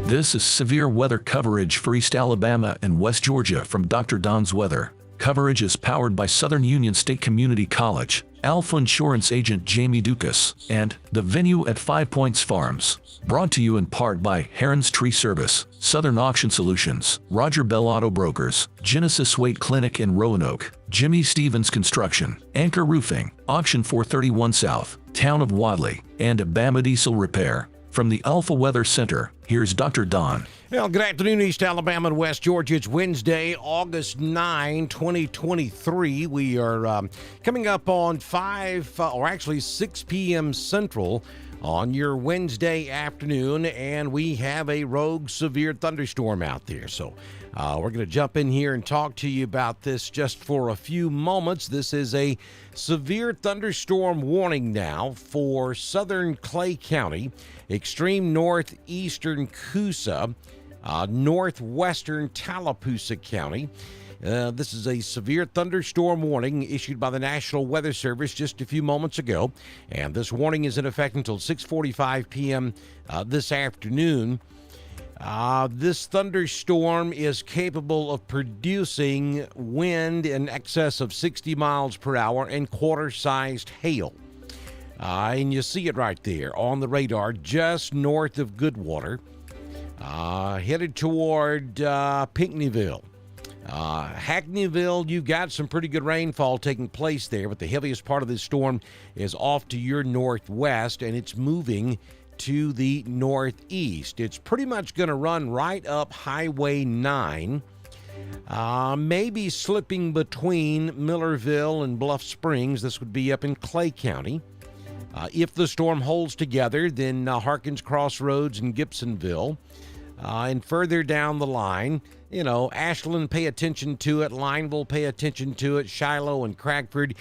This is severe weather coverage for East Alabama and West Georgia from Dr. Don's Weather. Coverage is powered by Southern Union State Community College, Alpha Insurance agent Jamie Dukas, and the venue at 5 Points Farms. Brought to you in part by Heron's Tree Service, Southern Auction Solutions, Roger Bell Auto Brokers, Genesis Weight Clinic in Roanoke, Jimmy Stevens Construction, Anchor Roofing, Auction 431 South, Town of Wadley, and Bama Diesel Repair. From the Alpha Weather Center, here's Dr. Don. Well, good afternoon, East Alabama and West Georgia. It's Wednesday, August 9, 2023. We are coming up on 6 p.m. Central on your Wednesday afternoon, and we have a rogue severe thunderstorm out there. So we're going to jump in here and talk to you about this just for a few moments. This is a severe thunderstorm warning now for southern Clay County, extreme northeastern Coosa, northwestern Tallapoosa County. This is a severe thunderstorm warning issued by the National Weather Service just a few moments ago, and this warning is in effect until 6:45 p.m. This afternoon. This thunderstorm is capable of producing wind in excess of 60 miles per hour and quarter-sized hail. And you see it right there on the radar just north of Goodwater, headed toward Pinckneyville. Hackneyville, you got some pretty good rainfall taking place there, but the heaviest part of this storm is off to your northwest, and it's moving to the northeast. It's pretty much going to run right up Highway 9, maybe slipping between Millerville and Bluff Springs. This would be up in Clay County. If the storm holds together, then Harkins Crossroads and Gibsonville. And further down the line, Ashland, pay attention to it. Lineville, pay attention to it. Shiloh and Cragford.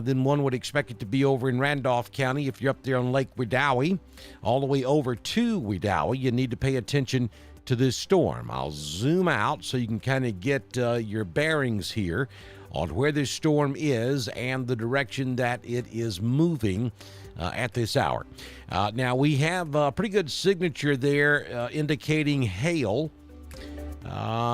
Then one would expect it to be over in Randolph County. If you're up there on Lake Wedowee, all the way over to Wedowee, you need to pay attention to this storm. I'll zoom out so you can kind of get your bearings here on where this storm is and the direction that it is moving at this hour. Now, we have a pretty good signature there indicating hail.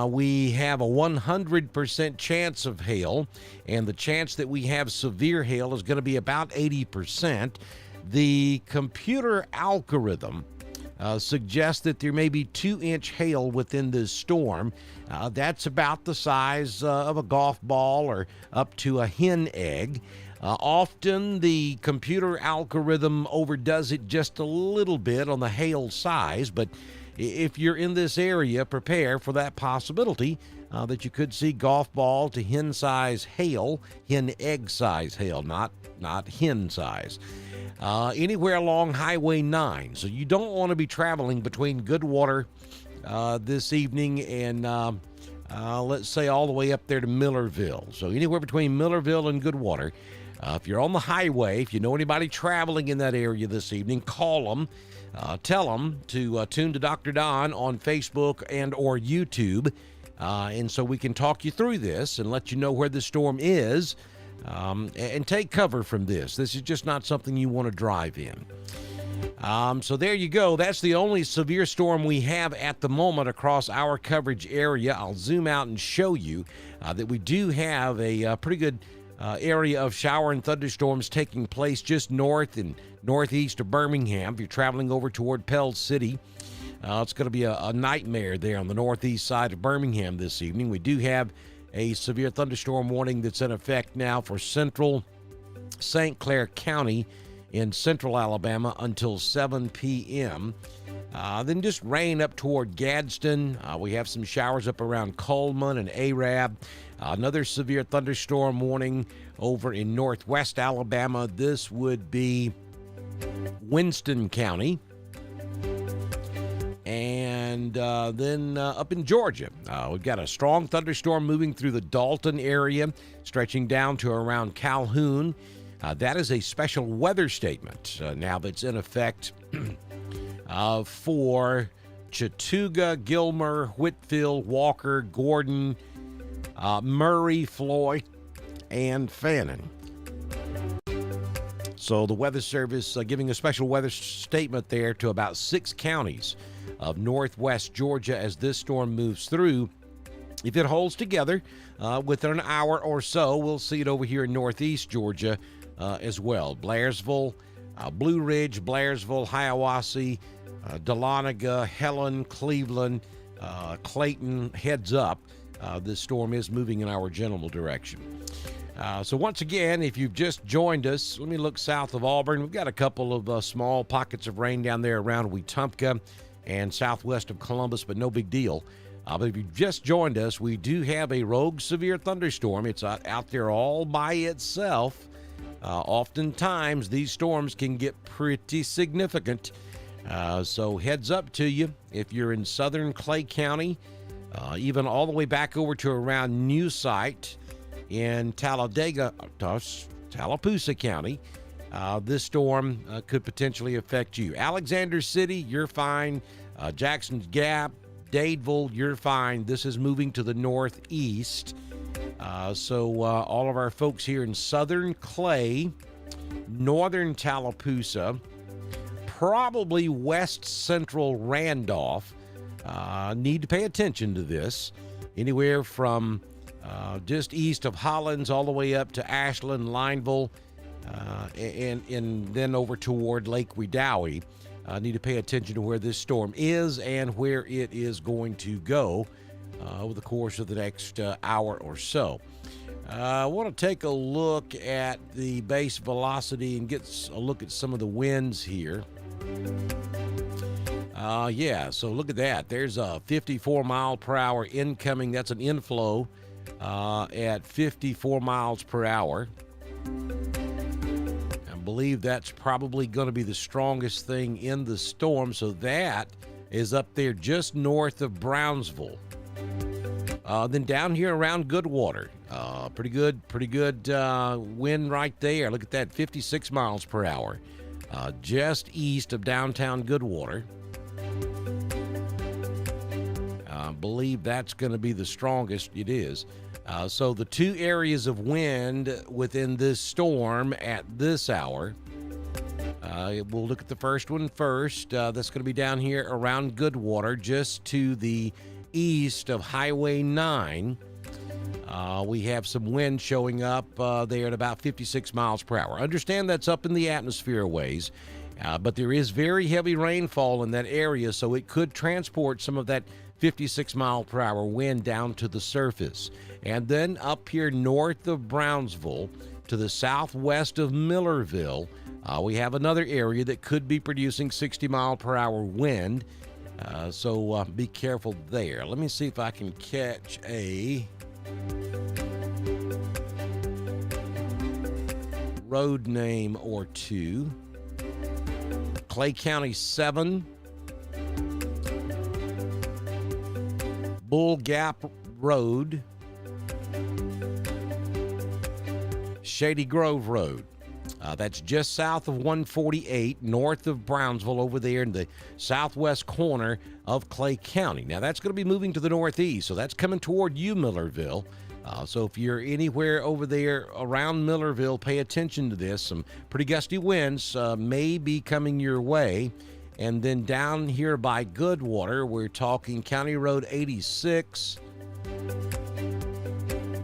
We have a 100% chance of hail, and the chance that we have severe hail is going to be about 80%. The computer algorithm suggests that there may be 2-inch hail within this storm. That's about the size of a golf ball or up to a hen egg. Often the computer algorithm overdoes it just a little bit on the hail size, but if you're in this area, prepare for that possibility that you could see golf ball to hen size hail, hen egg size hail, not hen size. Anywhere along Highway 9. So you don't want to be traveling between Goodwater this evening and let's say all the way up there to Millerville. So anywhere between Millerville and Goodwater. If you're on the highway, if you know anybody traveling in that area this evening, call them. Tell them to tune to Dr. Don on Facebook and or YouTube, and so we can talk you through this and let you know where the storm is, and take cover from this. This is just not something you want to drive in. So there you go. That's the only severe storm we have at the moment across our coverage area. I'll zoom out and show you that we do have a pretty good area of shower and thunderstorms taking place just north and northeast of Birmingham. If you're traveling over toward Pell City, it's going to be a nightmare there on the northeast side of Birmingham this evening. We do have a severe thunderstorm warning that's in effect now for central St. Clair County in central Alabama until 7 p.m. Then just rain up toward Gadsden. We have some showers up around Coleman and Arab. Another severe thunderstorm warning over in northwest Alabama. This would be Winston County. And then up in Georgia, we've got a strong thunderstorm moving through the Dalton area, stretching down to around Calhoun. That is a special weather statement now that's in effect for Chattooga, Gilmer, Whitfield, Walker, Gordon, Murray, Floyd, and Fannin. So the Weather Service giving a special weather statement there to about 6 counties of northwest Georgia as this storm moves through. If it holds together within an hour or so, we'll see it over here in northeast Georgia as well. Blairsville, Blue Ridge, Blairsville, Hiawassee, Dahlonega, Helen, Cleveland, Clayton, heads up. This storm is moving in our general direction. So once again, if you've just joined us, let me look south of Auburn. We've got a couple of small pockets of rain down there around Wetumpka and southwest of Columbus, but no big deal. But if you've just joined us, we do have a rogue severe thunderstorm. It's out there all by itself. Oftentimes, these storms can get pretty significant. So heads up to you if you're in southern Clay County, even all the way back over to around New Site in Tallapoosa County. This storm could potentially affect you. Alexander City, you're fine. Jackson's Gap, Dadeville, you're fine. This is moving to the northeast. So all of our folks here in southern Clay, northern Tallapoosa, probably west central Randolph, need to pay attention to this. Anywhere from just east of Hollins all the way up to Ashland, Lineville, and then over toward Lake Wedowee. Need to pay attention to where this storm is and where it is going to go over the course of the next hour or so. I want to take a look at the base velocity and get a look at some of the winds here. So look at that. There's a 54 mile per hour incoming. That's an inflow at 54 miles per hour. Believe that's probably going to be the strongest thing in the storm, so that is up there just north of Brownsville. Then down here around Goodwater, pretty good wind right there. Look at that, 56 miles per hour, just east of downtown Goodwater. I believe that's going to be the strongest. It is. So the two areas of wind within this storm at this hour, we'll look at the first one first. That's going to be down here around Goodwater, just to the east of Highway 9. We have some wind showing up there at about 56 miles per hour. Understand that's up in the atmosphere a ways, but there is very heavy rainfall in that area, so it could transport some of that 56 mile per hour wind down to the surface. And then up here north of Brownsville to the southwest of Millerville, we have another area that could be producing 60 mile per hour wind. So be careful there. Let me see if I can catch a road name or two. Clay County 7. Bull Gap Road, Shady Grove Road. That's just south of 148, north of Brownsville, over there in the southwest corner of Clay County. Now, that's going to be moving to the northeast, so that's coming toward you, Millerville. So if you're anywhere over there around Millerville, pay attention to this. Some pretty gusty winds may be coming your way. And then down here by Goodwater, we're talking County Road 86,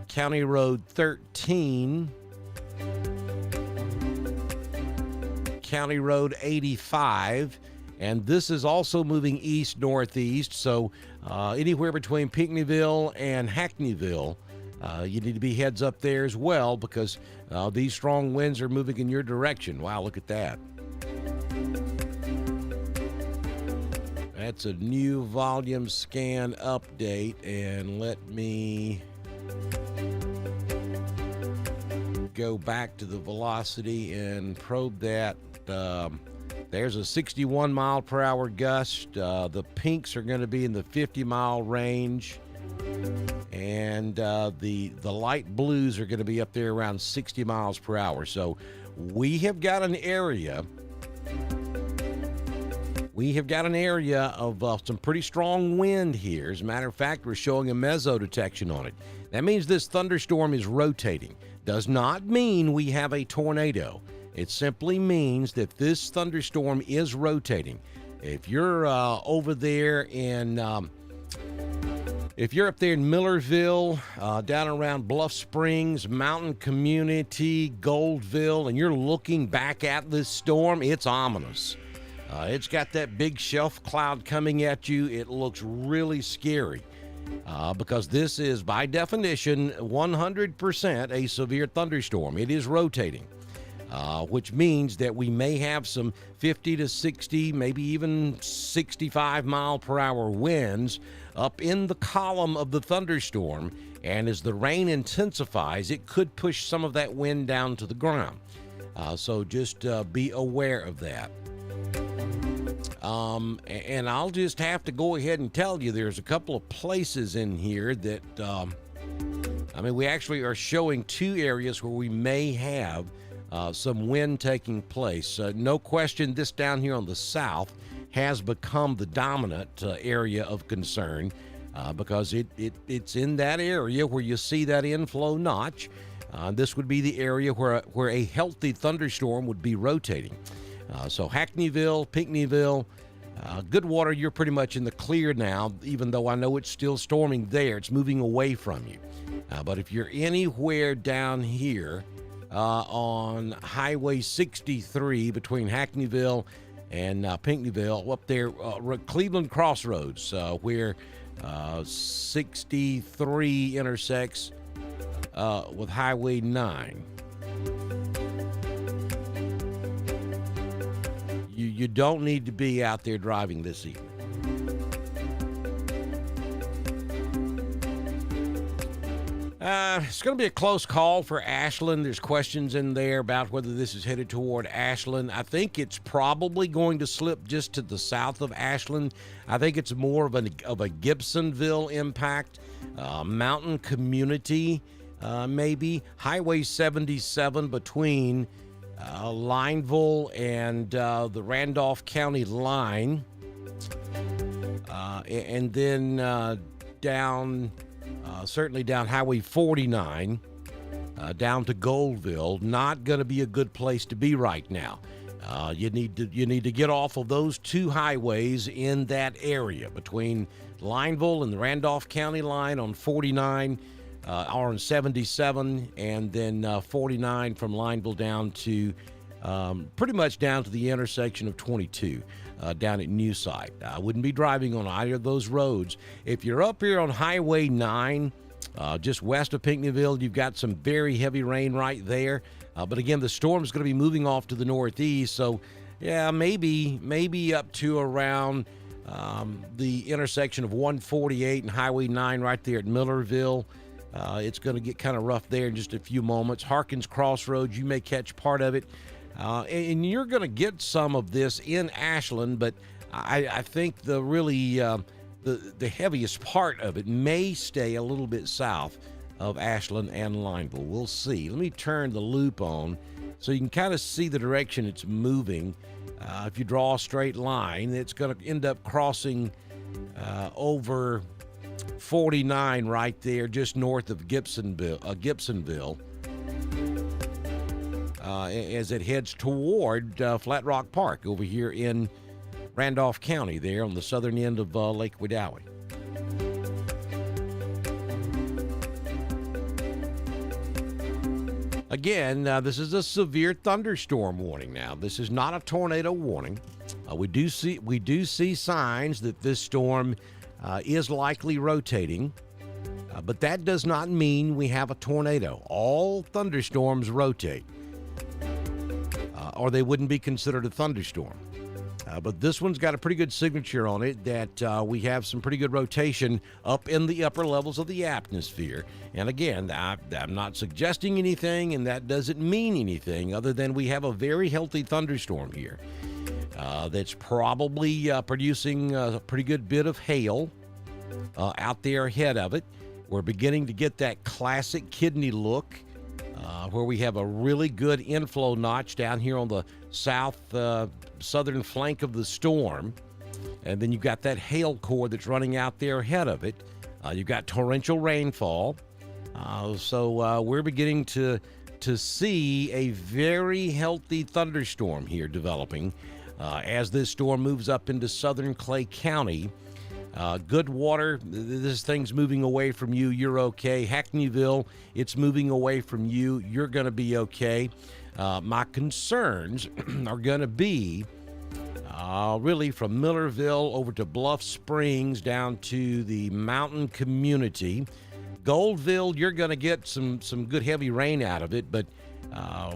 County Road 13, County Road 85, and this is also moving east-northeast, so anywhere between Pinckneyville and Hackneyville, you need to be heads up there as well, because these strong winds are moving in your direction. Wow, look at that. That's a new volume scan update, and let me go back to the velocity and probe that. There's a 61 mile per hour gust. The pinks are going to be in the 50 mile range, and the light blues are going to be up there around 60 miles per hour. So we have got an area. We have got an area of some pretty strong wind here. As a matter of fact, we're showing a meso detection on it. That means this thunderstorm is rotating. Does not mean we have a tornado. It simply means that this thunderstorm is rotating. If you're over there in if you're up there in Millerville, down around Bluff Springs, Mountain Community, Goldville, and you're looking back at this storm, it's ominous. It's got that big shelf cloud coming at you. It looks really scary because this is, by definition, 100% a severe thunderstorm. It is rotating, which means that we may have some 50 to 60, maybe even 65 mile per hour winds up in the column of the thunderstorm. And as the rain intensifies, it could push some of that wind down to the ground. So just be aware of that. And I'll just have to go ahead and tell you there's a couple of places in here that, we actually are showing two areas where we may have some wind taking place. No question, this down here on the south has become the dominant area of concern because it's in that area where you see that inflow notch. This would be the area where a healthy thunderstorm would be rotating. So Hackneyville, Pinckneyville, Goodwater, you're pretty much in the clear now, even though I know it's still storming there. It's moving away from you. But if you're anywhere down here on Highway 63 between Hackneyville and Pinckneyville, up there, Cleveland Crossroads, where 63 intersects with Highway 9. You don't need to be out there driving this evening. It's going to be a close call for Ashland. There's questions in there about whether this is headed toward Ashland. I think it's probably going to slip just to the south of Ashland. I think it's more of a Gibsonville impact, Mountain Community, maybe Highway 77 between Lineville and the Randolph County line, and then down, certainly down Highway 49, down to Goldville. Not going to be a good place to be right now. You need to get off of those two highways in that area between Lineville and the Randolph County line on 49. On 77, and then 49 from Lineville down to pretty much down to the intersection of 22 down at Newside. I wouldn't be driving on either of those roads. If you're up here on Highway 9, just west of Pinckneyville, you've got some very heavy rain right there. But again, the storm is going to be moving off to the northeast, so yeah, maybe up to around the intersection of 148 and Highway 9 right there at Millerville. It's going to get kind of rough there in just a few moments. Harkins Crossroads, you may catch part of it. And you're going to get some of this in Ashland, but I think the really the heaviest part of it may stay a little bit south of Ashland and Lineville. We'll see. Let me turn the loop on so you can kind of see the direction it's moving. If you draw a straight line, it's going to end up crossing over 49 right there, just north of Gibsonville, as it heads toward Flat Rock Park over here in Randolph County, there on the southern end of Lake Wedowee. Again, this is a severe thunderstorm warning now. This is not a tornado warning. We do see signs that this storm is likely rotating, but that does not mean we have a tornado. All thunderstorms rotate, or they wouldn't be considered a thunderstorm. But this one's got a pretty good signature on it that we have some pretty good rotation up in the upper levels of the atmosphere. And again, I'm not suggesting anything, and that doesn't mean anything other than we have a very healthy thunderstorm here. That's probably producing a pretty good bit of hail out there ahead of it. We're beginning to get that classic kidney look where we have a really good inflow notch down here on the southern flank of the storm. And then you've got that hail core that's running out there ahead of it. You've got torrential rainfall. So we're beginning to see a very healthy thunderstorm here developing. As this storm moves up into southern Clay County, Goodwater, this thing's moving away from you. You're okay. Hackneyville, it's moving away from you. You're going to be okay. My concerns are going to be really from Millerville over to Bluff Springs down to the mountain community. Goldville, you're going to get some good heavy rain out of it, but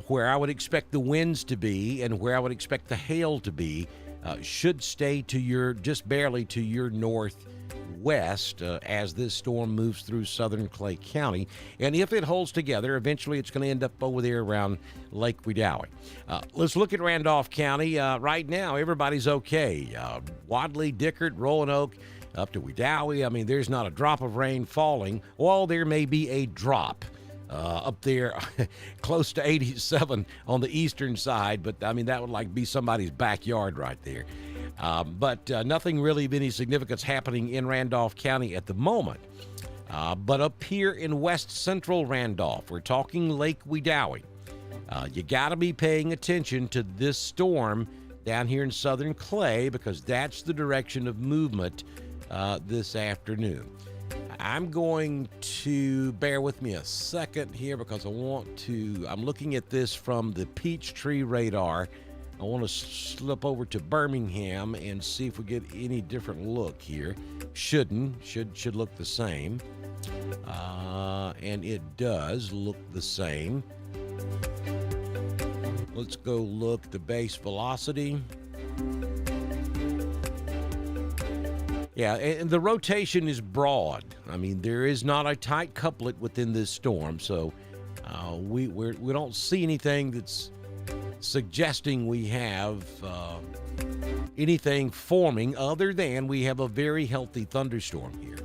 where I would expect the winds to be and where I would expect the hail to be should stay to just barely to your northwest as this storm moves through southern Clay County. And if it holds together, eventually it's going to end up over there around Lake Wedowee. Let's look at Randolph County. Right now, everybody's okay. Wadley, Dickert, Roanoke, up to Wedowee. I mean, there's not a drop of rain falling. Well, there may be a drop up there close to 87 on the eastern side, but I mean, that would be somebody's backyard right there. But nothing really of any significance happening in Randolph County at the moment. But up here in west central Randolph, we're talking Lake Wedowee. You got to be paying attention to this storm down here in southern Clay because that's the direction of movement this afternoon. I'm going to bear with me a second here because I'm looking at this from the Peachtree radar. I want to slip over to Birmingham and see if we get any different look here. Should look the same. And it does look the same. Let's go look at the base velocity. Yeah, and the rotation is broad. I mean, there is not a tight couplet within this storm, so we don't see anything that's suggesting we have anything forming other than we have a very healthy thunderstorm here.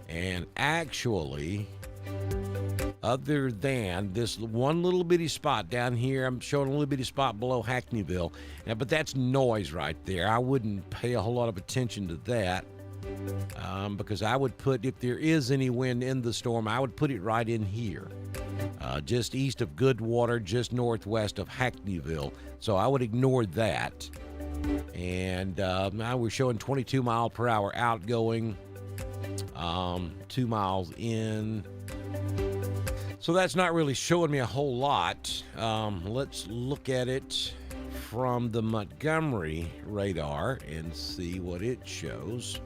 And actually, other than this one little bitty spot down here, I'm showing a little bitty spot below Hackneyville, but that's noise right there. I wouldn't pay a whole lot of attention to that because I would put, if there is any wind in the storm, I would put it right in here, just east of Goodwater, just northwest of Hackneyville. So I would ignore that. And now we're showing 22 mile per hour outgoing, 2 miles in. So that's not really showing me a whole lot. Let's look at it from the Montgomery radar and see what it shows.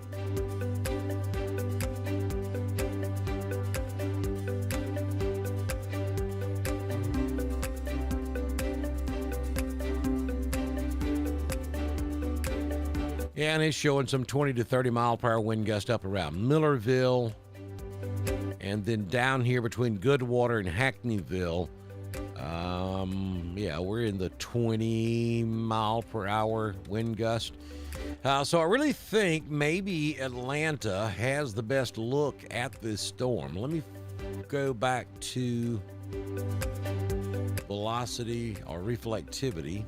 Yeah, and it's showing some 20 to 30 mile per hour wind gust up around Millerville. And then down here between Goodwater and Hackneyville, we're in the 20 mile per hour wind gust. So I really think maybe Atlanta has the best look at this storm. Let me go back to velocity or reflectivity.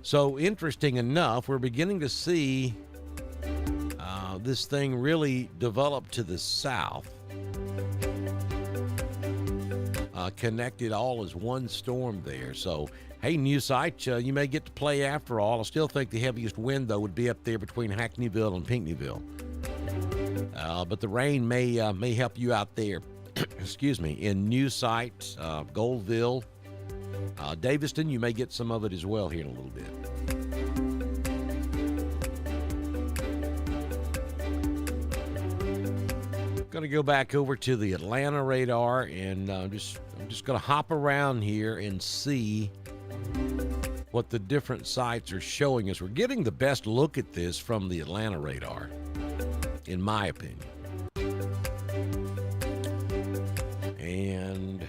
So interesting enough, we're beginning to see this thing really develop to the south. Connected all as one storm there. So, hey, new site, you may get to play after all. I still think the heaviest wind, though, would be up there between Hackneyville and Pinckneyville. But the rain may help you out there, excuse me, in new site, Goldville, Daviston. You may get some of it as well here in a little bit. Going to go back over to the Atlanta radar and I'm just going to hop around here and see what the different sites are showing us. We're getting the best look at this from the Atlanta radar, in my opinion. And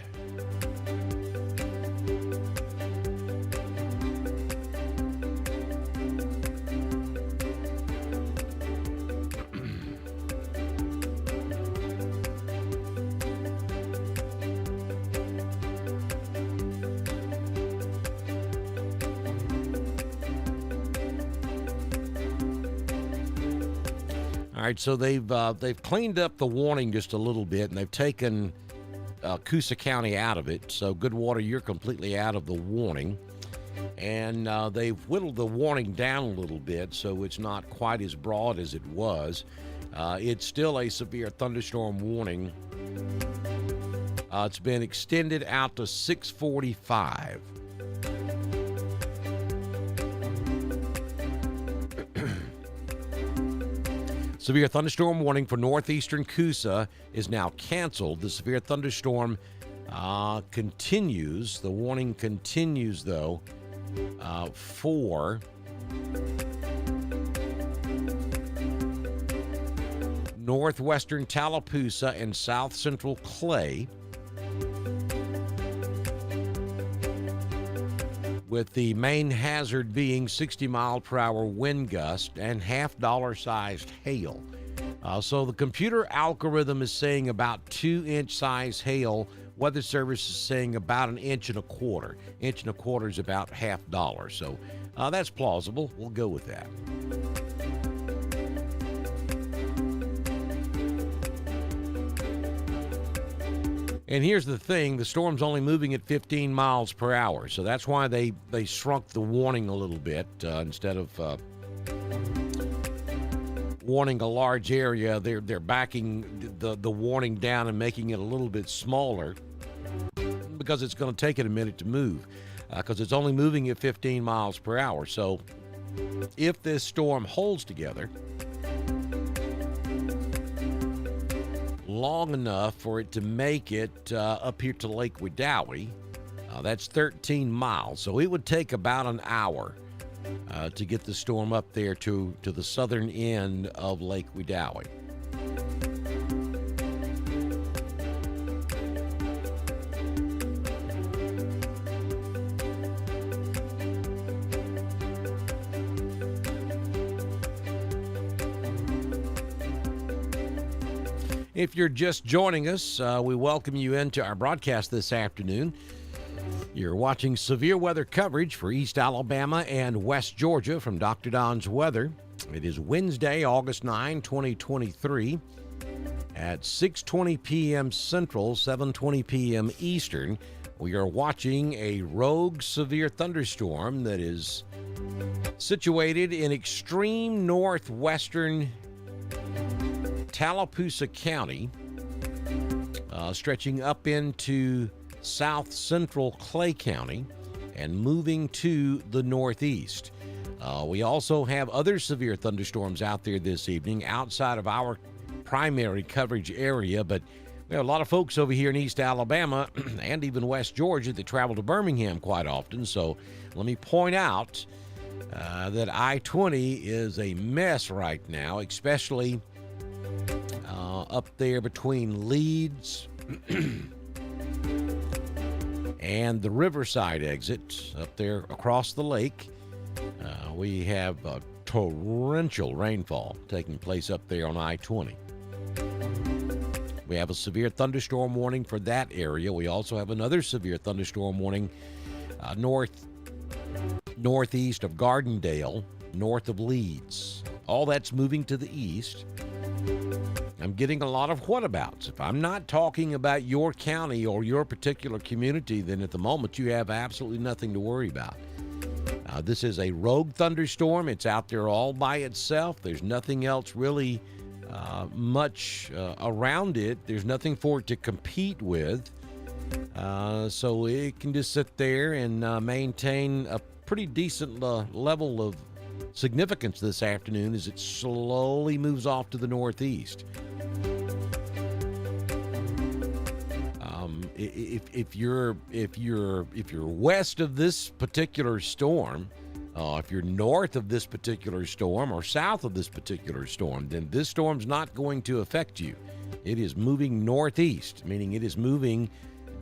all right, so they've cleaned up the warning just a little bit, and they've taken Coosa County out of it. So Goodwater, you're completely out of the warning. And they've whittled the warning down a little bit, so it's not quite as broad as it was. It's still a severe thunderstorm warning. It's been extended out to 6:45. Severe thunderstorm warning for northeastern Coosa is now canceled. The severe thunderstorm continues. The warning continues, though, for northwestern Tallapoosa and south central Clay, with the main hazard being 60-mile-per-hour wind gust and half-dollar-sized hail. So the computer algorithm is saying about 2-inch size hail. Weather Service is saying about 1.25 inches. 1.25 inches is about $50. So that's plausible. We'll go with that. And here's the thing, the storm's only moving at 15 miles per hour, so that's why they shrunk the warning a little bit. Instead of warning a large area, they're backing the warning down and making it a little bit smaller because it's going to take it a minute to move, because it's only moving at 15 miles per hour. So if this storm holds together long enough for it to make it up here to Lake Wedowee, that's 13 miles. So it would take about an hour to get the storm up there to the southern end of Lake Wedowee. If you're just joining us, we welcome you into our broadcast this afternoon. You're watching severe weather coverage for East Alabama and West Georgia from Dr. Don's Weather. It is Wednesday, August 9, 2023, at 6:20 p.m. Central, 7:20 p.m. Eastern. We are watching a rogue severe thunderstorm that is situated in extreme northwestern Tallapoosa County, stretching up into south central Clay County and moving to the northeast. We also have other severe thunderstorms out there this evening outside of our primary coverage area, but we have a lot of folks over here in East Alabama and even West Georgia that travel to Birmingham quite often. So let me point out that I-20 is a mess right now, especially up there between Leeds and the Riverside exit up there across the lake. We have torrential rainfall taking place up there on I-20. We have a severe thunderstorm warning for that area. We also have another severe thunderstorm warning northeast of Gardendale, north of Leeds. All that's moving to the east. I'm getting a lot of whatabouts. If I'm not talking about your county or your particular community, then at the moment you have absolutely nothing to worry about. This is a rogue thunderstorm. It's out there all by itself. There's nothing else really much around it. There's nothing for it to compete with. So it can just sit there and maintain a pretty decent level of significance this afternoon as it slowly moves off to the northeast. If you're west of this particular storm, if you're north of this particular storm or south of this particular storm, then this storm's not going to affect you. It is moving northeast, meaning it is moving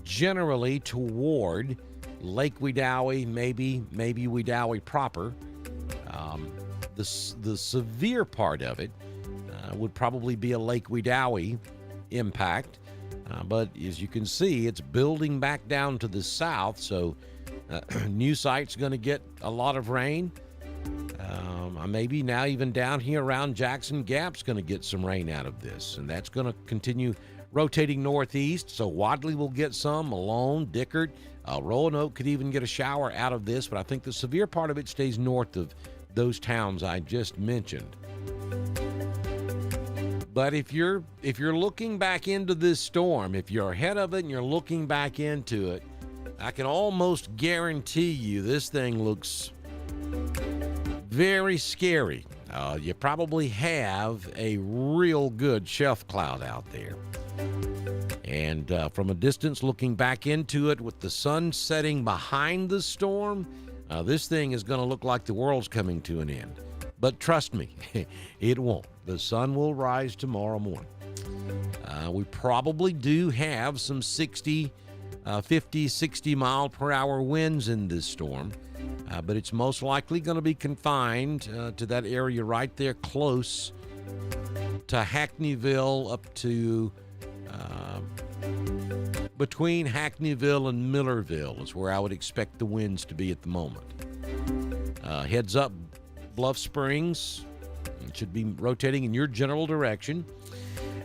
generally toward Lake Wedowee, maybe Wedowee proper. The severe part of it would probably be a Lake Wedowee impact, but as you can see, it's building back down to the south, so New Site's going to get a lot of rain. Maybe now even down here around Jackson Gap's going to get some rain out of this, and that's going to continue rotating northeast, so Wadley will get some, Malone, Dickert, Roanoke could even get a shower out of this, but I think the severe part of it stays north of those towns I just mentioned. But if you're looking back into this storm, if you're ahead of it and you're looking back into it, I can almost guarantee you this thing looks very scary. You probably have a real good shelf cloud out there. And from a distance looking back into it with the sun setting behind the storm, this thing is going to look like the world's coming to an end. But trust me, it won't. The sun will rise tomorrow morning. We probably do have some 50, 60 mile per hour winds in this storm, but it's most likely going to be confined to that area right there close to Hackneyville up to between Hackneyville and Millerville is where I would expect the winds to be at the moment. Heads up, Bluff Springs should be rotating in your general direction.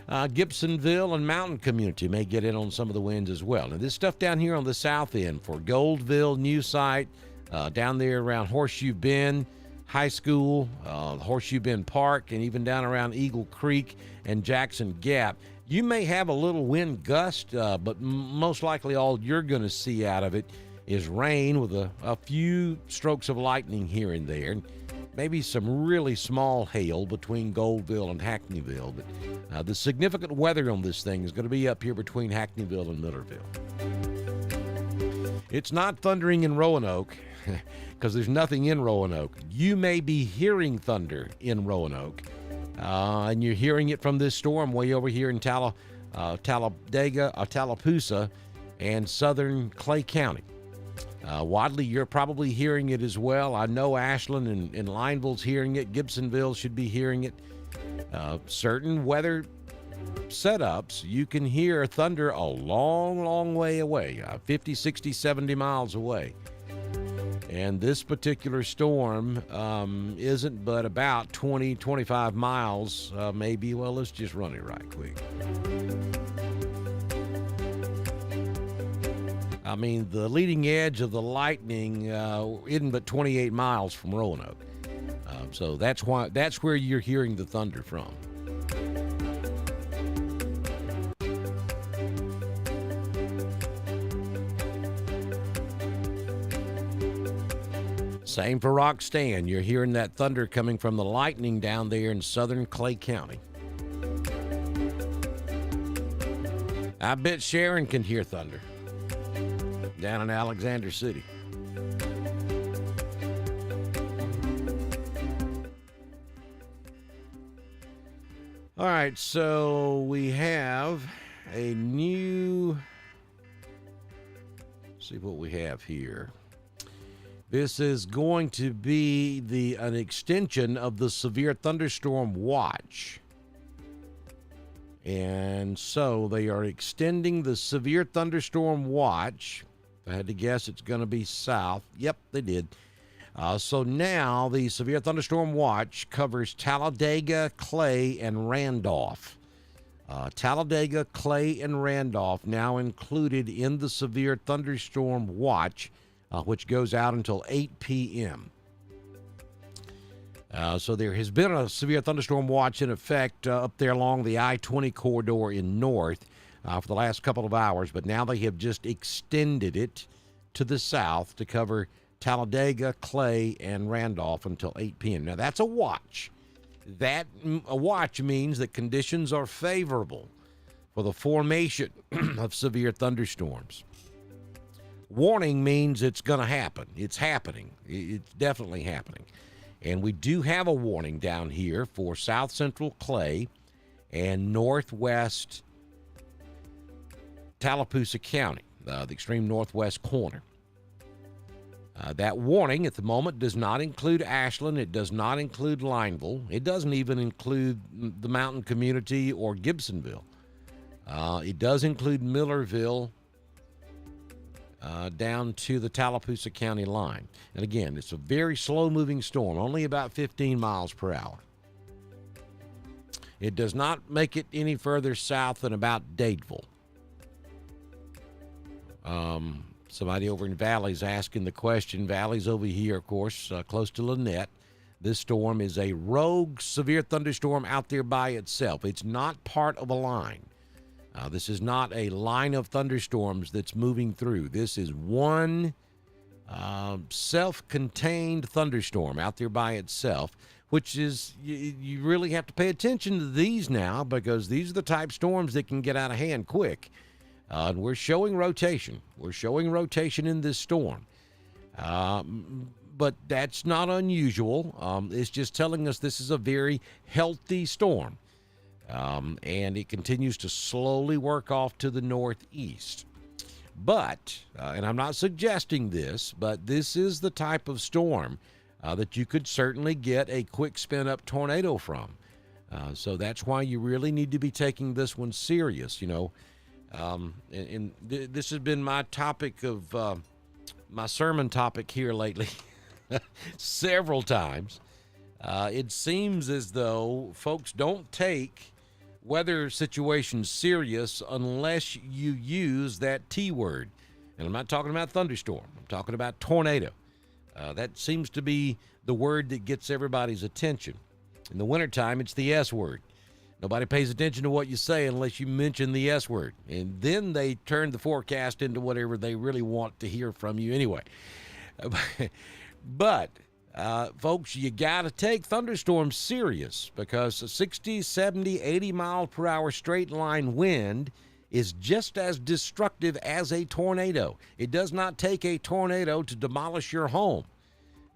Gibsonville and Mountain Community may get in on some of the winds as well. Now, this stuff down here on the south end for Goldville, New Site, down there around Horseshoe Bend High School, Horseshoe Bend Park, and even down around Eagle Creek and Jackson Gap. You may have a little wind gust, but most likely all you're going to see out of it is rain with a few strokes of lightning here and there. Maybe some really small hail between Goldville and Hackneyville. But the significant weather on this thing is going to be up here between Hackneyville and Millerville. It's not thundering in Roanoke because there's nothing in Roanoke. You may be hearing thunder in Roanoke, and you're hearing it from this storm way over here in Talladega, Tallapoosa, and southern Clay County. Wadley, you're probably hearing it as well. I know Ashland and Lineville's hearing it. Gibsonville should be hearing it. Certain weather setups, you can hear thunder a long, long way away, 50, 60, 70 miles away. And this particular storm isn't but about 20, 25 miles, maybe. Well, let's just run it right quick. I mean, the leading edge of the lightning isn't but 28 miles from Roanoke. So that's where you're hearing the thunder from. Same for Roxton. You're hearing that thunder coming from the lightning down there in southern Clay County. I bet Sharon can hear thunder down in Alexander City. All right, so we have a new, let's see what we have here. This is going to be an extension of the severe thunderstorm watch. And so they are extending the severe thunderstorm watch. If I had to guess, it's going to be south. Yep, they did. So now the severe thunderstorm watch covers Talladega, Clay, and Randolph. Talladega, Clay, and Randolph now included in the severe thunderstorm watch, which goes out until 8 p.m. So there has been a severe thunderstorm watch in effect up there along the I-20 corridor in north for the last couple of hours, but now they have just extended it to the south to cover Talladega, Clay, and Randolph until 8 p.m. Now, that's a watch. A watch means that conditions are favorable for the formation of severe thunderstorms. Warning means it's going to happen. It's happening. It's definitely happening. And we do have a warning down here for south central Clay and northwest Tallapoosa County, the extreme northwest corner. That warning at the moment does not include Ashland. It does not include Lineville. It doesn't even include the Mountain Community or Gibsonville. It does include Millerville down to the Tallapoosa County line. And again, it's a very slow-moving storm, only about 15 miles per hour. It does not make it any further south than about Dadeville. Somebody over in Valley's asking the question. Valley's over here, of course, close to Lynette. This storm is a rogue severe thunderstorm out there by itself. It's not part of a line. This is not a line of thunderstorms that's moving through. This is one self-contained thunderstorm out there by itself, which is, you really have to pay attention to these now, because these are the type storms that can get out of hand quick. And we're showing rotation. We're showing rotation in this storm. But that's not unusual. It's just telling us this is a very healthy storm. And it continues to slowly work off to the northeast. But, and I'm not suggesting this, but this is the type of storm that you could certainly get a quick spin-up tornado from. So that's why you really need to be taking this one serious, you know. This has been my topic of, my sermon topic here lately several times. It seems as though folks don't take weather situations serious unless you use that T word. And I'm not talking about thunderstorm. I'm talking about tornado. That seems to be the word that gets everybody's attention. In the wintertime, it's the S word. Nobody pays attention to what you say unless you mention the S word. And then they turn the forecast into whatever they really want to hear from you anyway. But, folks, you got to take thunderstorms serious, because a 60, 70, 80 mile per hour straight line wind is just as destructive as a tornado. It does not take a tornado to demolish your home.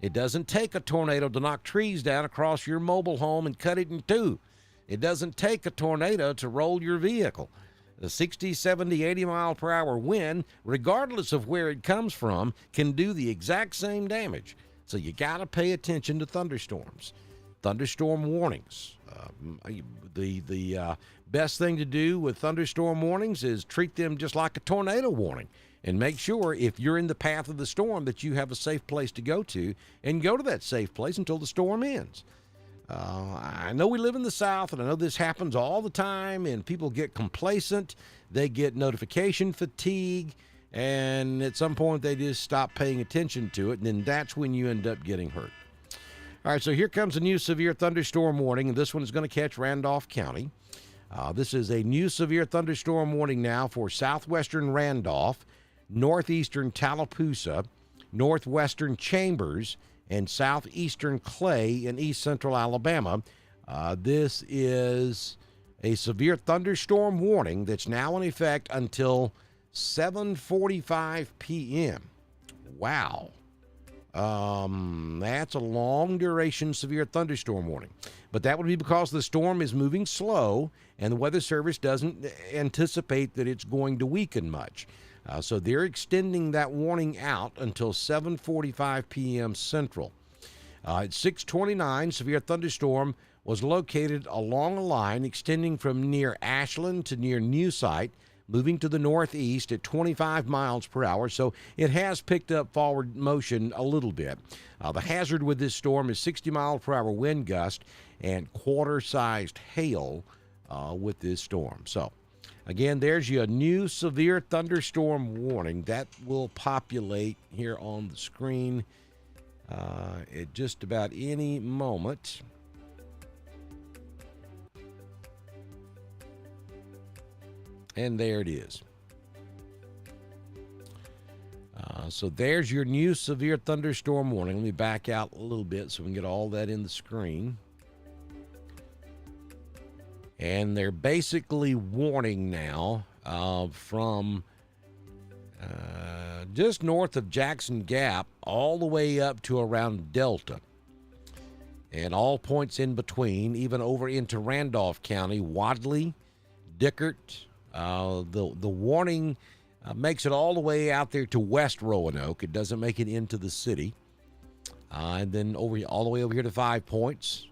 It doesn't take a tornado to knock trees down across your mobile home and cut it in two. It doesn't take a tornado to roll your vehicle. The 60, 70, 80 mile per hour wind, regardless of where it comes from, can do the exact same damage. So you got to pay attention to thunderstorms. Thunderstorm warnings. The best thing to do with thunderstorm warnings is treat them just like a tornado warning, and make sure if you're in the path of the storm that you have a safe place to go to, and go to that safe place until the storm ends. I know we live in the South, and I know this happens all the time, and people get complacent. They get notification fatigue, and at some point they just stop paying attention to it, and then that's when you end up getting hurt. All right, so here comes a new severe thunderstorm warning, and this one is going to catch Randolph County. This is a new severe thunderstorm warning now for southwestern Randolph, northeastern Tallapoosa, northwestern Chambers, and southeastern Clay in east central Alabama. This is a severe thunderstorm warning that's now in effect until 7:45 p.m. Wow. That's a long duration severe thunderstorm warning. But that would be because the storm is moving slow, and the Weather Service doesn't anticipate that it's going to weaken much. So they're extending that warning out until 7:45 p.m. Central. At 6:29, severe thunderstorm was located along a line extending from near Ashland to near New Site, moving to the northeast at 25 miles per hour. So it has picked up forward motion a little bit. The hazard with this storm is 60 mile per hour wind gust and quarter-sized hail with this storm. So again, there's your new severe thunderstorm warning. That will populate here on the screen at just about any moment. And there it is. So there's your new severe thunderstorm warning. Let me back out a little bit so we can get all that in the screen. And they're basically warning now from just north of Jackson Gap all the way up to around Delta. And all points in between, even over into Randolph County, Wadley, Dickert. The warning makes it all the way out there to West Roanoke. It doesn't make it into the city. And then all the way over here to 5 Points.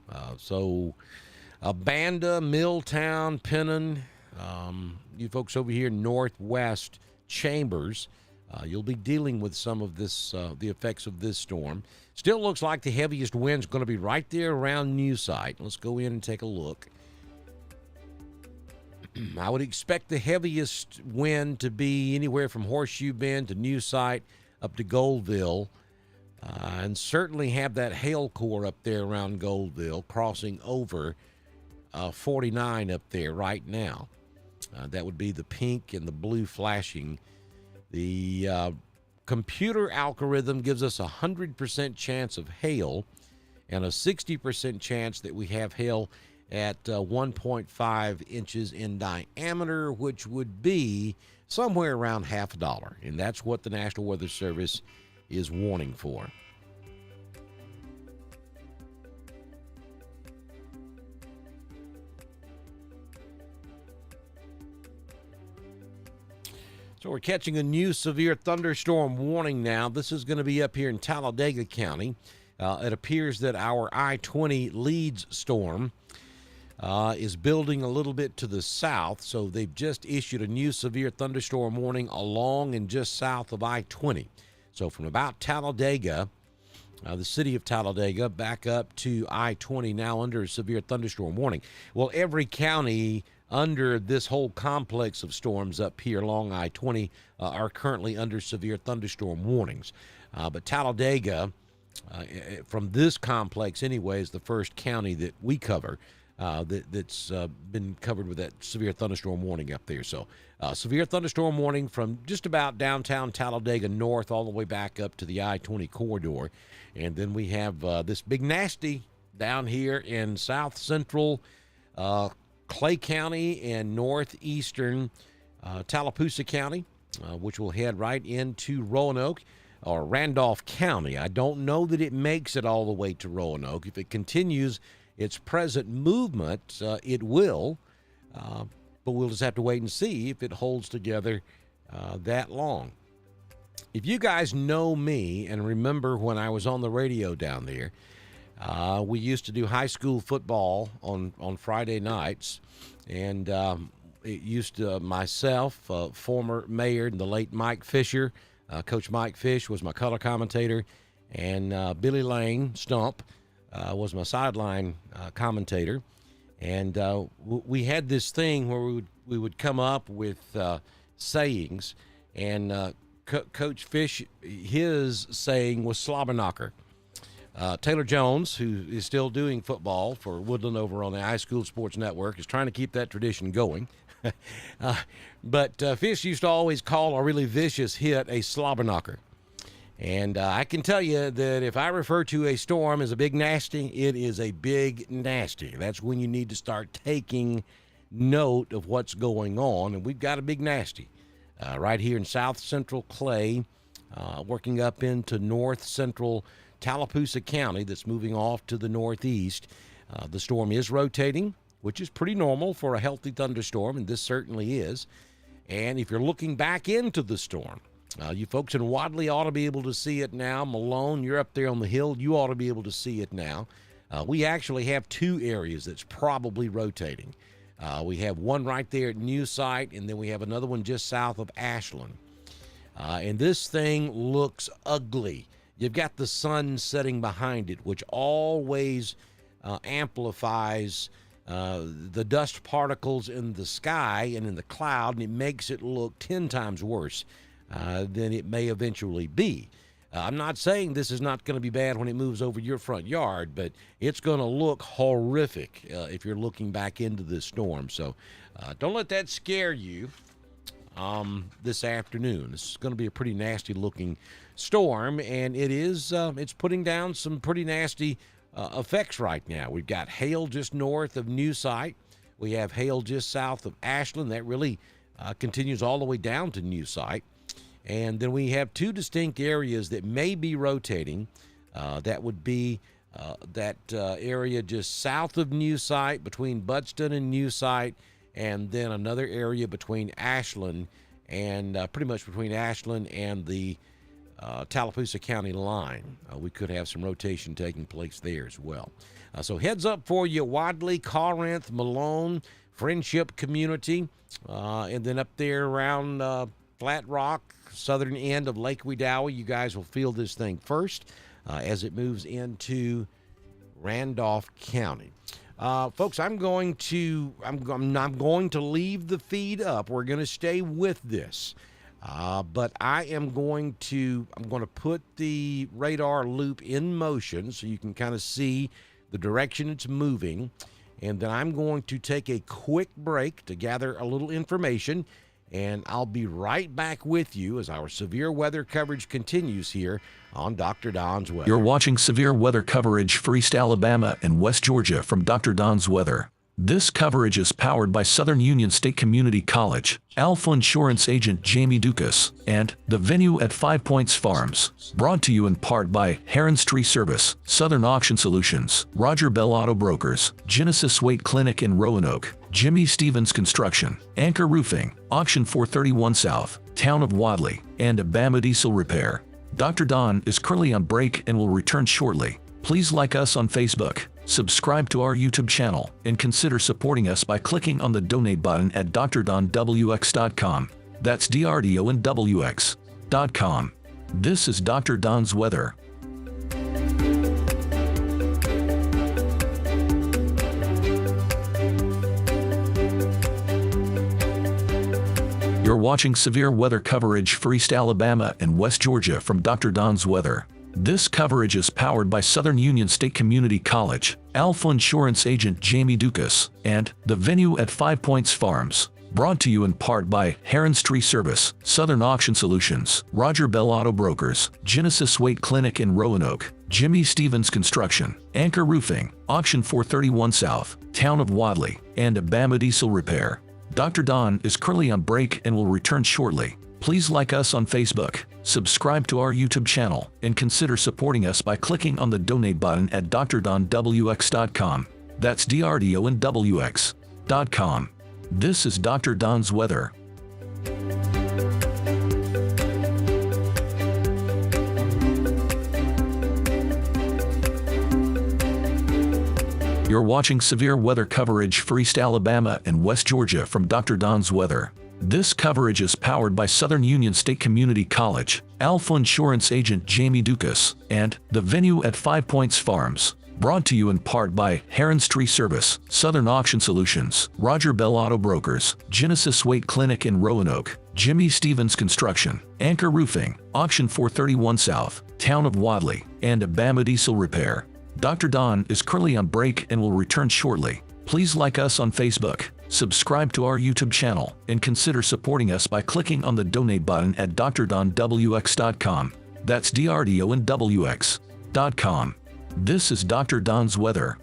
Banda, Milltown, Pennon, you folks over here northwest Chambers, you'll be dealing with some of this, the effects of this storm. Still looks like the heaviest wind's going to be right there around New Site. Let's go in and take a look. I would expect the heaviest wind to be anywhere from Horseshoe Bend to New Site up to Goldville, and certainly have that hail core up there around Goldville crossing over 49 up there right now. That would be the pink and the blue flashing. The computer algorithm gives us a 100% chance of hail and a 60% chance that we have hail at 1.5 inches in diameter, which would be somewhere around $50. And that's what the National Weather Service is warning for. So we're catching a new severe thunderstorm warning now. This is going to be up here in Talladega County. It appears that our I-20 leads storm is building a little bit to the south, so they've just issued a new severe thunderstorm warning along and just south of I-20. So from about Talladega, the city of Talladega, back up to I-20, now under a severe thunderstorm warning. Well, every county under this whole complex of storms up here along I-20 are currently under severe thunderstorm warnings. But Talladega, from this complex anyway, is the first county that we cover that's been covered with that severe thunderstorm warning up there. So severe thunderstorm warning from just about downtown Talladega north all the way back up to the I-20 corridor. And then we have this big nasty down here in south central Clay County and northeastern Tallapoosa County, which will head right into Roanoke or Randolph County. I don't know that it makes it all the way to Roanoke. If it continues its present movement, it will, but we'll just have to wait and see if it holds together that long. If you guys know me and remember when I was on the radio down there, we used to do high school football on Friday nights, and it used to myself, former mayor, and the late Mike Fisher, Coach Mike Fish was my color commentator, and Billy Lane Stump was my sideline commentator, and we had this thing where we would come up with sayings, and Coach Fish, his saying was slobberknocker. Taylor Jones, who is still doing football for Woodland over on the High School Sports Network, is trying to keep that tradition going. But Fish used to always call a really vicious hit a slobberknocker. And I can tell you that if I refer to a storm as a big nasty, it is a big nasty. That's when you need to start taking note of what's going on. And we've got a big nasty right here in south central Clay, working up into north central Tallapoosa County that's moving off to the northeast. The storm is rotating, which is pretty normal for a healthy thunderstorm, and this certainly is. And if you're looking back into the storm, you folks in Wadley ought to be able to see it now. Malone, you're up there on the hill. You ought to be able to see it now. We actually have two areas that's probably rotating. We have one right there at New Site, and then we have another one just south of Ashland. And this thing looks ugly. You've got the sun setting behind it, which always amplifies the dust particles in the sky and in the cloud, and it makes it look 10 times worse than it may eventually be. I'm not saying this is not going to be bad when it moves over your front yard, but it's going to look horrific if you're looking back into this storm. So don't let that scare you this afternoon. This is going to be a pretty nasty-looking storm, and it is it's putting down some pretty nasty effects right now. We've got hail just north of New Site. We have hail just south of Ashland. That really continues all the way down to New Site. And then we have two distinct areas that may be rotating. That would be that area just south of New Site, between Budston and New Site, and then another area between Ashland and pretty much between Ashland and the Tallapoosa County line. We could have some rotation taking place there as well. So heads up for you, Wadley, Corinth, Malone, Friendship Community, and then up there around Flat Rock, southern end of Lake Wedowee. You guys will feel this thing first as it moves into Randolph County. Folks, I'm going to leave the feed up. We're going to stay with this. But I'm going to put the radar loop in motion so you can kind of see the direction it's moving. And then I'm going to take a quick break to gather a little information. And I'll be right back with you as our severe weather coverage continues here on Dr. Don's Weather. You're watching severe weather coverage for East Alabama and West Georgia from Dr. Don's Weather. This coverage is powered by Southern Union State Community College, Alpha Insurance agent Jamie Dukas, and the venue at 5 Points Farms. Brought to you in part by Heron's Tree Service, Southern Auction Solutions, Roger Bell Auto Brokers, Genesis Weight Clinic in Roanoke, Jimmy Stevens Construction, Anchor Roofing, Auction 431 South, Town of Wadley, and Abama Diesel Repair. Dr. Don is currently on break and will return shortly. Please like us on Facebook, subscribe to our YouTube channel, and consider supporting us by clicking on the donate button at drdonwx.com. That's DRDONWX.com. This is Dr. Don's Weather. You're watching severe weather coverage for East Alabama and West Georgia from Dr. Don's Weather. This coverage is powered by Southern Union State Community College, Alpha Insurance agent Jamie Dukas, and the venue at 5 Points Farms. Brought to you in part by Heron's Tree Service, Southern Auction Solutions, Roger Bell Auto Brokers, Genesis Weight Clinic in Roanoke, Jimmy Stevens Construction, Anchor Roofing, Auction 431 South, Town of Wadley, and Abama Diesel Repair. Dr. Don is currently on break and will return shortly. Please like us on Facebook, subscribe to our YouTube channel, and consider supporting us by clicking on the donate button at drdonwx.com. That's DRDONWX.com. This is Dr. Don's Weather. You're watching severe weather coverage for East Alabama and West Georgia from Dr. Don's Weather. This coverage is powered by Southern Union State Community College, Alpha Insurance agent Jamie Dukas, and the venue at 5 Points Farms. Brought to you in part by Heron's Tree Service, Southern Auction Solutions, Roger Bell Auto Brokers, Genesis Weight Clinic in Roanoke, Jimmy Stevens Construction, Anchor Roofing, Auction 431 South, Town of Wadley, and Abama Diesel Repair. Dr. Don is currently on break and will return shortly. Please like us on Facebook, subscribe to our YouTube channel, and consider supporting us by clicking on the donate button at drdonwx.com. That's DRDONWX.com. This is Dr. Don's Weather.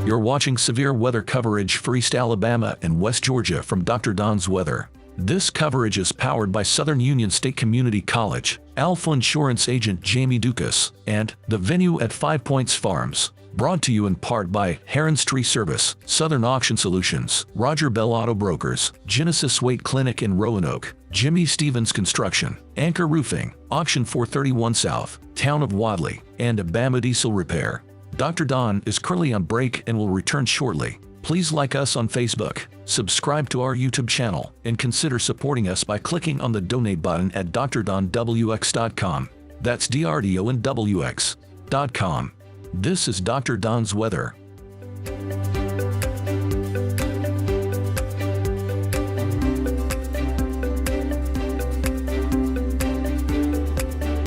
You're watching severe weather coverage for East Alabama and West Georgia from Dr. Don's Weather. This coverage is powered by Southern Union State Community College, Alpha Insurance agent Jamie Dukas, and the venue at 5 Points Farms. Brought to you in part by Heron's Tree Service, Southern Auction Solutions, Roger Bell Auto Brokers, Genesis Weight Clinic in Roanoke, Jimmy Stevens Construction, Anchor Roofing, Auction 431 South, Town of Wadley, and Abama Diesel Repair. Dr. Don is currently on break and will return shortly. Please like us on Facebook, subscribe to our YouTube channel, and consider supporting us by clicking on the donate button at drdonwx.com. That's DRDONWX.com. This is Dr. Don's Weather.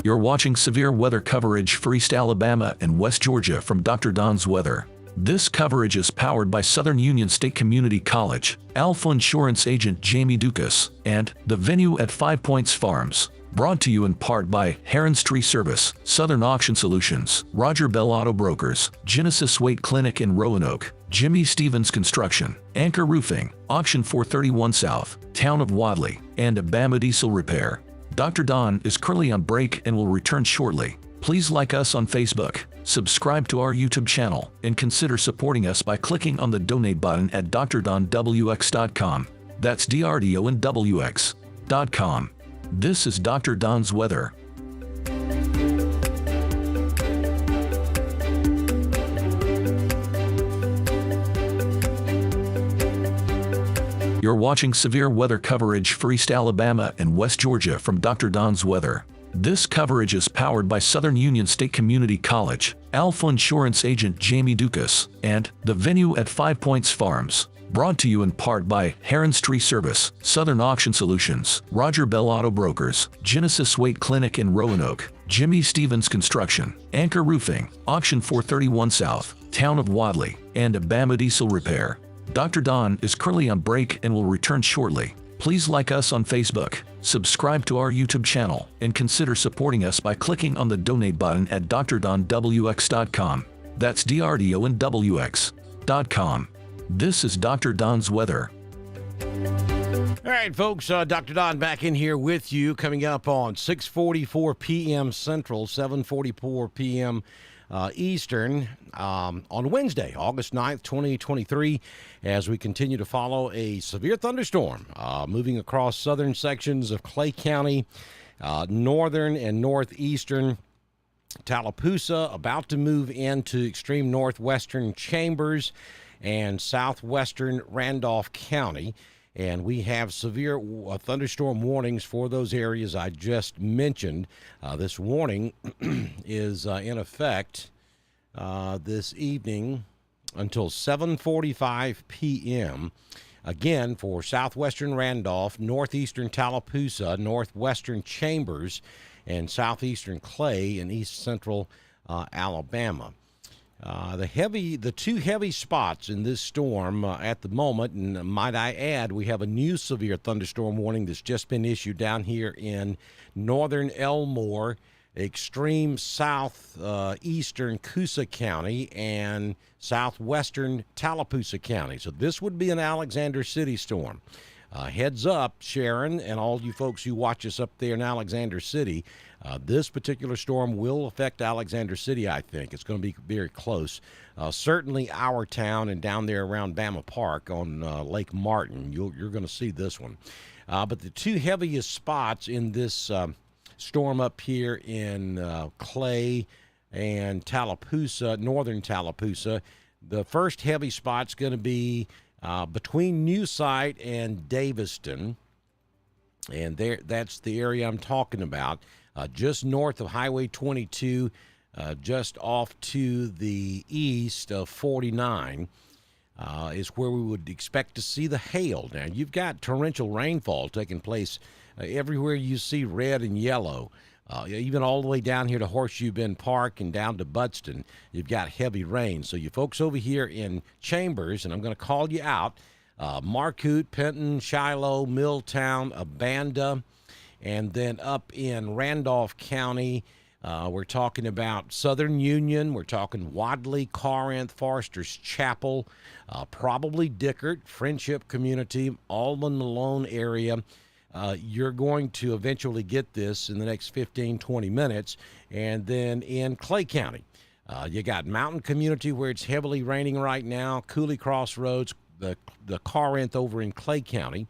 You're watching severe weather coverage for East Alabama and West Georgia from Dr. Don's Weather. This coverage is powered by Southern Union State Community College, Alpha Insurance agent Jamie Dukas, and the venue at 5 Points Farms. Brought to you in part by Heron's Tree Service, Southern Auction Solutions, Roger Bell Auto Brokers, Genesis Weight Clinic in Roanoke, Jimmy Stevens Construction, Anchor Roofing, Auction 431 South, Town of Wadley, and Abama Diesel Repair. Dr. Don is currently on break and will return shortly. Please like us on Facebook, subscribe to our YouTube channel, and consider supporting us by clicking on the donate button at drdonwx.com. That's DRDONWX.com. This is Dr. Don's Weather. You're watching severe weather coverage for East Alabama and West Georgia from Dr. Don's Weather. This coverage is powered by Southern Union State Community College, Alpha Insurance agent Jamie Dukas, and the venue at 5 Points Farms. Brought to you in part by Heron's Tree Service, Southern Auction Solutions, Roger Bell Auto Brokers, Genesis Weight Clinic in Roanoke, Jimmy Stevens Construction, Anchor Roofing, Auction 431 South, Town of Wadley, and Bama Diesel Repair. Dr. Don is currently on break and will return shortly. Please like us on Facebook, subscribe to our YouTube channel, and consider supporting us by clicking on the donate button at drdonwx.com. That's DRDONWX.com. This is Dr. Don's Weather. All right, folks, Dr. Don back in here with you, coming up on 6:44 p.m. Central, 7:44 p.m. Eastern on Wednesday, August 9th, 2023, as we continue to follow a severe thunderstorm moving across southern sections of Clay County, northern and northeastern Tallapoosa, about to move into extreme northwestern Chambers and southwestern Randolph County. And we have severe thunderstorm warnings for those areas I just mentioned. This warning is in effect this evening until 7:45 p.m. Again, for southwestern Randolph, northeastern Tallapoosa, northwestern Chambers, and southeastern Clay and east central Alabama. The two heavy spots in this storm at the moment, and might I add, we have a new severe thunderstorm warning that's just been issued down here in northern Elmore, extreme southeastern Coosa County, and southwestern Tallapoosa County. So this would be an Alexander City storm. Heads up, Sharon, and all you folks who watch us up there in Alexander City. This particular storm will affect Alexander City, I think. It's going to be very close. Certainly our town and down there around Bama Park on Lake Martin, you're going to see this one. But the two heaviest spots in this storm up here in Clay and Tallapoosa, northern Tallapoosa, the first heavy spot's going to be between New Site and Daviston, and that's the area I'm talking about. Just north of Highway 22, just off to the east of 49, is where we would expect to see the hail. Now, you've got torrential rainfall taking place everywhere you see red and yellow. Even all the way down here to Horseshoe Bend Park and down to Budston, you've got heavy rain. So you folks over here in Chambers, and I'm going to call you out, Marcoot, Penton, Shiloh, Milltown, Abanda, and then up in Randolph County, we're talking about Southern Union. We're talking Wadley, Corinth, Forester's Chapel, probably Dickert, Friendship Community, Alman Malone area. You're going to eventually get this in the next 15, 20 minutes. And then in Clay County, you got Mountain Community where it's heavily raining right now, Cooley Crossroads, the Corinth over in Clay County,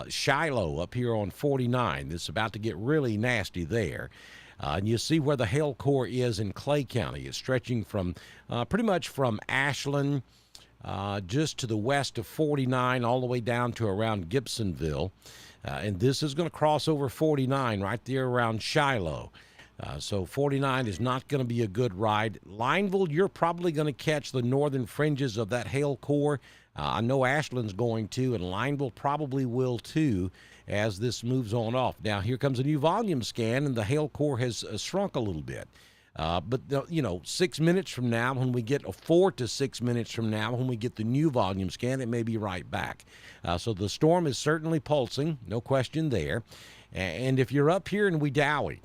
Shiloh up here on 49. It's about to get really nasty there. And you see where the hail core is in Clay County. It's stretching from pretty much from Ashland just to the west of 49 all the way down to around Gibsonville. And this is going to cross over 49 right there around Shiloh. So 49 is not going to be a good ride. Lineville, you're probably going to catch the northern fringes of that hail core. I know Ashland's going to, and Lineville probably will too as this moves on off. Now, here comes a new volume scan, and the hail core has shrunk a little bit. But 6 minutes from now, when we get 4 to 6 minutes from now, when we get the new volume scan, it may be right back. So the storm is certainly pulsing, no question there. And if you're up here in Wedowee,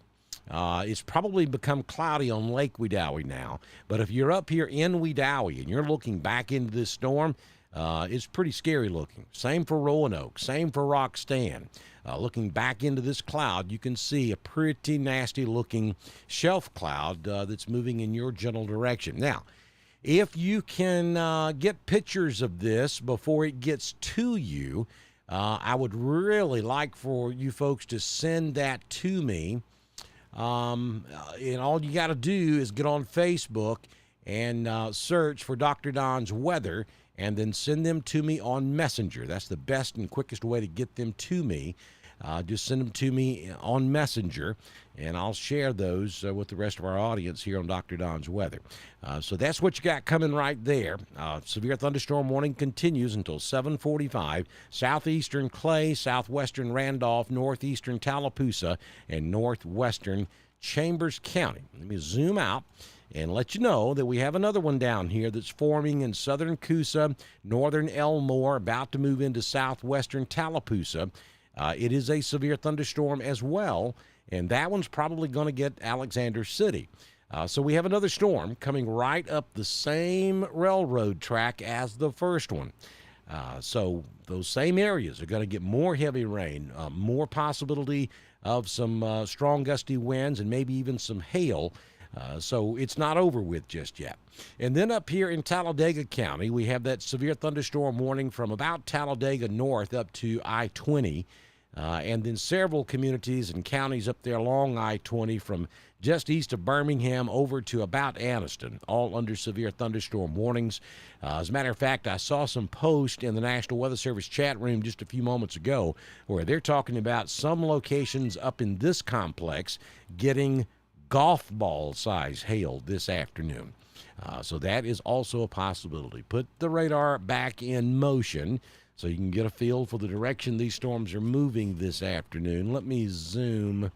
it's probably become cloudy on Lake Wedowee now. But if you're up here in Wedowee and you're looking back into this storm, it's pretty scary looking. Same for Roanoke, same for Roxton. Looking back into this cloud, you can see a pretty nasty looking shelf cloud that's moving in your general direction. Now, if you can get pictures of this before it gets to you, I would really like for you folks to send that to me. And all you got to do is get on Facebook and search for Dr. Don's Weather, and then send them to me on Messenger. That's the best and quickest way to get them to me. Just send them to me on Messenger, and I'll share those with the rest of our audience here on Dr. Don's Weather. So that's what you got coming right there. Severe thunderstorm warning continues until 7:45. Southeastern Clay, southwestern Randolph, northeastern Tallapoosa, and northwestern Chambers County. Let me zoom out and let you know that we have another one down here that's forming in southern Coosa, northern Elmore, about to move into southwestern Tallapoosa. It is a severe thunderstorm as well, and that one's probably going to get Alexander City. So we have another storm coming right up the same railroad track as the first one. So those same areas are going to get more heavy rain, more possibility of some strong gusty winds, and maybe even some hail. So it's not over with just yet. And then up here in Talladega County, we have that severe thunderstorm warning from about Talladega north up to I-20. And then several communities and counties up there along I-20 from just east of Birmingham over to about Anniston, all under severe thunderstorm warnings. As a matter of fact, I saw some posts in the National Weather Service chat room just a few moments ago where they're talking about some locations up in this complex getting golf ball size hail this afternoon. So that is also a possibility. Put the radar back in motion so you can get a feel for the direction these storms are moving this afternoon. Let me zoom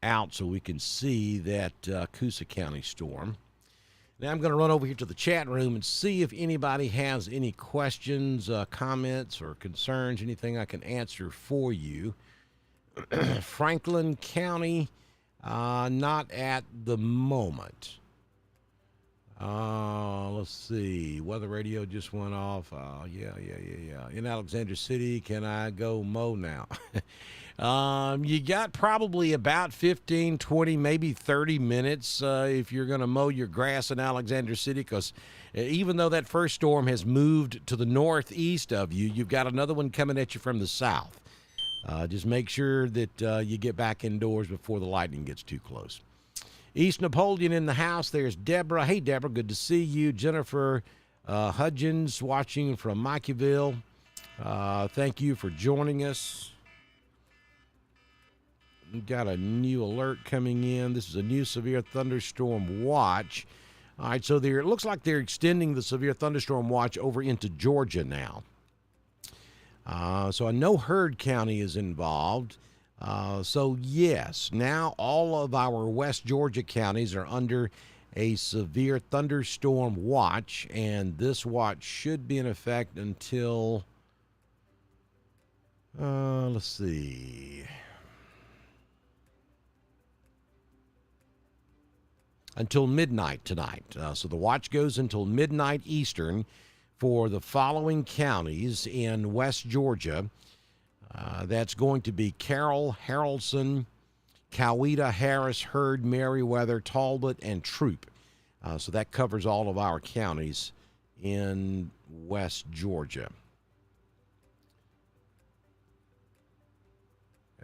out so we can see that Coosa County storm. Now I'm going to run over here to the chat room and see if anybody has any questions, comments, or concerns, anything I can answer for you. Franklin County, not at the moment. Let's see. Weather radio just went off. Yeah. In Alexander City, can I go mow now? You got probably about 15, 20, maybe 30 minutes if you're going to mow your grass in Alexander City, because even though that first storm has moved to the northeast of you, you've got another one coming at you from the south. Just make sure that you get back indoors before the lightning gets too close. East Napoleon in the house. There's Deborah. Hey, Deborah, good to see you. Jennifer Hudgens watching from Mikeyville. Thank you for joining us. We've got a new alert coming in. This is a new severe thunderstorm watch. All right, so it looks like they're extending the severe thunderstorm watch over into Georgia now. So I know Heard County is involved. So yes, now all of our West Georgia counties are under a severe thunderstorm watch, and this watch should be in effect until, let's see, until midnight tonight. So the watch goes until midnight Eastern for the following counties in West Georgia. That's going to be Carroll, Haralson, Coweta, Harris, Heard, Meriwether, Talbot, and Troup. So that covers all of our counties in West Georgia.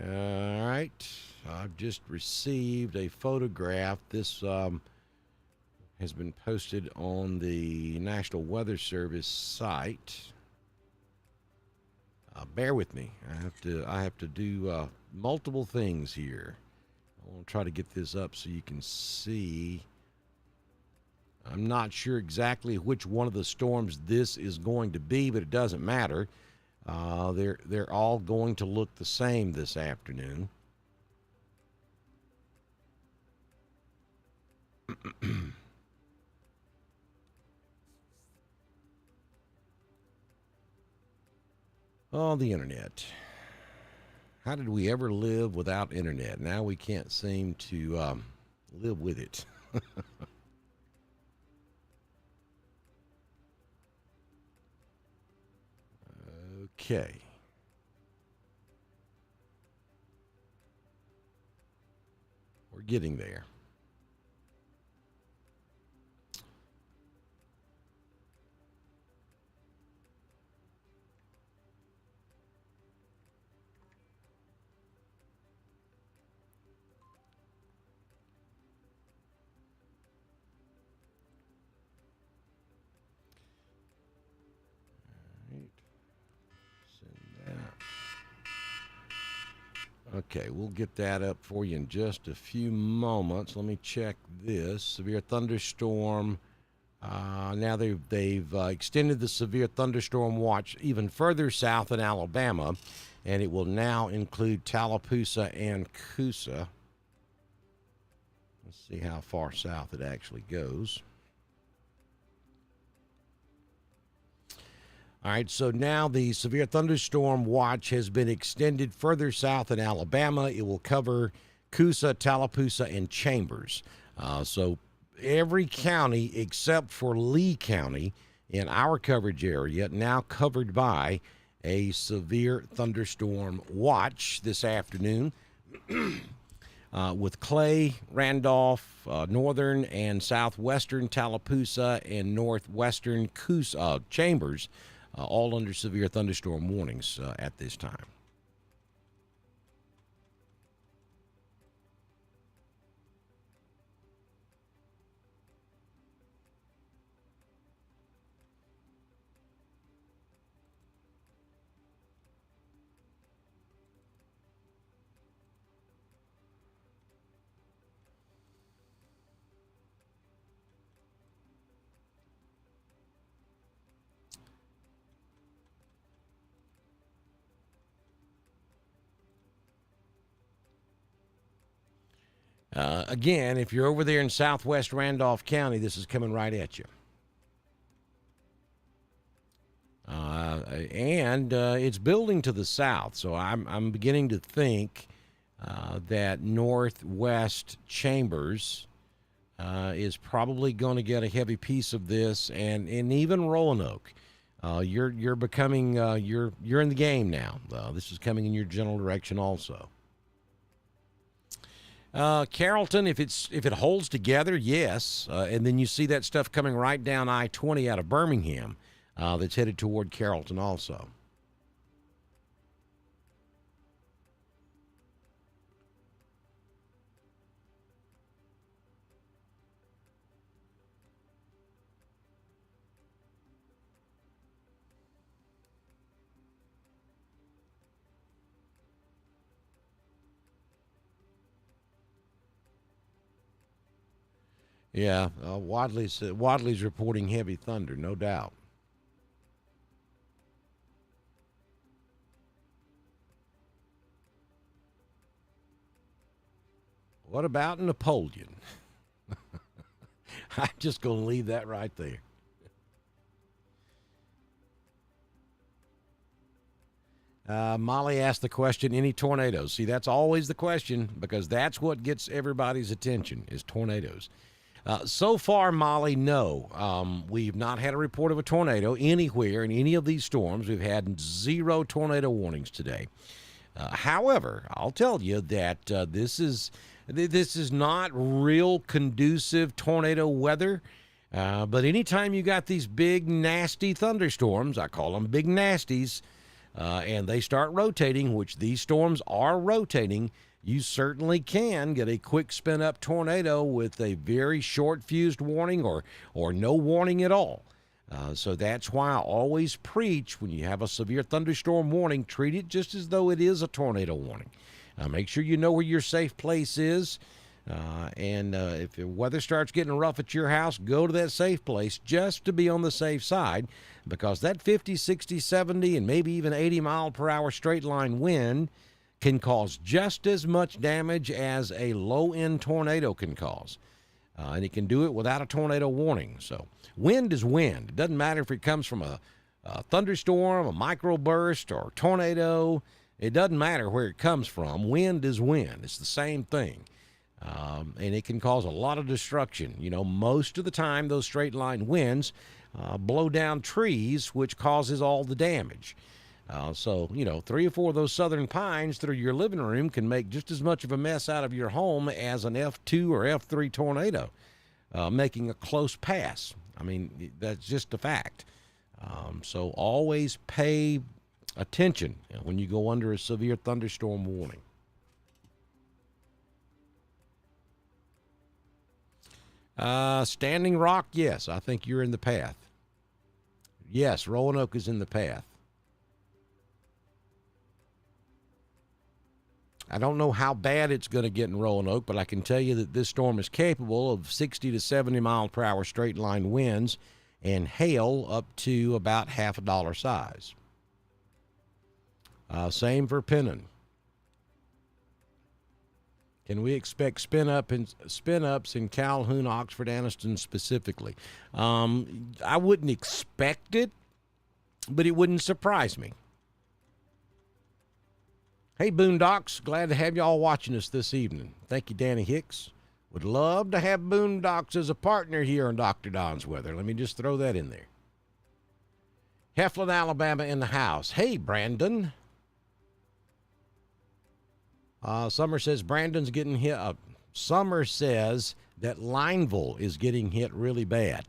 All right. I've just received a photograph. This has been posted on the National Weather Service site. Bear with me. I have to do multiple things here. I want to try to get this up so you can see. I'm not sure exactly which one of the storms this is going to be, but it doesn't matter. They're all going to look the same this afternoon. Oh, the internet. How did we ever live without internet? Now we can't seem to live with it. Okay. We're getting there. Okay, we'll get that up for you in just a few moments. Let me check this. Severe thunderstorm. Now they've extended the severe thunderstorm watch even further south in Alabama, and it will now include Tallapoosa and Coosa. Let's see how far south it actually goes. All right, so now the severe thunderstorm watch has been extended further south in Alabama. It will cover Coosa, Tallapoosa, and Chambers. So every county except for Lee County in our coverage area now covered by a severe thunderstorm watch this afternoon. With Clay, Randolph, northern and southwestern Tallapoosa, and northwestern Coosa, Chambers, all under severe thunderstorm warnings at this time. Again, if you're over there in southwest Randolph County, this is coming right at you. And it's building to the south, so I'm beginning to think that northwest Chambers is probably going to get a heavy piece of this, and even Roanoke. You're becoming you're in the game now. This is coming in your general direction also. Carrollton, if it holds together, yes, and then you see that stuff coming right down I-20 out of Birmingham, that's headed toward Carrollton also. Yeah, Wadley's reporting heavy thunder, no doubt. What about Napoleon? I'm just going to leave that right there. Molly asked the question, any tornadoes? See, that's always the question because that's what gets everybody's attention is tornadoes. So far, Molly, no. We've not had a report of a tornado anywhere in any of these storms. We've had 0 tornado warnings today. However, I'll tell you that this is not real conducive tornado weather. But anytime you got these big, nasty thunderstorms, I call them big nasties, and they start rotating, which these storms are rotating, you certainly can get a quick spin-up tornado with a very short-fused warning or no warning at all. So that's why I always preach when you have a severe thunderstorm warning, treat it just as though it is a tornado warning. Make sure you know where your safe place is. And if the weather starts getting rough at your house, go to that safe place just to be on the safe side, because that 50, 60, 70, and maybe even 80 mile per hour straight line wind can cause just as much damage as a low-end tornado can cause. And it can do it without a tornado warning. So wind is wind. It doesn't matter if it comes from a thunderstorm, a microburst, or a tornado. It doesn't matter where it comes from. Wind is wind. It's the same thing. And it can cause a lot of destruction. You know, most of the time, those straight line winds blow down trees, which causes all the damage. So, 3 or 4 of those southern pines through your living room can make just as much of a mess out of your home as an F2 or F3 tornado, making a close pass. I mean, that's just a fact. So always pay attention when you go under a severe thunderstorm warning. Standing Rock, yes, I think you're in the path. Yes, Roanoke is in the path. I don't know how bad it's going to get in Roanoke, but I can tell you that this storm is capable of 60 to 70 mile per hour straight line winds and hail up to about $half size. Same for Pennon. Can we expect spin-ups in Calhoun, Oxford, Anniston specifically? I wouldn't expect it, but it wouldn't surprise me. Hey, Boondocks, glad to have y'all watching us this evening. Thank you, Danny Hicks. Would love to have Boondocks as a partner here on Dr. Don's Weather. Let me just throw that in there. Heflin, Alabama in the house. Hey, Brandon. Summer says Brandon's getting hit. Summer says that Lineville is getting hit really bad.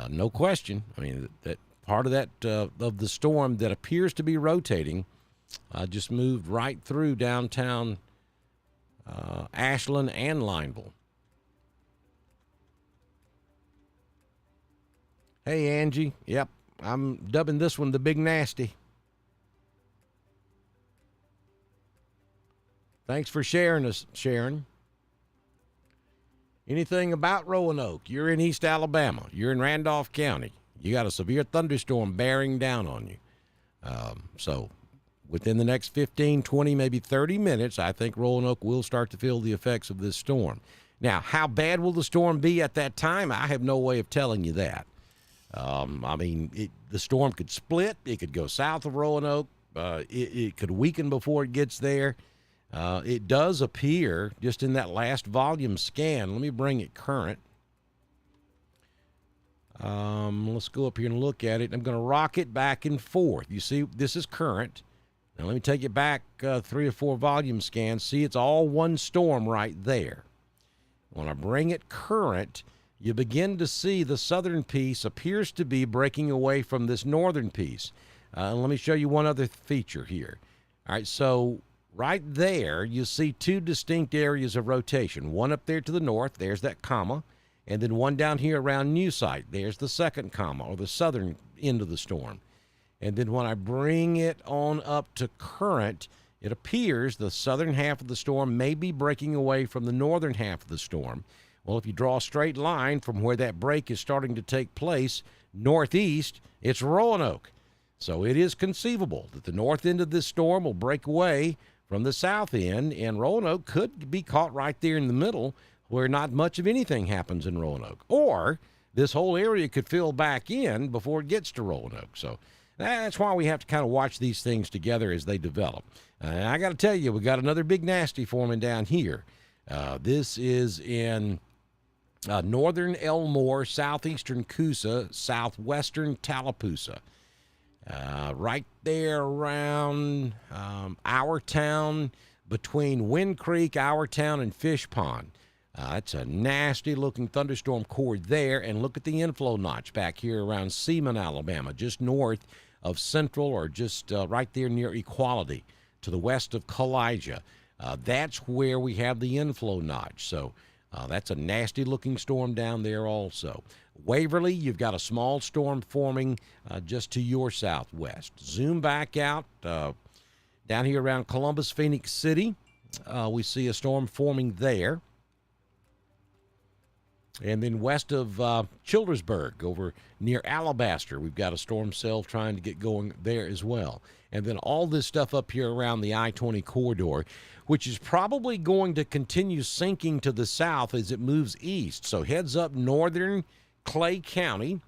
No question. I mean, that part of that of the storm that appears to be rotating just moved right through downtown Ashland and Lineville. Hey, Angie. Yep, I'm dubbing this one the Big Nasty. Thanks for sharing us, Sharon. Anything about Roanoke? You're in East Alabama. You're in Randolph County. You got a severe thunderstorm bearing down on you. So within the next 15, 20, maybe 30 minutes, I think Roanoke will start to feel the effects of this storm. Now, how bad will the storm be at that time? I have no way of telling you that. I mean, the storm could split. It could go south of Roanoke. It could weaken before it gets there. It does appear, just in that last volume scan, let me bring it current. Let's go up here and look at it. I'm going to rock it back and forth. You see, this is current. Now, let me take it back 3 or 4 volume scans. See, it's all one storm right there. When I bring it current, you begin to see the southern piece appears to be breaking away from this northern piece. Let me show you one other feature here. All right, so right there, you see 2 distinct areas of rotation. One up there to the north, there's that comma, and then one down here around New Site. There's the second comma, or the southern end of the storm. And then when I bring it on up to current, it appears the southern half of the storm may be breaking away from the northern half of the storm. Well, if you draw a straight line from where that break is starting to take place, northeast, it's Roanoke. So it is conceivable that the north end of this storm will break away from the south end, and Roanoke could be caught right there in the middle where not much of anything happens in Roanoke. Or this whole area could fill back in before it gets to Roanoke. So that's why we have to kind of watch these things together as they develop. I got to tell you, we got another big nasty forming down here. This is in northern Elmore, southeastern Coosa, southwestern Tallapoosa. Right there around Our Town, between Wind Creek, Our Town, and Fish Pond. It's a nasty-looking thunderstorm core there, and look at the inflow notch back here around Seaman, Alabama, just north of Central, or just right there near Equality, to the west of Kalijah. That's where we have the inflow notch. So that's a nasty-looking storm down there also. Waverly, you've got a small storm forming just to your southwest. Zoom back out down here around Columbus, Phoenix City. We see a storm forming there. And then west of Childersburg, over near Alabaster, we've got a storm cell trying to get going there as well. And then all this stuff up here around the I-20 corridor, which is probably going to continue sinking to the south as it moves east. So heads up northern Clay County.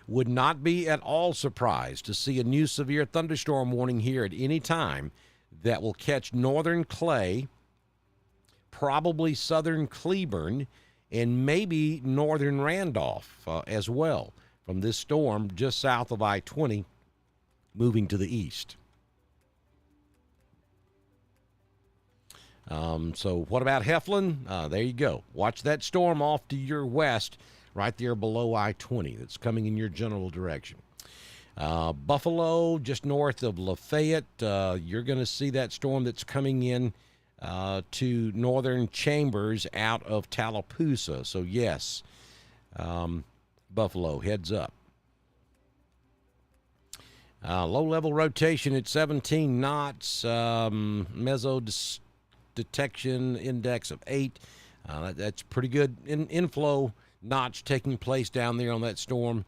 Would not be at all surprised to see a new severe thunderstorm warning here at any time that will catch northern Clay, probably southern Cleburne, and maybe northern Randolph as well from this storm just south of I-20 moving to the east. So what about Heflin? There you go. Watch that storm off to your west, right there below I-20. That's coming in your general direction. Buffalo, just north of Lafayette, you're going to see that storm that's coming in to northern Chambers out of Tallapoosa. So, yes, Buffalo, heads up. Low-level rotation at 17 knots. Meso detection index of 8. That's pretty good inflow notch taking place down there on that storm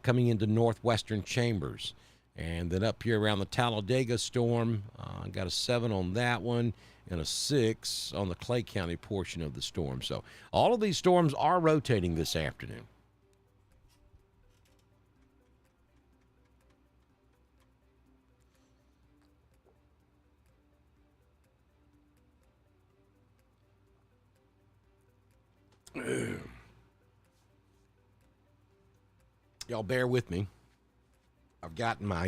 coming into northwestern Chambers. And then up here around the Talladega storm, I got a 7 on that one and a 6 on the Clay County portion of the storm. So all of these storms are rotating this afternoon. Y'all bear with me. I've got my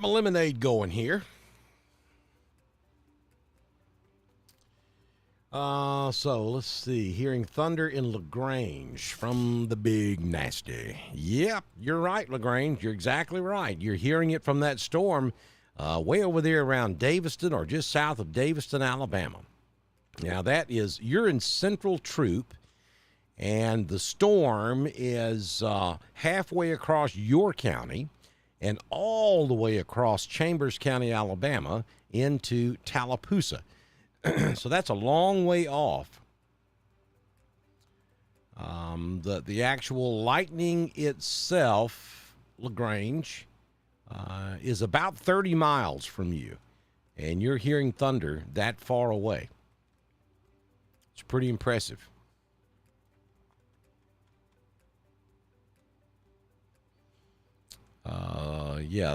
lemonade going here. So let's see. Hearing thunder in LaGrange from the Big Nasty. Yep, you're right, LaGrange. You're exactly right. You're hearing it from that storm way over there around Daviston or just south of Daviston, Alabama. Now you're in Central Troop, and the storm is halfway across your county and all the way across Chambers County, Alabama, into Tallapoosa. So that's a long way off. The actual lightning itself, LaGrange, is about 30 miles from you, and you're hearing thunder that far away. It's pretty impressive.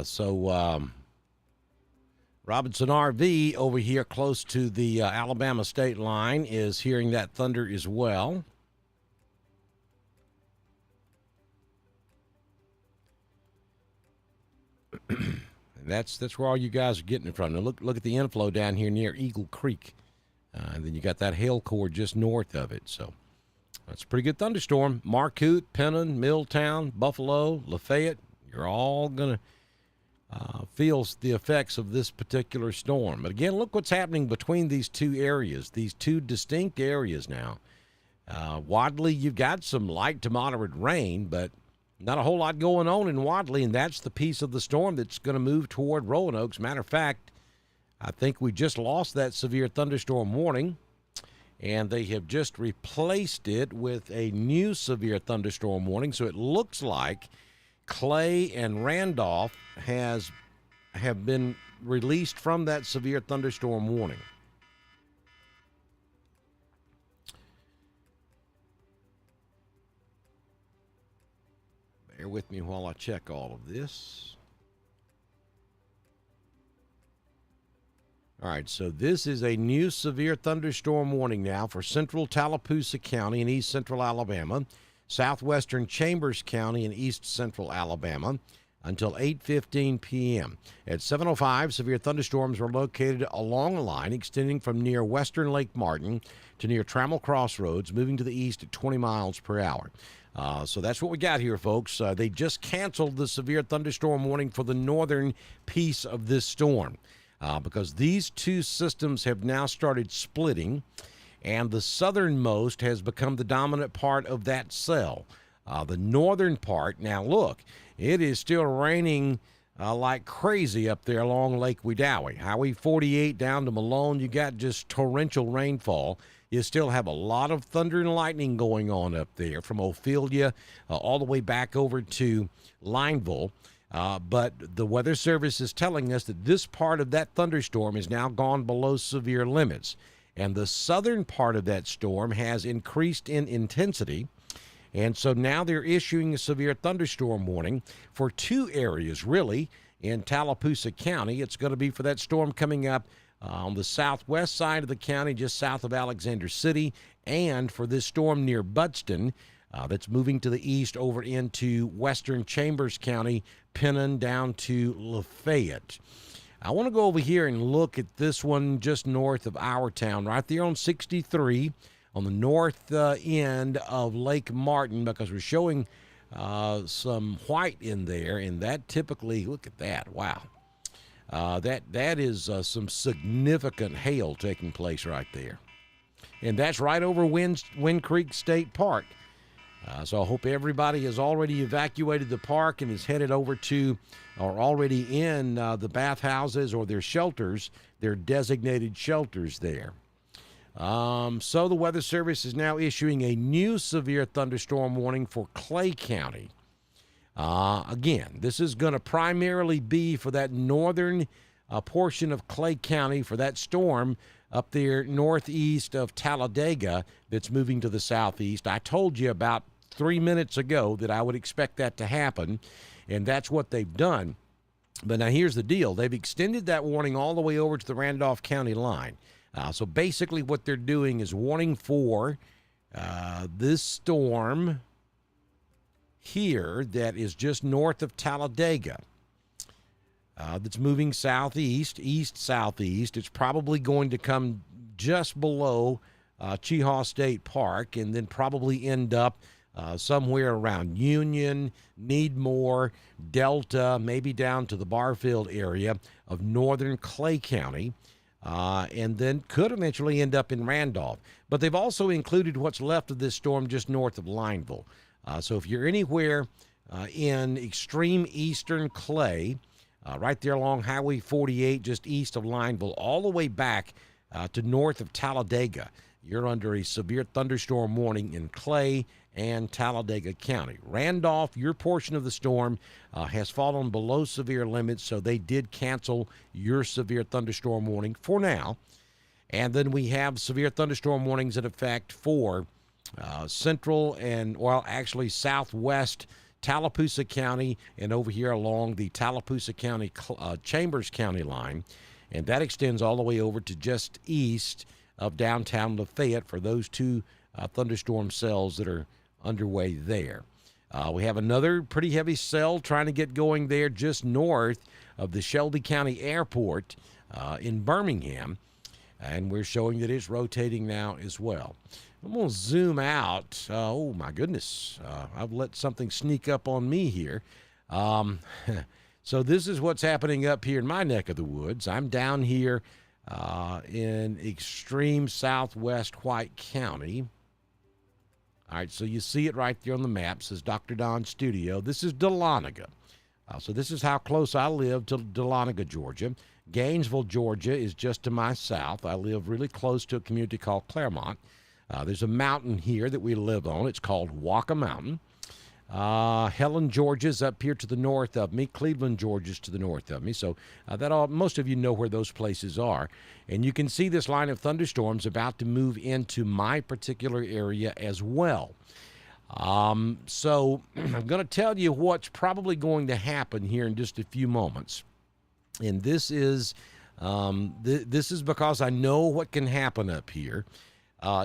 So Robinson RV over here close to the Alabama state line is hearing that thunder as well. That's where all you guys are getting it from. Now look at the inflow down here near Eagle Creek. And then you got that hail core just north of it. So that's a pretty good thunderstorm. Marcoot, Pennon, Milltown, Buffalo, Lafayette, you're all going to feel the effects of this particular storm. But again, look what's happening between these two areas, these two distinct areas now. Wadley, you've got some light to moderate rain, but not a whole lot going on in Wadley, and that's the piece of the storm that's going to move toward Roanoke. Matter of fact, I think we just lost that severe thunderstorm warning, and they have just replaced it with a new severe thunderstorm warning. So it looks like Clay and Randolph have been released from that severe thunderstorm warning. Bear with me while I check all of this. All right, so this is a new severe thunderstorm warning now for central Tallapoosa County in east central Alabama, southwestern Chambers County in east central Alabama until 8:15 p.m. At 7:05, severe thunderstorms were located along a line extending from near western Lake Martin to near Trammell Crossroads, moving to the east at 20 miles per hour. So that's what we got here, folks. They just canceled the severe thunderstorm warning for the northern piece of this storm. Because these two systems have now started splitting, and the southernmost has become the dominant part of that cell. The northern part, now look, it is still raining like crazy up there along Lake Wedowee. Highway 48 down to Malone, you got just torrential rainfall. You still have a lot of thunder and lightning going on up there from Ophelia all the way back over to Lineville. But the Weather Service is telling us that this part of that thunderstorm is now gone below severe limits. And the southern part of that storm has increased in intensity. And so now they're issuing a severe thunderstorm warning for two areas, really, in Tallapoosa County. It's going to be for that storm coming up on the southwest side of the county, just south of Alexander City, and for this storm near Budston. That's moving to the east over into western Chambers County, Pennon down to Lafayette. I want to go over here and look at this one just north of our town, right there on 63 on the north end of Lake Martin, because we're showing some white in there, and that typically, look at that, wow. That is some significant hail taking place right there. And that's right over Wind Creek State Park. So I hope everybody has already evacuated the park and is headed over to or already in the bathhouses or their shelters, their designated shelters there. So the Weather Service is now issuing a new severe thunderstorm warning for Clay County. Again, this is going to primarily be for that northern portion of Clay County for that storm up there northeast of Talladega that's moving to the southeast. I told you about 3 minutes ago that I would expect that to happen, and that's what they've done. But now here's the deal. They've extended that warning all the way over to the Randolph County line. So basically what they're doing is warning for this storm here that is just north of Talladega. That's moving southeast, east-southeast. It's probably going to come just below Chehaw State Park and then probably end up somewhere around Union, Needmore, Delta, maybe down to the Barfield area of northern Clay County, and then could eventually end up in Randolph. But they've also included what's left of this storm just north of Lineville. So if you're anywhere in extreme eastern Clay, right there along Highway 48, just east of Lineville, all the way back to north of Talladega, you're under a severe thunderstorm warning in Clay and Talladega County. Randolph, your portion of the storm has fallen below severe limits, so they did cancel your severe thunderstorm warning for now. And then we have severe thunderstorm warnings in effect for central and, well, actually southwest Tallapoosa County and over here along the Tallapoosa County, Chambers County line. And that extends all the way over to just east of downtown Lafayette for those two thunderstorm cells that are underway there. We have another pretty heavy cell trying to get going there just north of the Shelby County Airport in Birmingham. And we're showing that it's rotating now as well. I'm going to zoom out. Oh, my goodness. I've let something sneak up on me here. So this is what's happening up here in my neck of the woods. I'm down here in extreme southwest White County. All right, so you see it right there on the map. It says Dr. Don's Studio. This is Dahlonega. So this is how close I live to Dahlonega, Georgia. Gainesville, Georgia is just to my south. I live really close to a community called Claremont. There's a mountain here that we live on. It's called Walker Mountain. Helen, Georgia's up here to the north of me. Cleveland, Georgia's to the north of me. So most of you know where those places are. And you can see this line of thunderstorms about to move into my particular area as well. So I'm going to tell you what's probably going to happen here in just a few moments. And this is because I know what can happen up here.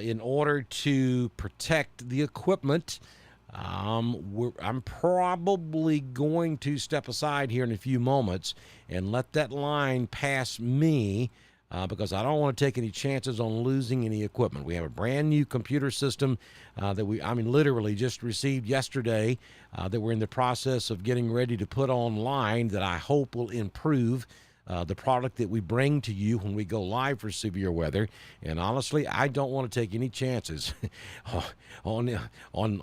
In order to protect the equipment, I'm probably going to step aside here in a few moments and let that line pass me because I don't want to take any chances on losing any equipment. We have a brand new computer system that literally just received yesterday that we're in the process of getting ready to put online that I hope will improve the product that we bring to you when we go live for severe weather. And honestly, I don't want to take any chances on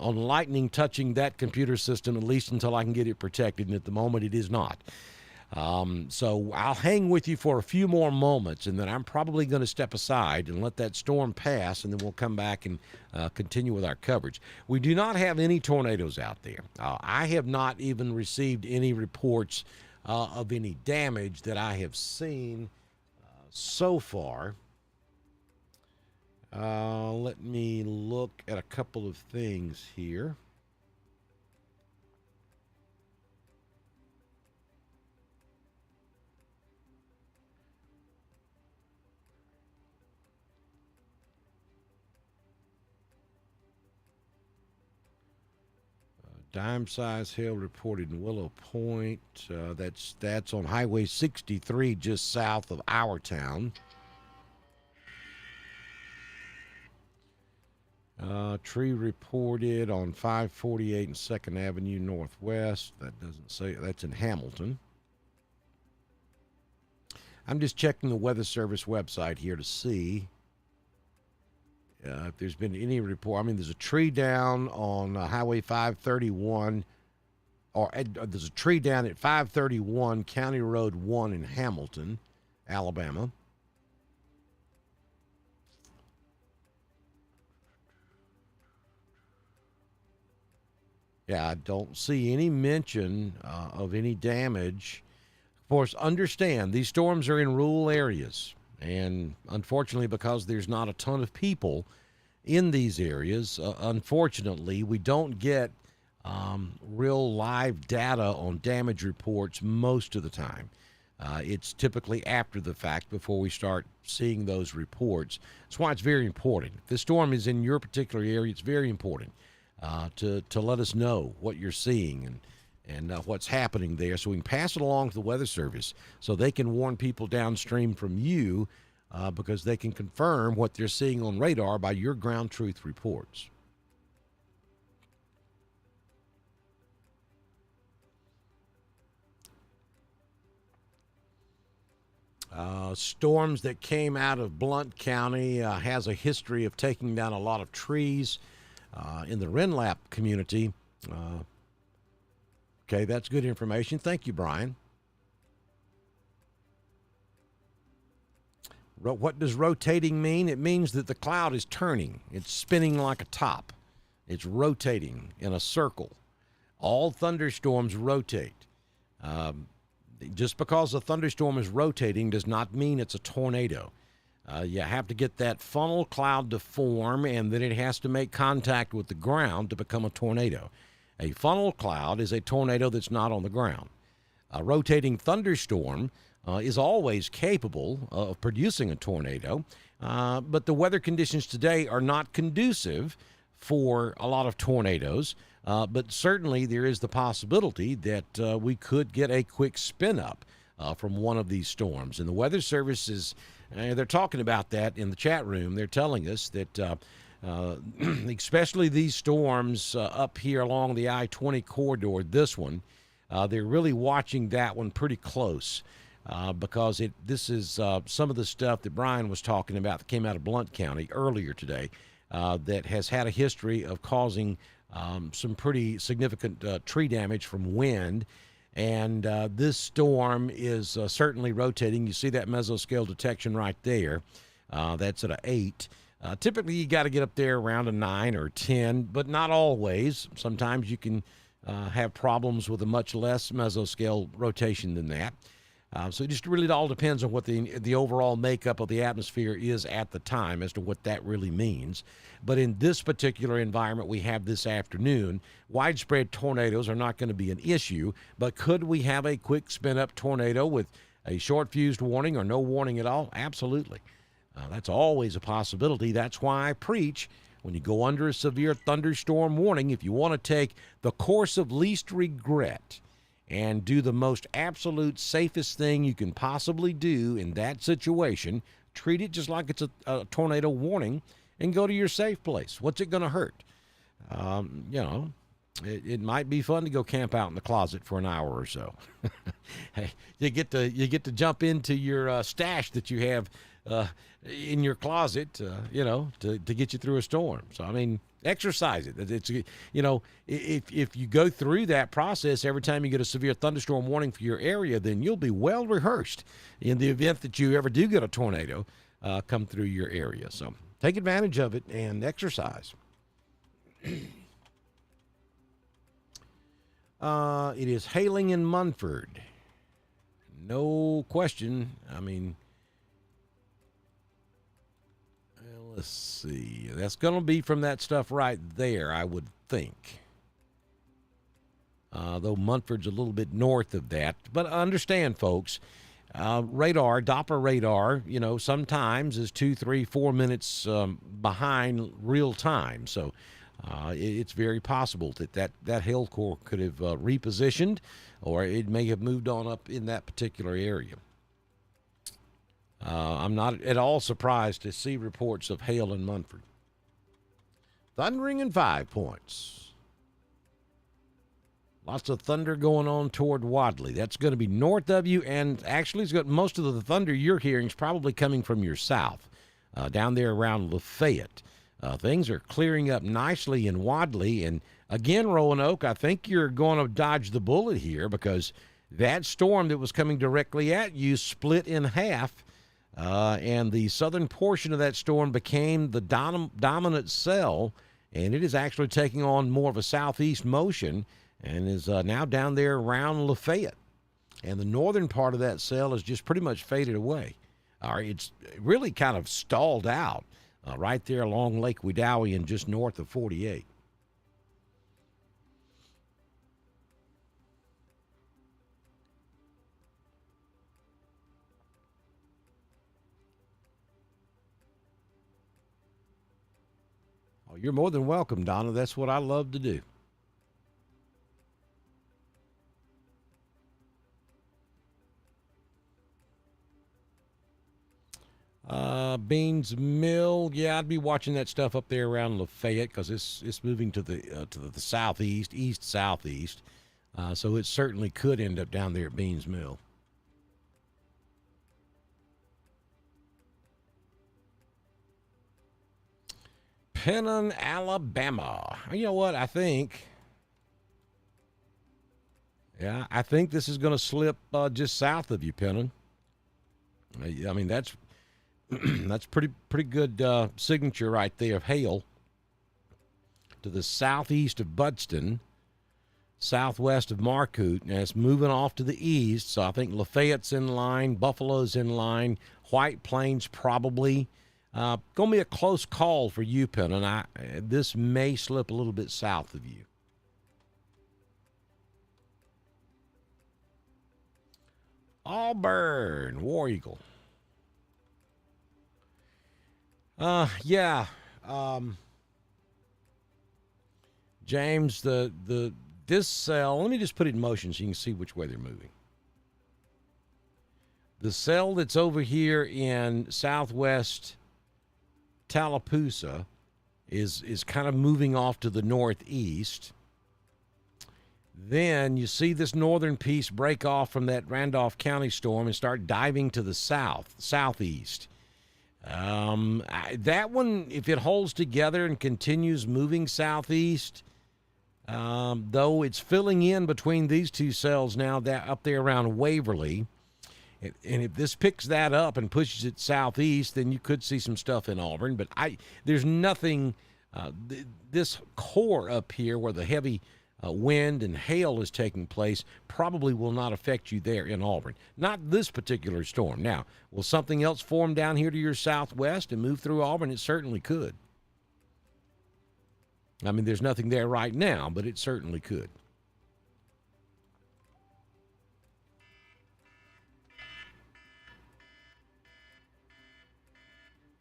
lightning touching that computer system, at least until I can get it protected. And at the moment, it is not. So I'll hang with you for a few more moments, and then I'm probably going to step aside and let that storm pass, and then we'll come back and continue with our coverage. We do not have any tornadoes out there. I have not even received any reports of any damage that I have seen so far. Let me look at a couple of things here. Dime-sized hail reported in Willow Point. That's on Highway 63, just south of our town. Tree reported on 548 and 2nd Avenue Northwest. That doesn't say. That's in Hamilton. I'm just checking the Weather Service website here to see if there's been any report. I mean, there's a tree down on Highway 531, or there's a tree down at 531 County Road 1 in Hamilton, Alabama. Yeah, I don't see any mention of any damage. Of course, understand these storms are in rural areas, and unfortunately, because there's not a ton of people in these areas, unfortunately, we don't get real live data on damage reports most of the time. It's typically after the fact before we start seeing those reports. That's why it's very important. If this storm is in your particular area, it's very important to let us know what you're seeing and what's happening there, so we can pass it along to the Weather Service so they can warn people downstream from you, because they can confirm what they're seeing on radar by your ground truth reports. Storms that came out of Blount County has a history of taking down a lot of trees in the Renlap community. Okay, that's good information. Thank you, Brian. What does rotating mean? It means that the cloud is turning. It's spinning like a top. It's rotating in a circle. All thunderstorms rotate. Just because a thunderstorm is rotating does not mean it's a tornado. You have to get that funnel cloud to form, and then it has to make contact with the ground to become a tornado. A funnel cloud is a tornado that's not on the ground. A rotating thunderstorm is always capable of producing a tornado, but the weather conditions today are not conducive for a lot of tornadoes. But certainly there is the possibility that we could get a quick spin up from one of these storms. And the Weather Service is, they're talking about that in the chat room. They're telling us that especially these storms up here along the I-20 corridor, this one, they're really watching that one pretty close because this is some of the stuff that Brian was talking about that came out of Blount County earlier today that has had a history of causing some pretty significant tree damage from wind. And this storm is certainly rotating. You see that mesoscale detection right there. That's at an 8. Typically, you got to get up there around a 9 or 10, but not always. Sometimes you can have problems with a much less mesoscale rotation than that. So it just really all depends on what the overall makeup of the atmosphere is at the time as to what that really means. But in this particular environment we have this afternoon, widespread tornadoes are not going to be an issue, but could we have a quick spin-up tornado with a short-fused warning or no warning at all? Absolutely. That's always a possibility. That's why I preach when you go under a severe thunderstorm warning, if you want to take the course of least regret and do the most absolute safest thing you can possibly do in that situation, treat it just like it's a tornado warning and go to your safe place. What's it going to hurt? It might be fun to go camp out in the closet for an hour or so. Hey, you get to jump into your stash that you have in your closet, to get you through a storm. So, I mean, exercise it. It's, if you go through that process every time you get a severe thunderstorm warning for your area, then you'll be well rehearsed in the event that you ever do get a tornado come through your area. So take advantage of it and exercise. It is hailing in Munford. No question. I mean, let's see. That's going to be from that stuff right there, I would think. Though Munford's a little bit north of that. But understand, folks, radar, Doppler radar, sometimes is 2, 3, 4 minutes behind real time. So it's very possible that hail core could have repositioned, or it may have moved on up in that particular area. I'm not at all surprised to see reports of hail in Munford. Thundering in 5 points. Lots of thunder going on toward Wadley. That's going to be north of you, and actually it's got most of the thunder you're hearing is probably coming from your south, down there around Lafayette. things are clearing up nicely in Wadley. And again, Roanoke, I think you're going to dodge the bullet here because that storm that was coming directly at you split in half, and the southern portion of that storm became the dominant cell, and it is actually taking on more of a southeast motion and is now down there around Lafayette. And the northern part of that cell has just pretty much faded away. It's really kind of stalled out right there along Lake Wedowee and just north of 48. Oh, you're more than welcome, Donna. That's what I love to do. Beans Mill, yeah, I'd be watching that stuff up there around Lafayette because it's moving to the southeast, east-southeast. So it certainly could end up down there at Beans Mill. Pennon, Alabama. You know what? I think this is going to slip just south of you, Pennon. I mean, that's that's pretty good signature right there of hail to the southeast of Budston, southwest of Marcoot, and it's moving off to the east. So I think Lafayette's in line, Buffalo's in line, White Plains probably. Going to be a close call for you, Pennon. This may slip a little bit south of you. Auburn, War Eagle. James, this cell, let me just put it in motion so you can see which way they're moving. The cell that's over here in southwest Tallapoosa is kind of moving off to the northeast. Then you see this northern piece break off from that Randolph County storm and start diving to the southeast. That one, if it holds together and continues moving southeast, though it's filling in between these two cells now that up there around Waverly, and if this picks that up and pushes it southeast, then you could see some stuff in Auburn. But there's nothing, this core up here where the heavy wind and hail is taking place probably will not affect you there in Auburn. Not this particular storm. Now, will something else form down here to your southwest and move through Auburn? It certainly could. I mean, there's nothing there right now, but it certainly could.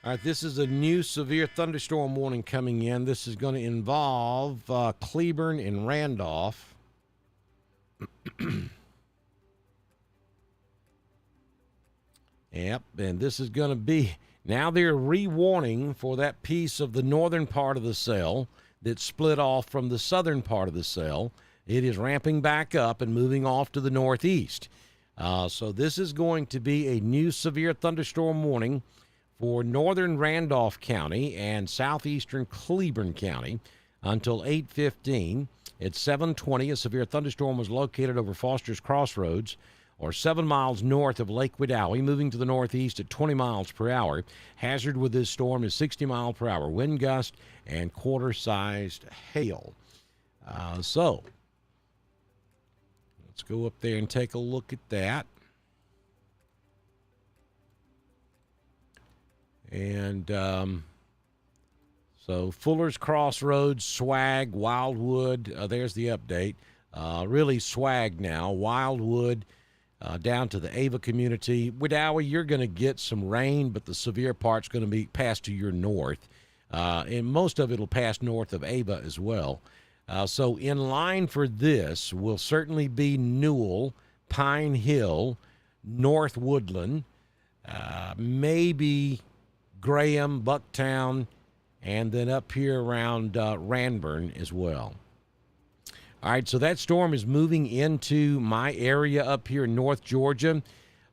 All right, this is a new severe thunderstorm warning coming in. This is going to involve Cleburne and Randolph. Yep, and this is going to be, now they're re-warning for that piece of the northern part of the cell that split off from the southern part of the cell. It is ramping back up and moving off to the northeast. So this is going to be a new severe thunderstorm warning for northern Randolph County and southeastern Cleburne County until 8:15. At 7:20, a severe thunderstorm was located over Foster's Crossroads, or 7 miles north of Lake Wedowee, moving to the northeast at 20 miles per hour. Hazard with this storm is 60 mile per hour wind gust and quarter-sized hail. So let's go up there and take a look at that. And so Fuller's Crossroads, Swag, Wildwood, there's the update. Really Swag now. Wildwood down to the Ava community. Wedowee, you're going to get some rain, but the severe part's going to be passed to your north. And most of it will pass north of Ava as well. So in line for this will certainly be Newell, Pine Hill, North Woodland, maybe Graham, Bucktown, and then up here around Ranburne as well. All right, so that storm is moving into my area up here in North Georgia.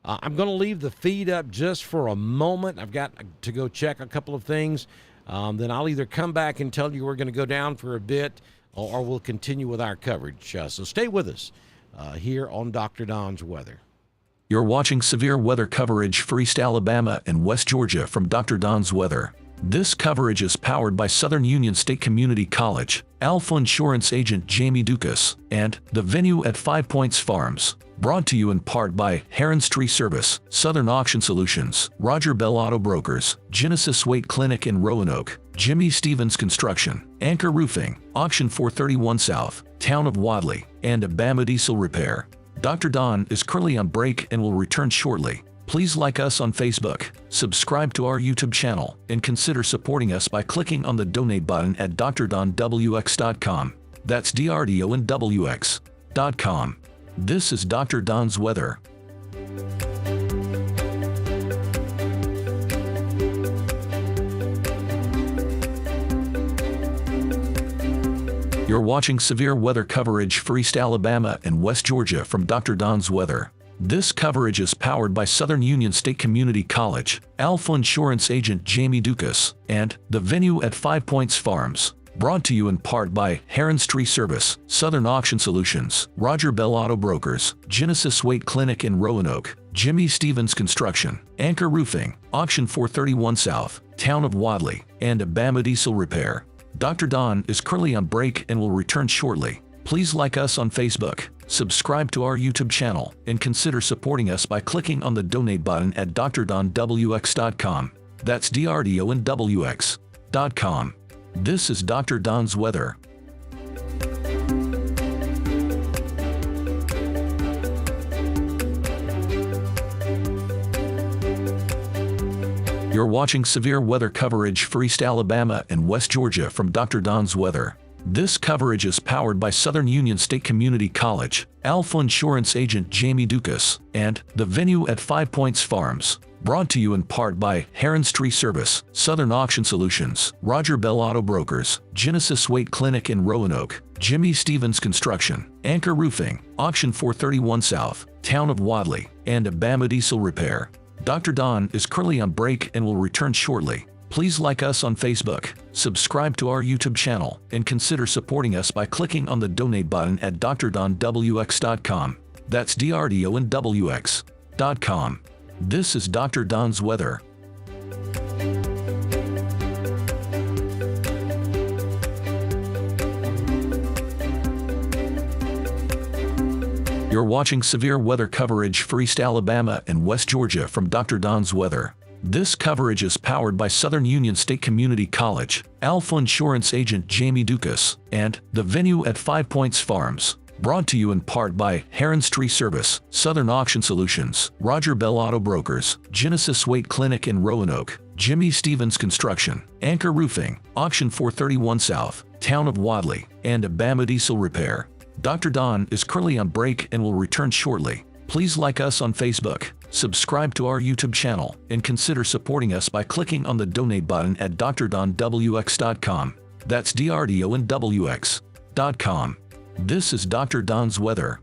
I'm going to leave the feed up just for a moment. I've got to go check a couple of things. then I'll either come back and tell you we're going to go down for a bit, or we'll continue with our coverage. So stay with us here on Dr. Don's Weather. You're watching severe weather coverage for East Alabama and West Georgia from Dr. Don's Weather. This coverage is powered by Southern Union State Community College, Alpha Insurance agent Jamie Dukas, and the venue at 5 Points Farms. Brought to you in part by Heron's Tree Service, Southern Auction Solutions, Roger Bell Auto Brokers, Genesis Weight Clinic in Roanoke, Jimmy Stevens Construction, Anchor Roofing, Auction 431 South, Town of Wadley, and Abama Diesel Repair. Dr. Don is currently on break and will return shortly. Please like us on Facebook, subscribe to our YouTube channel, and consider supporting us by clicking on the donate button at drdonwx.com. That's DRDONWX.com. This is Dr. Don's Weather. You're watching severe weather coverage for East Alabama and West Georgia from Dr. Don's Weather. This coverage is powered by Southern Union State Community College, Alpha Insurance agent Jamie Dukas, and the venue at 5 Points Farms. Brought to you in part by Heron's Tree Service, Southern Auction Solutions, Roger Bell Auto Brokers, Genesis Weight Clinic in Roanoke, Jimmy Stevens Construction, Anchor Roofing, Auction 431 South, Town of Wadley, and Abama Diesel Repair. Dr. Don is currently on break and will return shortly. Please like us on Facebook, subscribe to our YouTube channel, and consider supporting us by clicking on the donate button at drdonwx.com. That's DRDONWX.com. This is Dr. Don's Weather. You're watching severe weather coverage for East Alabama and West Georgia from Dr. Don's Weather. This coverage is powered by Southern Union State Community College, Alpha Insurance agent Jamie Dukas, and the venue at 5 Points Farms. Brought to you in part by Heron's Tree Service, Southern Auction Solutions, Roger Bell Auto Brokers, Genesis Weight Clinic in Roanoke, Jimmy Stevens Construction, Anchor Roofing, Auction 431 South, Town of Wadley, and Abama Diesel Repair. Dr. Don is currently on break and will return shortly. Please like us on Facebook, subscribe to our YouTube channel, and consider supporting us by clicking on the donate button at drdonwx.com. That's DRDONWX.com. This is Dr. Don's Weather. You're watching severe weather coverage for East Alabama and West Georgia from Dr. Don's Weather. This coverage is powered by Southern Union State Community College, Alpha Insurance agent Jamie Dukas, and the venue at 5 Points Farms. Brought to you in part by Heron's Tree Service, Southern Auction Solutions, Roger Bell Auto Brokers, Genesis Weight Clinic in Roanoke, Jimmy Stevens Construction, Anchor Roofing, Auction 431 South, Town of Wadley, and Abama Diesel Repair. Dr. Don is currently on break and will return shortly. Please like us on Facebook, subscribe to our YouTube channel, and consider supporting us by clicking on the donate button at drdonwx.com. That's DRDONWX.com. This is Dr. Don's Weather.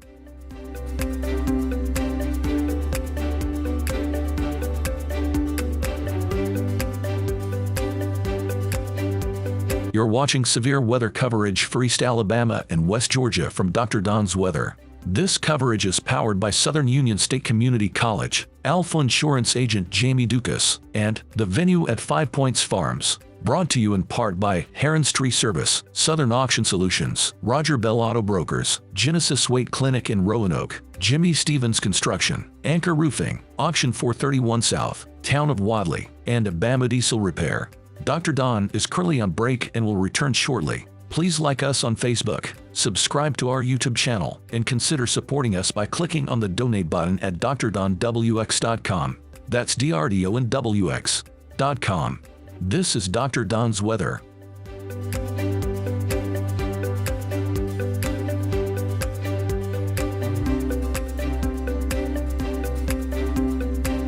You're watching severe weather coverage for East Alabama and West Georgia from Dr. Don's Weather. This coverage is powered by Southern Union State Community College, Alpha Insurance agent Jamie Dukas, and the venue at 5 Points Farms. Brought to you in part by Heron's Tree Service, Southern Auction Solutions, Roger Bell Auto Brokers, Genesis Weight Clinic in Roanoke, Jimmy Stevens Construction, Anchor Roofing, Auction 431 South, Town of Wadley, and Abama Diesel Repair. Dr. Don is currently on break and will return shortly. Please like us on Facebook, subscribe to our YouTube channel, and consider supporting us by clicking on the donate button at drdonwx.com. That's DRDONWX.com. This is Dr. Don's Weather.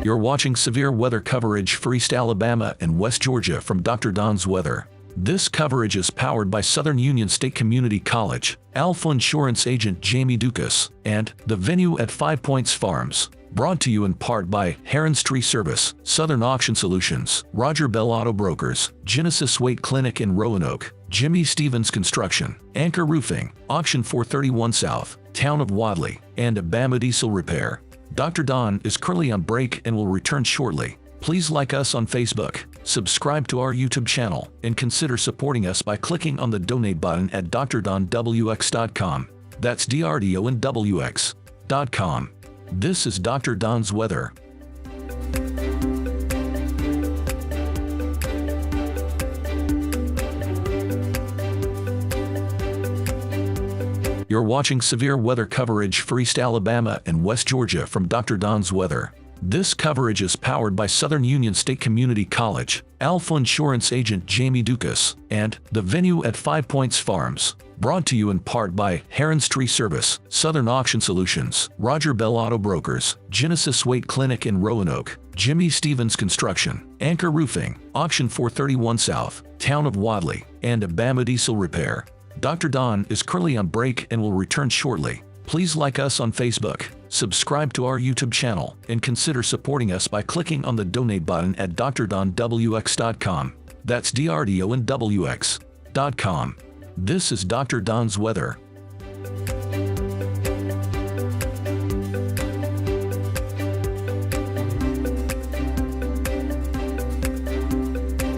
You're watching severe weather coverage for East Alabama and West Georgia from Dr. Don's Weather. This coverage is powered by Southern Union State Community College, Alpha Insurance agent Jamie Dukas, and the venue at 5 Points Farms. Brought to you in part by Heron's Tree Service, Southern Auction Solutions, Roger Bell Auto Brokers, Genesis Weight Clinic in Roanoke, Jimmy Stevens Construction, Anchor Roofing, Auction 431 South, Town of Wadley, and Bama Diesel Repair. Dr. Don is currently on break and will return shortly. Please like us on Facebook, subscribe to our YouTube channel, and consider supporting us by clicking on the donate button at drdonwx.com. That's DRDONWX.com. This is Dr. Don's weather. You're watching severe weather coverage for East Alabama and West Georgia from Dr. Don's weather. This coverage is powered by Southern Union State Community College, Alpha Insurance agent Jamie Dukas, and the venue at 5 Points Farms. Brought to you in part by Heron's Tree Service, Southern Auction Solutions, Roger Bell Auto Brokers, Genesis Weight Clinic in Roanoke, Jimmy Stevens Construction, Anchor Roofing, Auction 431 South, Town of Wadley, and Bama Diesel Repair. Dr. Don is currently on break and will return shortly. Please like us on Facebook, subscribe to our YouTube channel, and consider supporting us by clicking on the donate button at drdonwx.com. That's DRDONWX.com. This is Dr. Don's weather.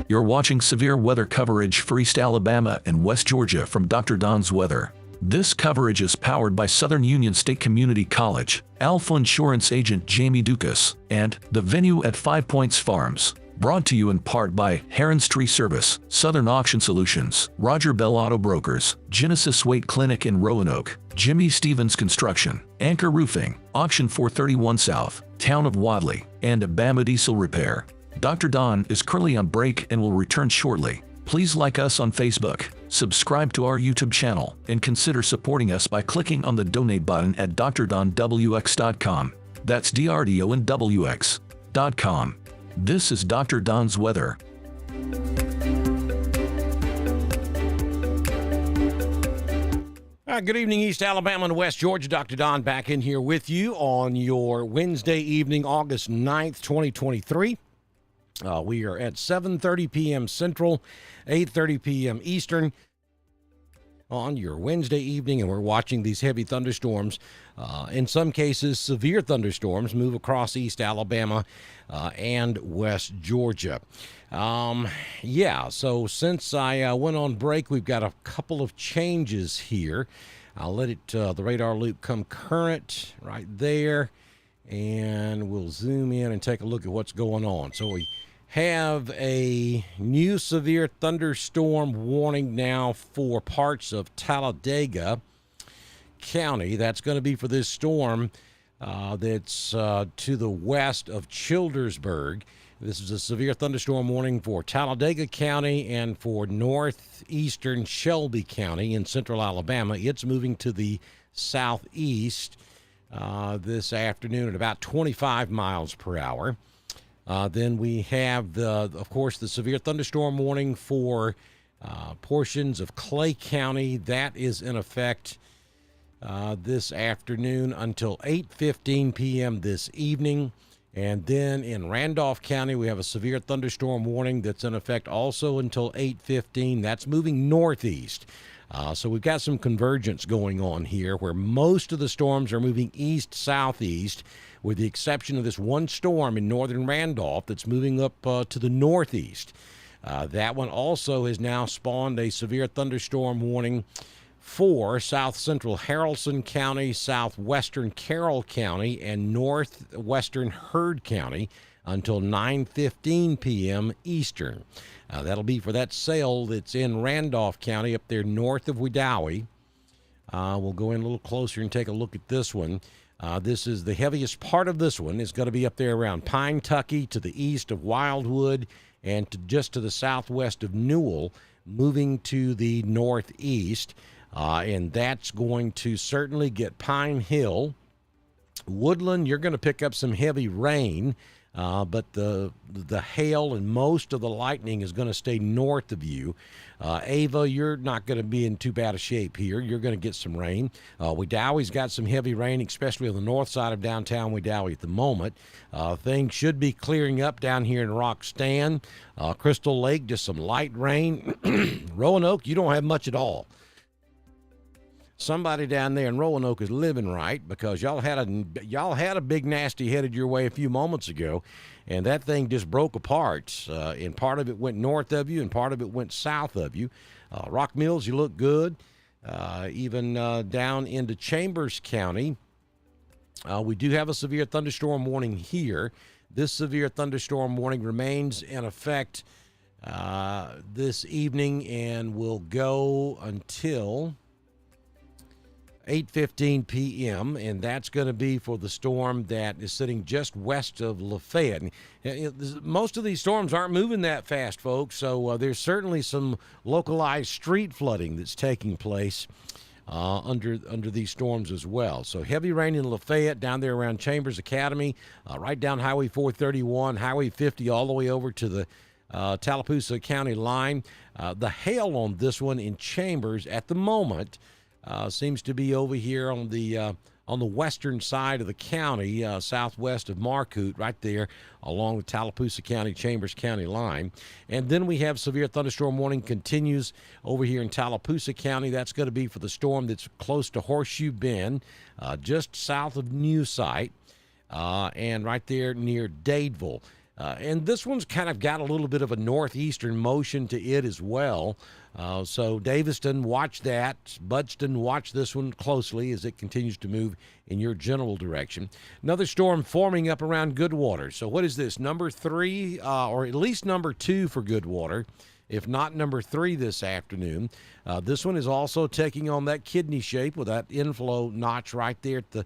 You're watching severe weather coverage for East Alabama and West Georgia from Dr. Don's weather. This coverage is powered by Southern Union State Community College, Alpha Insurance agent Jamie Dukas, and the venue at 5 Points Farms. Brought to you in part by Heron's Tree Service, Southern Auction Solutions, Roger Bell Auto Brokers, Genesis Weight Clinic in Roanoke, Jimmy Stevens Construction, Anchor Roofing, Auction 431 South, Town of Wadley, and Bama Diesel Repair. Dr. Don is currently on break and will return shortly. Please like us on Facebook, subscribe to our YouTube channel, and consider supporting us by clicking on the donate button at drdonwx.com. That's DRDONWX.com. This is Dr. Don's weather. Good evening, East Alabama and West Georgia. Dr. Don back in here with you on your Wednesday evening, August 9th, 2023. We are at 7:30 p.m. Central, 8:30 p.m. Eastern on your Wednesday evening, and we're watching these heavy thunderstorms, in some cases severe thunderstorms, move across East Alabama and West Georgia. So since I went on break, we've got a couple of changes here. I'll let the radar loop come current right there, and we'll zoom in and take a look at what's going on. So we have a new severe thunderstorm warning now for parts of Talladega County. That's going to be for this storm that's to the west of Childersburg. This is a severe thunderstorm warning for Talladega County and for northeastern Shelby County in central Alabama. It's moving to the southeast this afternoon at about 25 miles per hour. Then we have, of course, the severe thunderstorm warning for portions of Clay County. That is in effect this afternoon until 8:15 p.m. this evening. And then in Randolph County, we have a severe thunderstorm warning that's in effect also until 8:15. That's moving northeast. So we've got some convergence going on here where most of the storms are moving east-southeast, with the exception of this one storm in northern Randolph that's moving up to the northeast. That one also has now spawned a severe thunderstorm warning for south-central Haralson County, southwestern Carroll County, and northwestern Heard County until 9:15 p.m. Eastern. That'll be for that cell that's in Randolph County up there north of Wedowee. We'll go in a little closer and take a look at this one. This is the heaviest part of this one. It's going to be up there around Pine Tucky to the east of Wildwood and just to the southwest of Newell, moving to the northeast. And that's going to certainly get Pine Hill. Woodland, you're going to pick up some heavy rain but the hail and most of the lightning is going to stay north of you. Ava, you're not going to be in too bad a shape here. You're going to get some rain. Wedowie's got some heavy rain, especially on the north side of downtown Wedowee at the moment. Things should be clearing up down here in Roxton. Crystal Lake, just some light rain. Roanoke, you don't have much at all. Somebody down there in Roanoke is living right, because y'all had a big nasty headed your way a few moments ago, and that thing just broke apart. And part of it went north of you, and part of it went south of you. Rock Mills, you look good. Even down into Chambers County, we do have a severe thunderstorm warning here. This severe thunderstorm warning remains in effect this evening and will go until 8:15 p.m., and that's going to be for the storm that is sitting just west of Lafayette. And most of these storms aren't moving that fast, folks, so there's certainly some localized street flooding that's taking place under these storms as well. So heavy rain in Lafayette, down there around Chambers Academy, right down Highway 431, Highway 50, all the way over to the Tallapoosa County line. The hail on this one in Chambers at the moment seems to be over here on the western side of the county, southwest of Marcoot, right there along the Tallapoosa County, Chambers County line. And then we have severe thunderstorm warning continues over here in Tallapoosa County. That's going to be for the storm that's close to Horseshoe Bend, just south of New Site, and right there near Dadeville. And this one's kind of got a little bit of a northeastern motion to it as well. So Daviston, watch that. Budston, watch this one closely as it continues to move in your general direction. Another storm forming up around Goodwater. So what is this, number 3, or at least number 2 for Goodwater, if not number 3 this afternoon? This one is also taking on that kidney shape with that inflow notch right there at the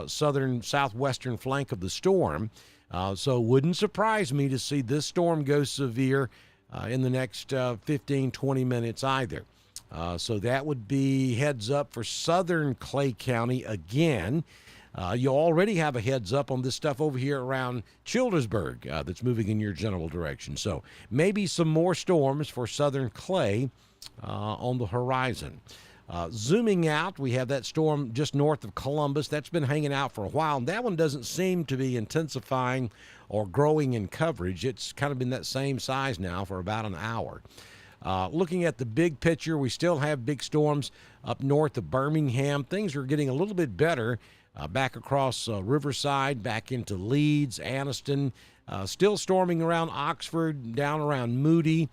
southwestern flank of the storm. So wouldn't surprise me to see this storm go severe in the next 15, 20 minutes either. So that would be heads up for southern Clay County again. You already have a heads up on this stuff over here around Childersburg that's moving in your general direction. So maybe some more storms for southern Clay on the horizon. Zooming out, we have that storm just north of Columbus. That's been hanging out for a while, and that one doesn't seem to be intensifying or growing in coverage. It's kind of been that same size now for about an hour. Looking at the big picture, we still have big storms up north of Birmingham. Things are getting a little bit better back across Riverside, back into Leeds, Anniston. Still storming around Oxford, down around Moody.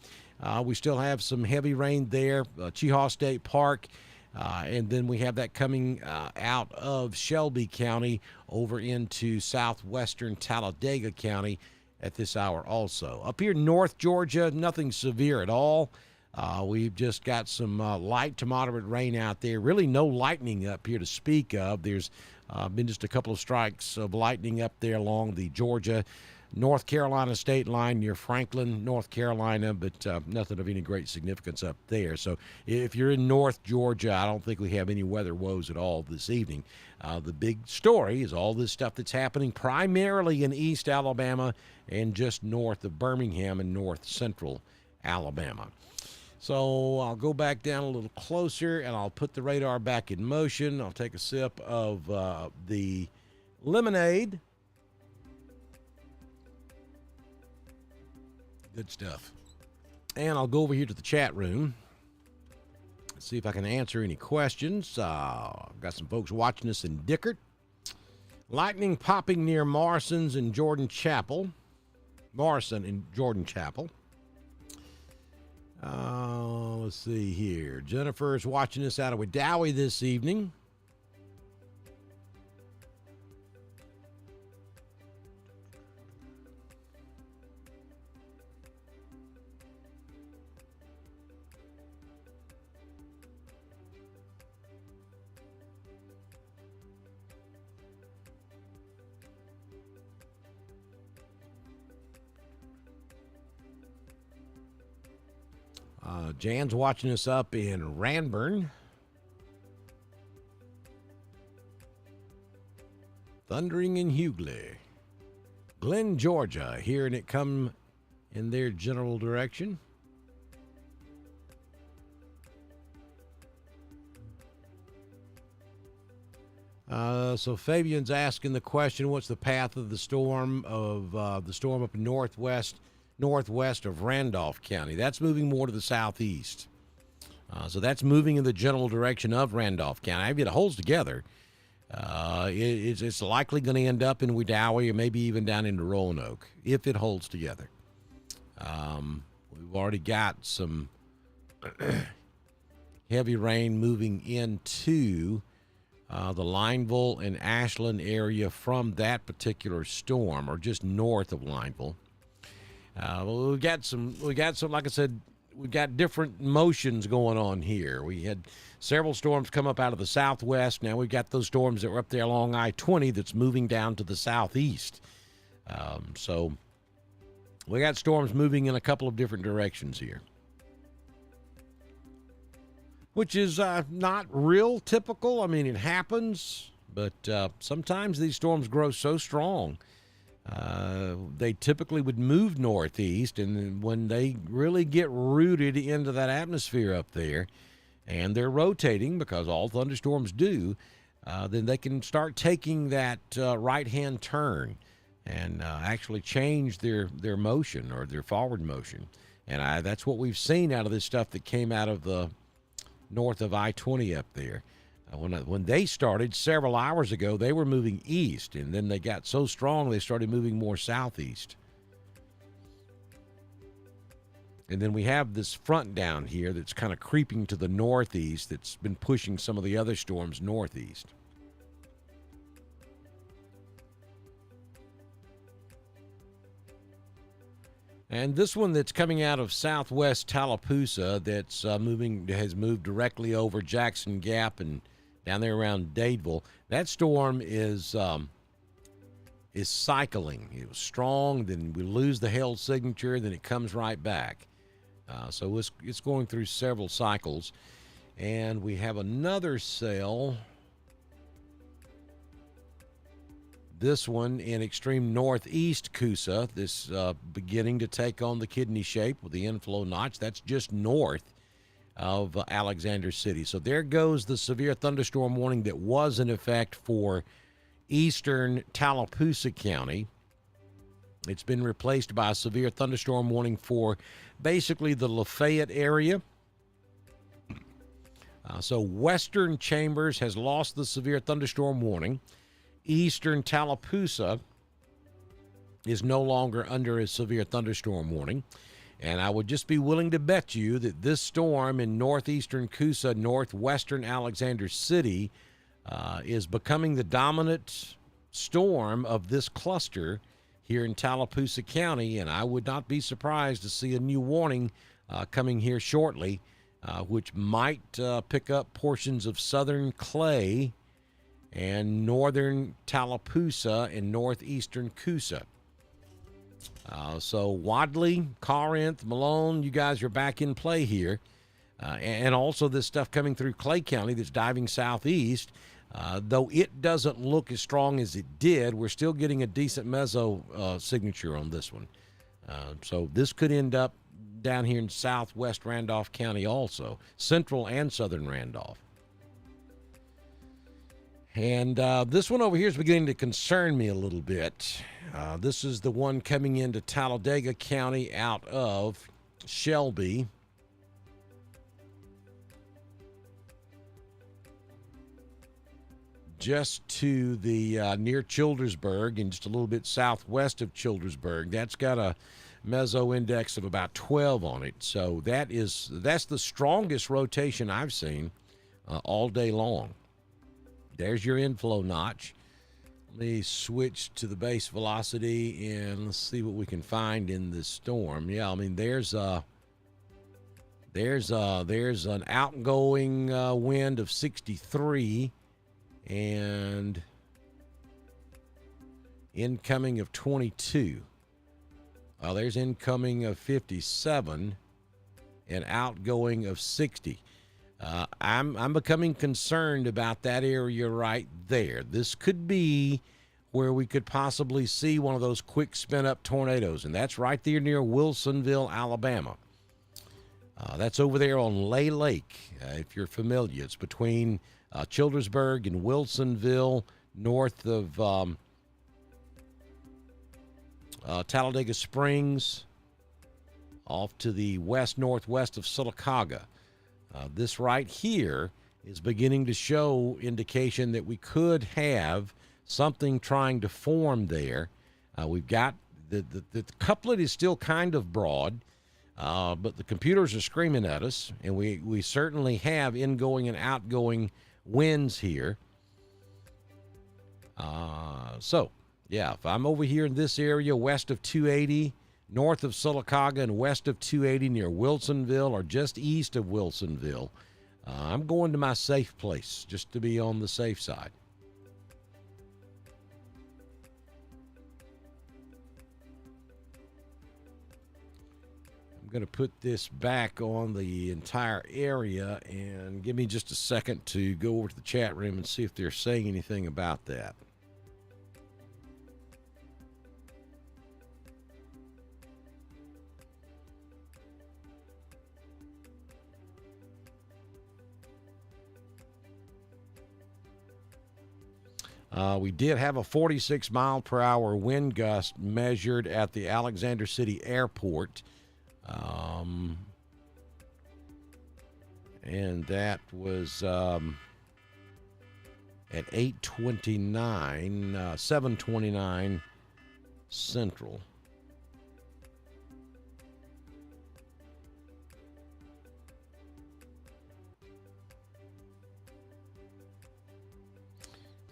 We still have some heavy rain there, Chehaw State Park, and then we have that coming out of Shelby County over into southwestern Talladega County at this hour also. Up here North Georgia, nothing severe at all. We've just got some light to moderate rain out there. Really no lightning up here to speak of. There's been just a couple of strikes of lightning up there along the Georgia North Carolina state line near Franklin, North Carolina, but nothing of any great significance up there. So if you're in North Georgia, I don't think we have any weather woes at all this evening. The big story is all this stuff that's happening primarily in East Alabama and just north of Birmingham and north central Alabama. So I'll go back down a little closer and I'll put the radar back in motion. I'll take a sip of the lemonade. Good stuff. And I'll go over here to the chat room. See if I can answer any questions. I've got some folks watching us in Dickert. Lightning popping near Morrison's in Jordan Chapel. Morrison in Jordan Chapel. Let's see here. Jennifer's watching us out of Wedowee this evening. Jan's watching us up in Ranburne. Thundering in Hughley. Glenn, Georgia, hearing it come in their general direction. So Fabian's asking the question, what's the path of the storm up in northwest of Randolph County? That's moving more to the southeast. So that's moving in the general direction of Randolph County. If it holds together, it's likely going to end up in Wedowee or maybe even down into Roanoke if it holds together. We've already got some heavy rain moving into the Lineville and Ashland area from that particular storm, or just north of Lineville. We got some. Like I said, we've got different motions going on here. We had several storms come up out of the southwest. Now we've got those storms that were up there along I-20 that's moving down to the southeast. So we got storms moving in a couple of different directions here, which is not real typical. I mean, it happens, but sometimes these storms grow so strong. They typically would move northeast, and when they really get rooted into that atmosphere up there, and they're rotating, because all thunderstorms do, then they can start taking that right-hand turn and actually change their motion, or their forward motion. And that's what we've seen out of this stuff that came out of the north of I-20 up there. When they started several hours ago, they were moving east, and then they got so strong they started moving more southeast. And then we have this front down here that's kind of creeping to the northeast that's been pushing some of the other storms northeast. And this one that's coming out of southwest Tallapoosa that's has moved directly over Jackson Gap and down there around Dadeville. That storm is cycling. It was strong, then we lose the hail signature, then it comes right back. So it's going through several cycles. And we have another cell. This one in extreme northeast Coosa, this beginning to take on the kidney shape with the inflow notch. That's just north of Alexander City. So there goes the severe thunderstorm warning that was in effect for eastern Tallapoosa County. It's been replaced by a severe thunderstorm warning for basically the Lafayette area. So western Chambers has lost the severe thunderstorm warning. Eastern Tallapoosa is no longer under a severe thunderstorm warning. And I would just be willing to bet you that this storm in northeastern Coosa, northwestern Alexander City, is becoming the dominant storm of this cluster here in Tallapoosa County. And I would not be surprised to see a new warning coming here shortly, which might pick up portions of southern Clay and northern Tallapoosa and northeastern Coosa. So Wadley, Corinth, Malone, you guys are back in play here. And also this stuff coming through Clay County that's diving southeast. Though it doesn't look as strong as it did, we're still getting a decent meso signature on this one. So this could end up down here in southwest Randolph County also, central and southern Randolph. And this one over here is beginning to concern me a little bit. This is the one coming into Talladega County out of Shelby. Just to the near Childersburg and just a little bit southwest of Childersburg. That's got a meso index of about 12 on it. So that's the strongest rotation I've seen all day long. There's your inflow notch. Let me switch to the base velocity and let's see what we can find in this storm. Yeah, I mean there's an outgoing wind of 63 and incoming of 22. There's incoming of 57 and outgoing of 60. I'm becoming concerned about that area right there. This could be where we could possibly see one of those quick spin up tornadoes, and that's right there near Wilsonville, Alabama. That's over there on Lay Lake, if you're familiar. It's between Childersburg and Wilsonville, north of Talladega Springs, off to the west-northwest of Sylacauga. This right here is beginning to show indication that we could have something trying to form there. We've got the couplet is still kind of broad, but the computers are screaming at us, and we certainly have ingoing and outgoing winds here. So, yeah, if I'm over here in this area west of 280, north of Sylacauga, and west of 280 near Wilsonville or just east of Wilsonville, I'm going to my safe place just to be on the safe side. I'm going to put this back on the entire area, and give me just a second to go over to the chat room and see if they're saying anything about that. We did have a 46 mile per hour wind gust measured at the Alexander City Airport. And that was at 8:29, 7:29 Central.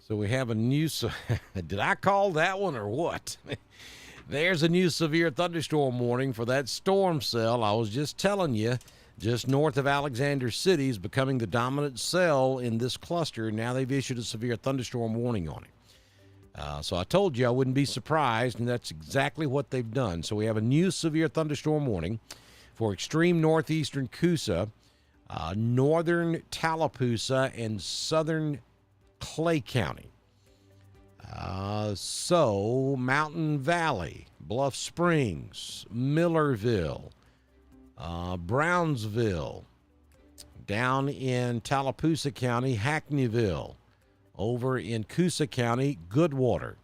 So we have a new, did I call that one or what? There's a new severe thunderstorm warning for that storm cell I was just telling you, just north of Alexander City, is becoming the dominant cell in this cluster. Now they've issued a severe thunderstorm warning on it. So I told you I wouldn't be surprised, and that's exactly what they've done. So we have a new severe thunderstorm warning for extreme northeastern Coosa, northern Tallapoosa, and southern Clay County. So Mountain Valley, Bluff Springs, Millerville, Brownsville, down in Tallapoosa County, Hackneyville, over in Coosa County, Goodwater.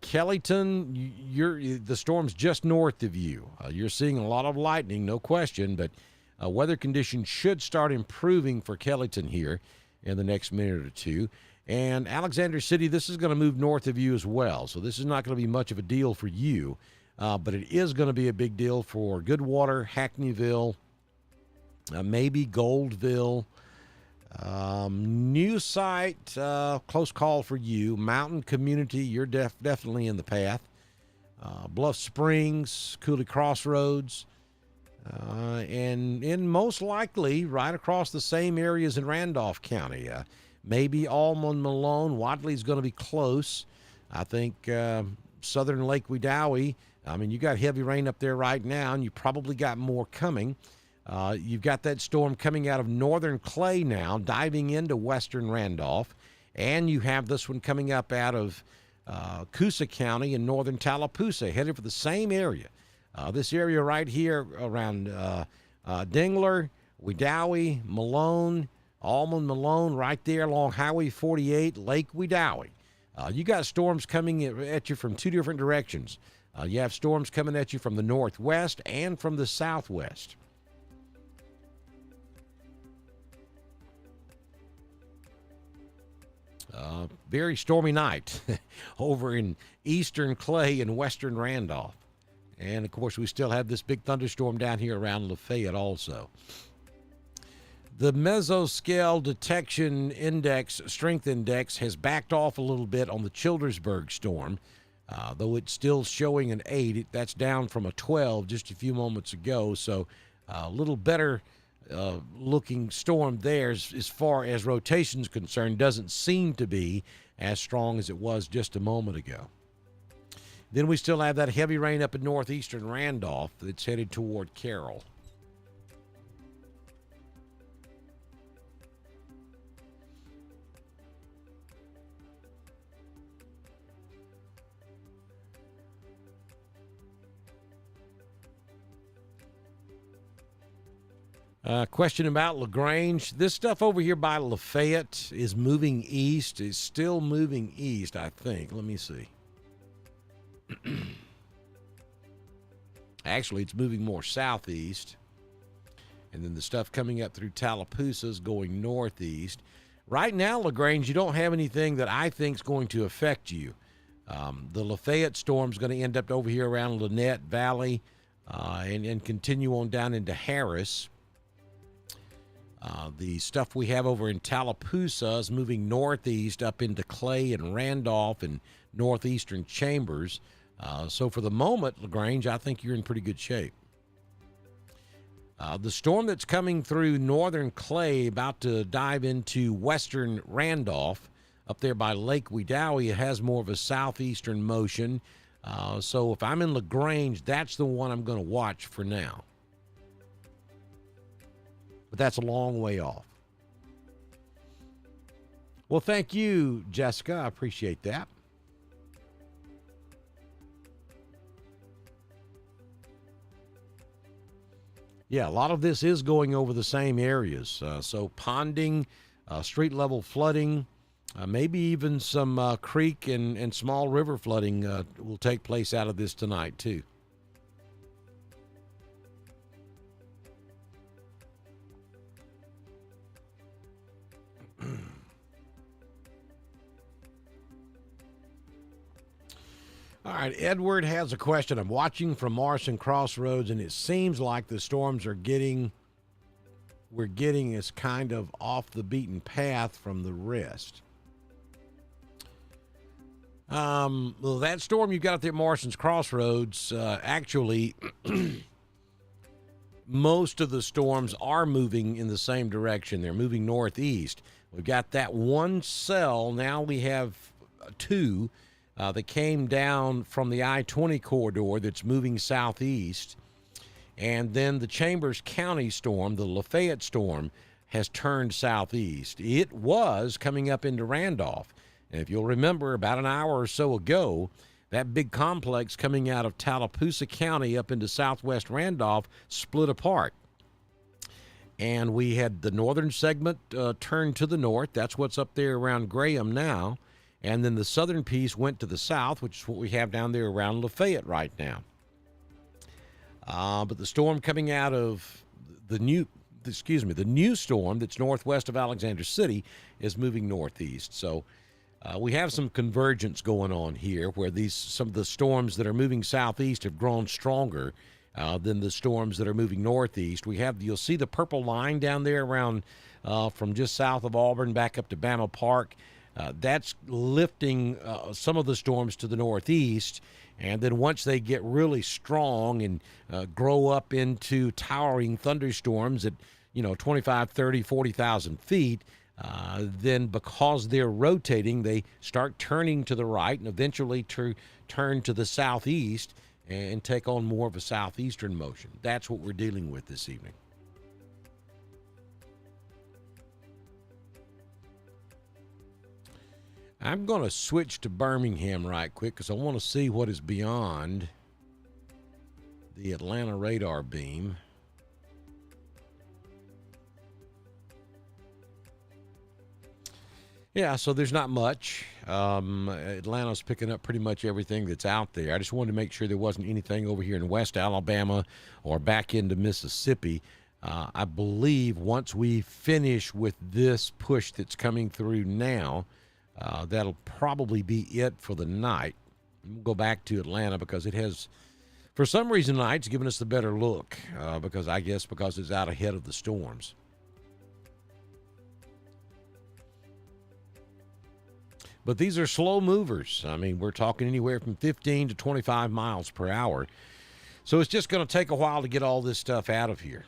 Kellyton, the storm's just north of you. You're seeing a lot of lightning, no question, but weather conditions should start improving for Kellyton here in the next minute or two. And Alexander City, this is going to move north of you as well. So this is not going to be much of a deal for you, but it is going to be a big deal for Goodwater, Hackneyville, maybe Goldville. New site, close call for you. Mountain Community, you're definitely in the path. Bluff Springs, Cooley Crossroads, and most likely right across the same areas in Randolph County. Maybe Almond, Malone. Wadley's going to be close. I think southern Lake Wedowee. I mean, you got heavy rain up there right now, and you probably got more coming. You've got that storm coming out of northern Clay now, diving into western Randolph. And you have this one coming up out of Coosa County in northern Tallapoosa, headed for the same area. This area right here around Dingler, Wedowee, Malone, Almond, Malone, right there along Highway 48, Lake Wedowee. You got storms coming at you from two different directions. You have storms coming at you from the northwest and from the southwest. Very stormy night over in eastern Clay and western Randolph. And, of course, we still have this big thunderstorm down here around Lafayette also. The mesoscale detection index, strength index, has backed off a little bit on the Childersburg storm, though it's still showing an 8. That's down from a 12 just a few moments ago, so a little better looking storm there as far as rotation's concerned. Doesn't seem to be as strong as it was just a moment ago. Then we still have that heavy rain up in northeastern Randolph that's headed toward Carroll. Question about LaGrange. This stuff over here by Lafayette is moving east. Is still moving east, I think. Let me see. Actually, it's moving more southeast. And then the stuff coming up through Tallapoosa is going northeast. Right now, LaGrange, you don't have anything that I think is going to affect you. The Lafayette storm is going to end up over here around Lynette Valley and continue on down into Harris. The stuff we have over in Tallapoosa is moving northeast up into Clay and Randolph and northeastern Chambers. So for the moment, LaGrange, I think you're in pretty good shape. The storm that's coming through northern Clay, about to dive into western Randolph, up there by Lake Wedowee, it has more of a southeastern motion. So if I'm in LaGrange, that's the one I'm going to watch for now. But that's a long way off. Well, thank you, Jessica. I appreciate that. Yeah, a lot of this is going over the same areas. So ponding, street level flooding, maybe even some creek and small river flooding will take place out of this tonight, too. All right, Edward has a question. I'm watching from Morrison Crossroads, and it seems like the storms we're getting is kind of off the beaten path from the rest. Well, that storm you got up there at Morrison's Crossroads, actually, most of the storms are moving in the same direction. They're moving northeast. We've got that one cell. Now we have two. That came down from the I-20 corridor that's moving southeast. And then the Chambers County storm, the Lafayette storm, has turned southeast. It was coming up into Randolph. And if you'll remember, about an hour or so ago, that big complex coming out of Tallapoosa County up into southwest Randolph split apart. And we had the northern segment turn to the north. That's what's up there around Graham now. And then the southern piece went to the south, which is what we have down there around Lafayette right now. But the storm coming out of the new storm that's northwest of Alexander City is moving northeast. So we have some convergence going on here where some of the storms that are moving southeast have grown stronger than the storms that are moving northeast. You'll see the purple line down there around from just south of Auburn back up to Bama Park. That's lifting some of the storms to the northeast, and then once they get really strong and grow up into towering thunderstorms at 25, 30, 40,000 feet, then because they're rotating, they start turning to the right and eventually turn to the southeast and take on more of a southeastern motion. That's what we're dealing with this evening. I'm going to switch to Birmingham right quick because I want to see what is beyond the Atlanta radar beam. Yeah, so there's not much. Atlanta's picking up pretty much everything that's out there. I just wanted to make sure there wasn't anything over here in West Alabama or back into Mississippi. I believe once we finish with this push that's coming through now, that'll probably be it for the night. We'll go back to Atlanta because it has, for some reason, tonight's given us the better look because it's out ahead of the storms. But these are slow movers. I mean, we're talking anywhere from 15 to 25 miles per hour. So it's just going to take a while to get all this stuff out of here.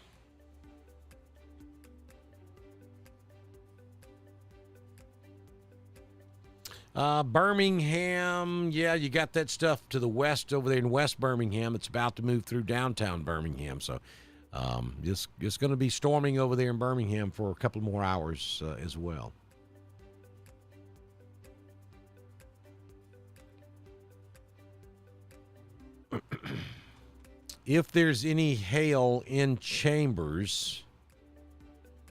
Birmingham, yeah, you got that stuff to the west over there in West Birmingham. It's about to move through downtown Birmingham. So it's going to be storming over there in Birmingham for a couple more hours as well. If there's any hail in Chambers,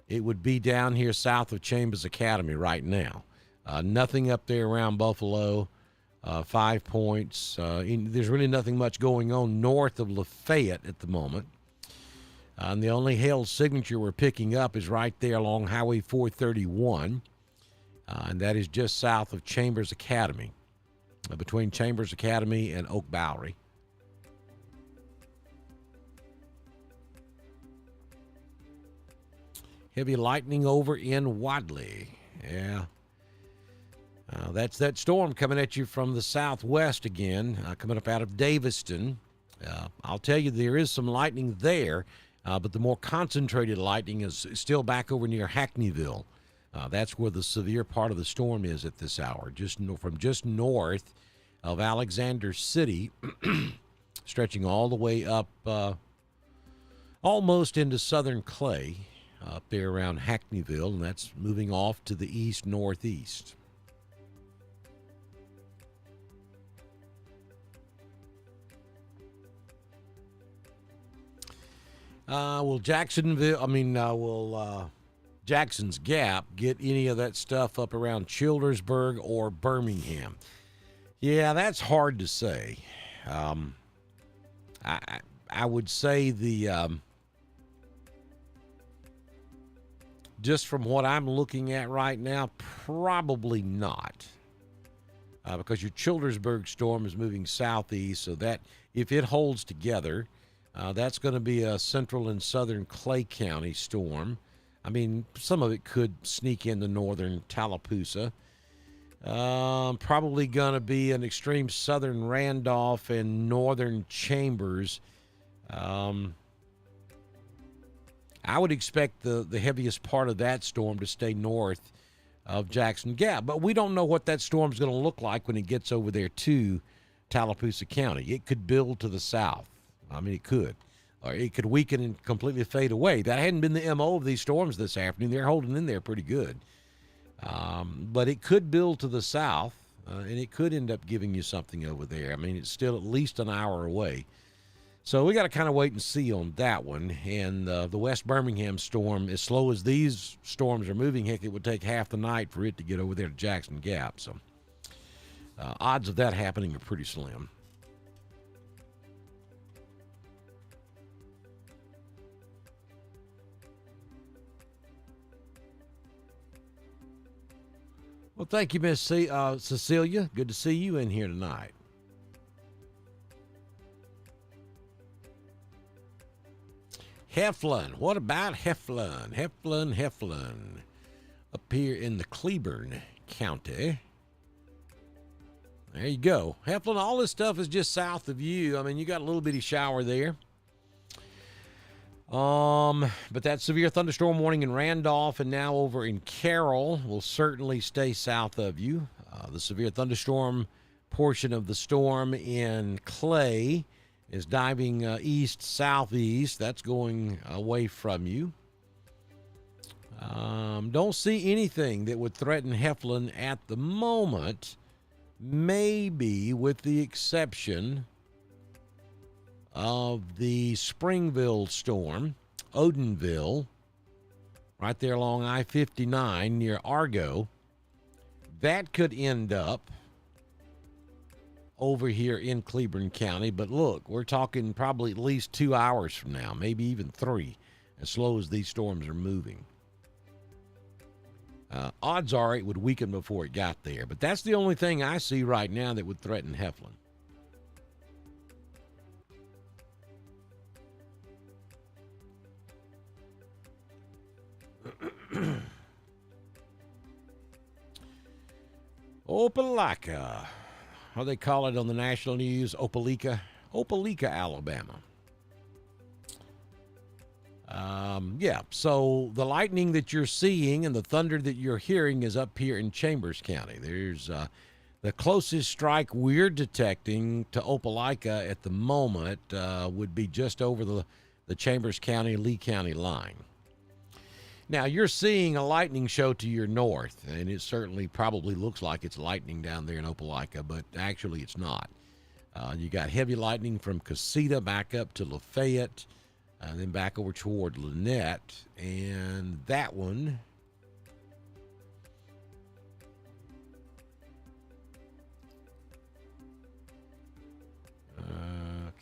it would be down here south of Chambers Academy right now. Nothing up there around Buffalo, 5 Points. There's really nothing much going on north of Lafayette at the moment. And the only hail signature we're picking up is right there along Highway 431, and that is just south of Chambers Academy, between Chambers Academy and Oak Bowery. Heavy lightning over in Wadley. Yeah. That's that storm coming at you from the southwest again, coming up out of Daviston. I'll tell you, there is some lightning there, but the more concentrated lightning is still back over near Hackneyville. That's where the severe part of the storm is at this hour, from just north of Alexander City, stretching all the way up almost into southern Clay, up there around Hackneyville, and that's moving off to the east-northeast. Will Jackson's Gap get any of that stuff up around Childersburg or Birmingham? Yeah, that's hard to say. I would say just from what I'm looking at right now, probably not. Because your Childersburg storm is moving southeast, so that if it holds together, that's going to be a central and southern Clay County storm. I mean, some of it could sneak into northern Tallapoosa. Probably going to be an extreme southern Randolph and northern Chambers. I would expect the heaviest part of that storm to stay north of Jackson Gap. But we don't know what that storm's going to look like when it gets over there to Tallapoosa County. It could build to the south. I mean, it could. Or it could weaken and completely fade away. That hadn't been the MO of these storms this afternoon. They're holding in there pretty good. But it could build to the south, and it could end up giving you something over there. I mean, it's still at least an hour away. So we got to kind of wait and see on that one. And the West Birmingham storm, as slow as these storms are moving, heck, it would take half the night for it to get over there to Jackson Gap. So odds of that happening are pretty slim. Well, thank you, Miss Cecilia. Good to see you in here tonight. Heflin. What about Heflin? Heflin. Up here in the Cleburne County. There you go. Heflin, all this stuff is just south of you. I mean, you got a little bitty shower there. But that severe thunderstorm warning in Randolph and now over in Carroll will certainly stay south of you. The severe thunderstorm portion of the storm in Clay is diving east-southeast. That's going away from you. Don't see anything that would threaten Heflin at the moment, maybe with the exception of the Springville storm, Odenville, right there along I-59 near Argo. That could end up over here in Cleburne County. But look, we're talking probably at least 2 hours from now, maybe even 3, as slow as these storms are moving. Odds are it would weaken before it got there. But that's the only thing I see right now that would threaten Heflin. Opelika. How they call it on the national news, Opelika, Alabama. So the lightning that you're seeing and the thunder that you're hearing is up here in Chambers County. There's the closest strike we're detecting to Opelika at the moment would be just over the Chambers County, Lee County line. Now, you're seeing a lightning show to your north, and it certainly probably looks like it's lightning down there in Opelika, but actually it's not. You got heavy lightning from Casita back up to Lafayette, and then back over toward Lynette, and that one.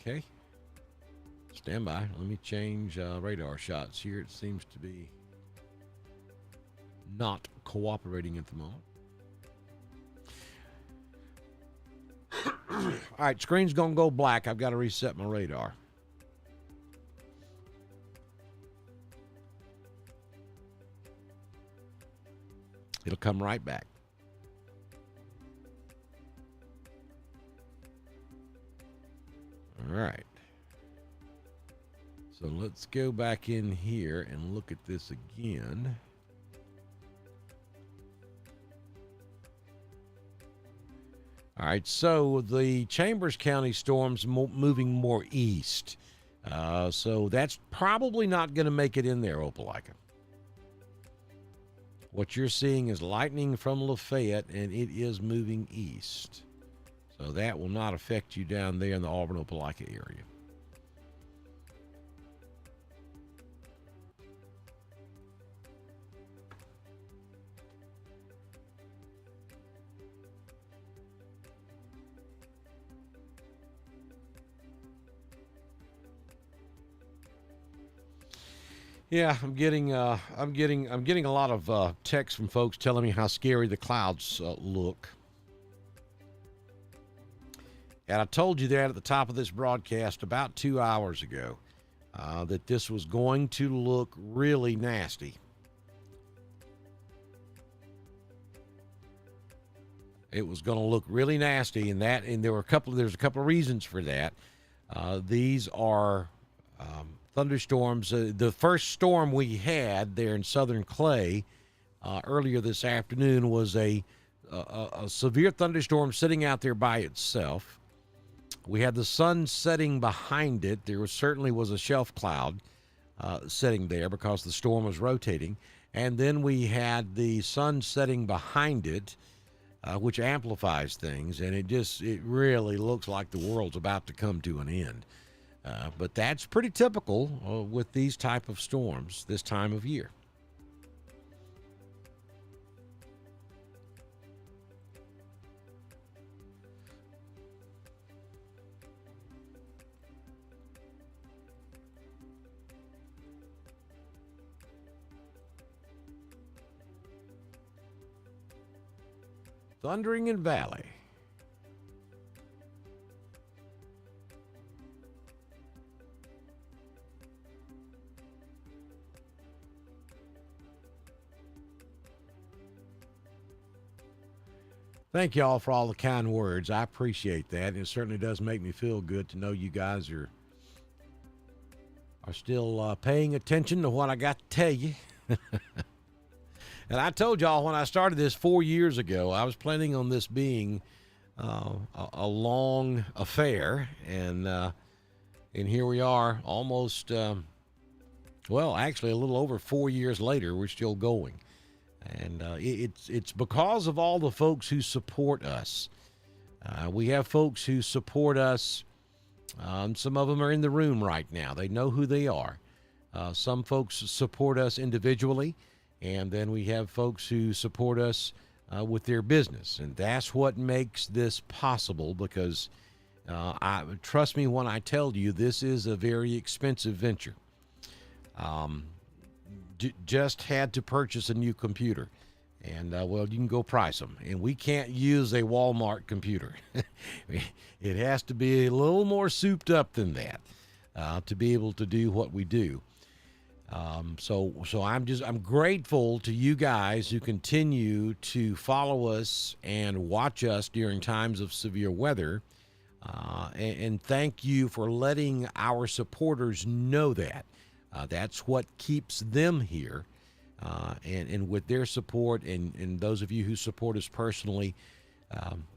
Okay. Stand by. Let me change radar shots here. It seems to be not cooperating at the moment. All right, screen's going to go black. I've got to reset my radar. It'll come right back. All right. So let's go back in here and look at this again. All right, so the Chambers County storm's moving more east. So that's probably not going to make it in there, Opelika. What you're seeing is lightning from Lafayette, and it is moving east. So that will not affect you down there in the Auburn-Opelika area. Yeah, I'm getting a lot of texts from folks telling me how scary the clouds look. And I told you that at the top of this broadcast about 2 hours ago that this was going to look really nasty. It was going to look really nasty, and there's a couple of reasons for that. These are thunderstorms. The first storm we had there in southern Clay earlier this afternoon was a severe thunderstorm sitting out there by itself. We had the sun setting behind it. There certainly was a shelf cloud sitting there because the storm was rotating. And then we had the sun setting behind it, which amplifies things. And it really looks like the world's about to come to an end. But that's pretty typical with these type of storms this time of year. Thundering in Valley. Thank you all for all the kind words. I appreciate that. It certainly does make me feel good to know you guys are still paying attention to what I got to tell you. And I told y'all when I started this 4 years ago, I was planning on this being a long affair, and here we are, almost actually a little over 4 years later. We're still going. And it's because of all the folks who support us. We have folks who support us. Some of them are in the room right now. They know who they are. Some folks support us individually, and then we have folks who support us with their business. And that's what makes this possible, because trust me when I tell you, this is a very expensive venture. Just had to purchase a new computer, and you can go price them, and we can't use a Walmart computer. It has to be a little more souped up than that to be able to do what we do. So I'm grateful to you guys who continue to follow us and watch us during times of severe weather, and thank you for letting our supporters know that. That's what keeps them here, and with their support and those of you who support us personally,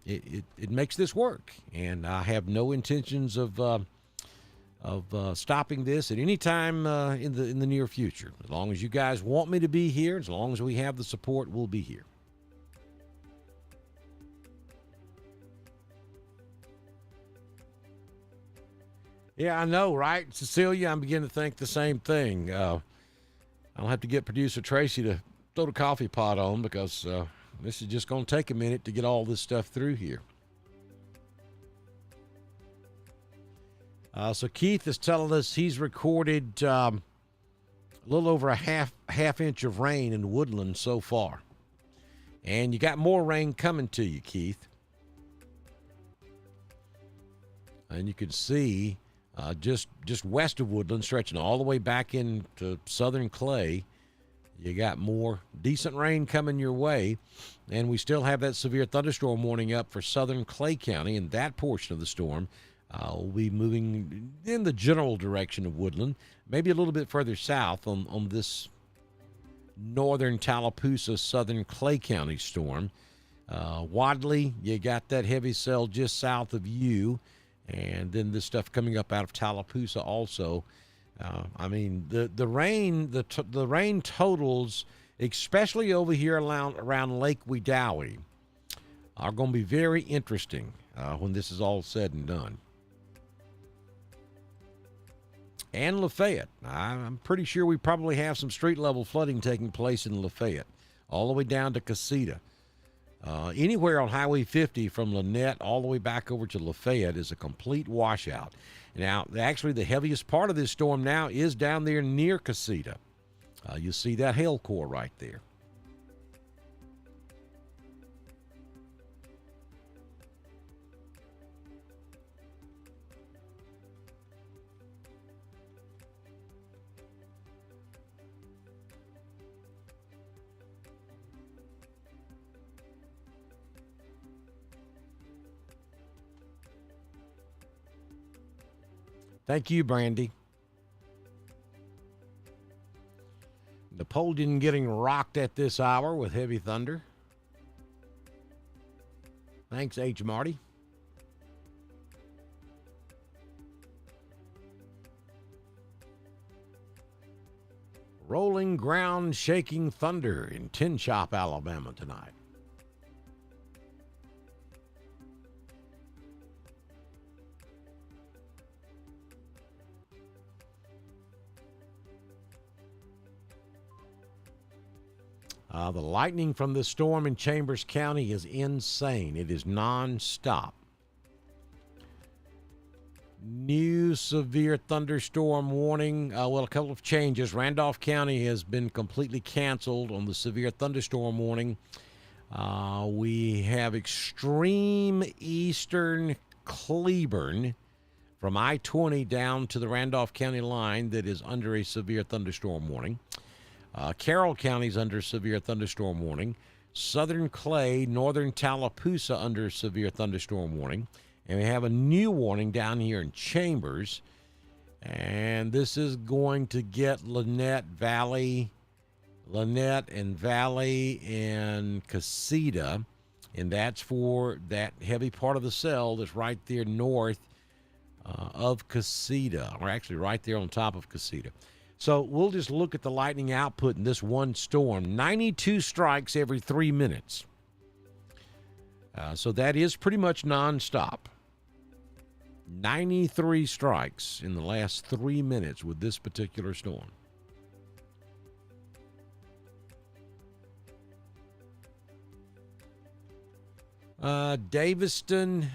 it makes this work. And I have no intentions of stopping this at any time in the near future. As long as you guys want me to be here, as long as we have the support, we'll be here. Yeah, I know, right? Cecilia, I'm beginning to think the same thing. I'll have to get producer Tracy to throw the coffee pot on because this is just going to take a minute to get all this stuff through here. So Keith is telling us he's recorded a little over a half inch of rain in Woodland so far. And you got more rain coming to you, Keith. And you can see just west of Woodland, stretching all the way back into southern Clay, you got more decent rain coming your way. And we still have that severe thunderstorm warning up for southern Clay County, and that portion of the storm will be moving in the general direction of Woodland, maybe a little bit further south on this northern Tallapoosa, southern Clay County storm. Wadley, you got that heavy cell just south of you, and then this stuff coming up out of Tallapoosa also. I mean, the rain totals, especially over here around Lake Wedowee, are going to be very interesting when this is all said and done. And Lafayette. I'm pretty sure we probably have some street-level flooding taking place in Lafayette, all the way down to Casita. Anywhere on Highway 50 from Lynette all the way back over to Lafayette is a complete washout. Now, actually, the heaviest part of this storm now is down there near Casita. You'll see that hail core right there. Thank you, Brandy. Napoleon getting rocked at this hour with heavy thunder. Thanks, H. Marty. Rolling ground shaking thunder in Tin Shop, Alabama tonight. The lightning from this storm in Chambers County is insane. It is nonstop. New severe thunderstorm warning. A couple of changes. Randolph County has been completely canceled on the severe thunderstorm warning. We have extreme eastern Cleburne from I-20 down to the Randolph County line that is under a severe thunderstorm warning. Carroll County's under severe thunderstorm warning. Southern Clay, northern Tallapoosa under severe thunderstorm warning. And we have a new warning down here in Chambers. And this is going to get Lynette and Valley and Casita. And that's for that heavy part of the cell that's right there north of Casita, or actually right there on top of Casita. So we'll just look at the lightning output in this one storm. 92 strikes every 3 minutes. So that is pretty much nonstop. 93 strikes in the last 3 minutes with this particular storm. Daviston.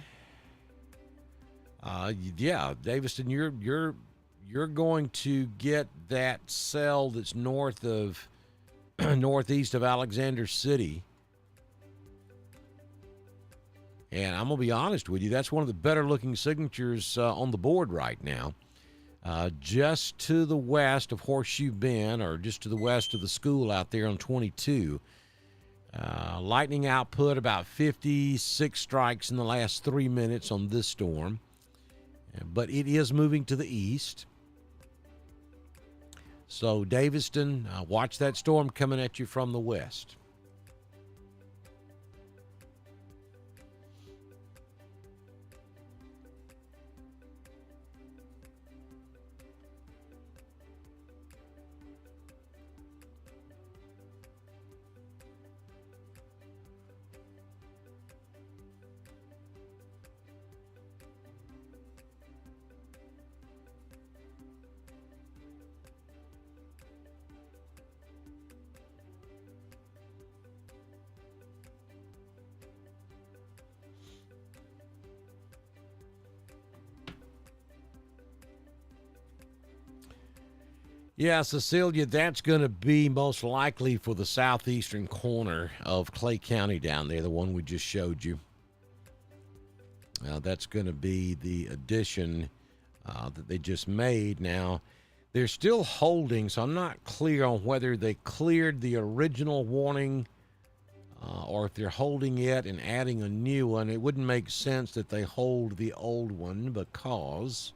Daviston, you're going to get that cell that's north of northeast of Alexander City. And I'm going to be honest with you, that's one of the better looking signatures on the board right now. Just to the west of Horseshoe Bend, or just to the west of the school out there on 22. Lightning output about 56 strikes in the last 3 minutes on this storm. But it is moving to the east. So Daviston, watch that storm coming at you from the west. Yeah, Cecilia, that's going to be most likely for the southeastern corner of Clay County down there, the one we just showed you. That's going to be the addition that they just made. Now, they're still holding, so I'm not clear on whether they cleared the original warning or if they're holding it and adding a new one. It wouldn't make sense that they hold the old one because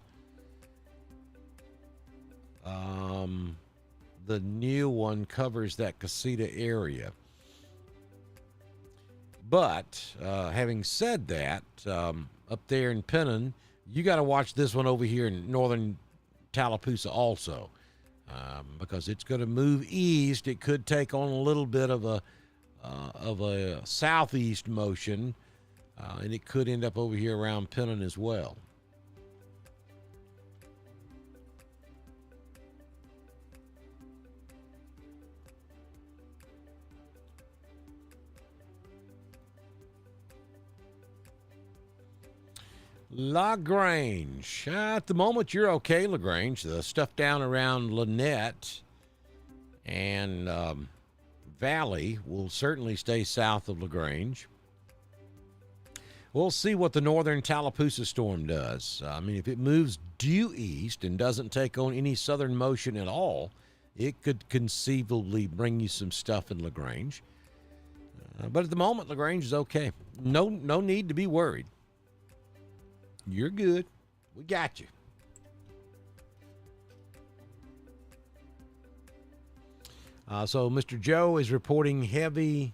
the new one covers that Casita area. But having said that, up there in Pennon, you got to watch this one over here in northern Tallapoosa also, because it's going to move east. It could take on a little bit of a southeast motion, and it could end up over here around Pennon as well. LaGrange. At the moment, you're okay, LaGrange. The stuff down around Lynette and Valley will certainly stay south of LaGrange. We'll see what the northern Tallapoosa storm does. I mean, if it moves due east and doesn't take on any southern motion at all, it could conceivably bring you some stuff in LaGrange. But at the moment, LaGrange is okay. No need to be worried. You're good. We got you. So Mr. Joe is reporting heavy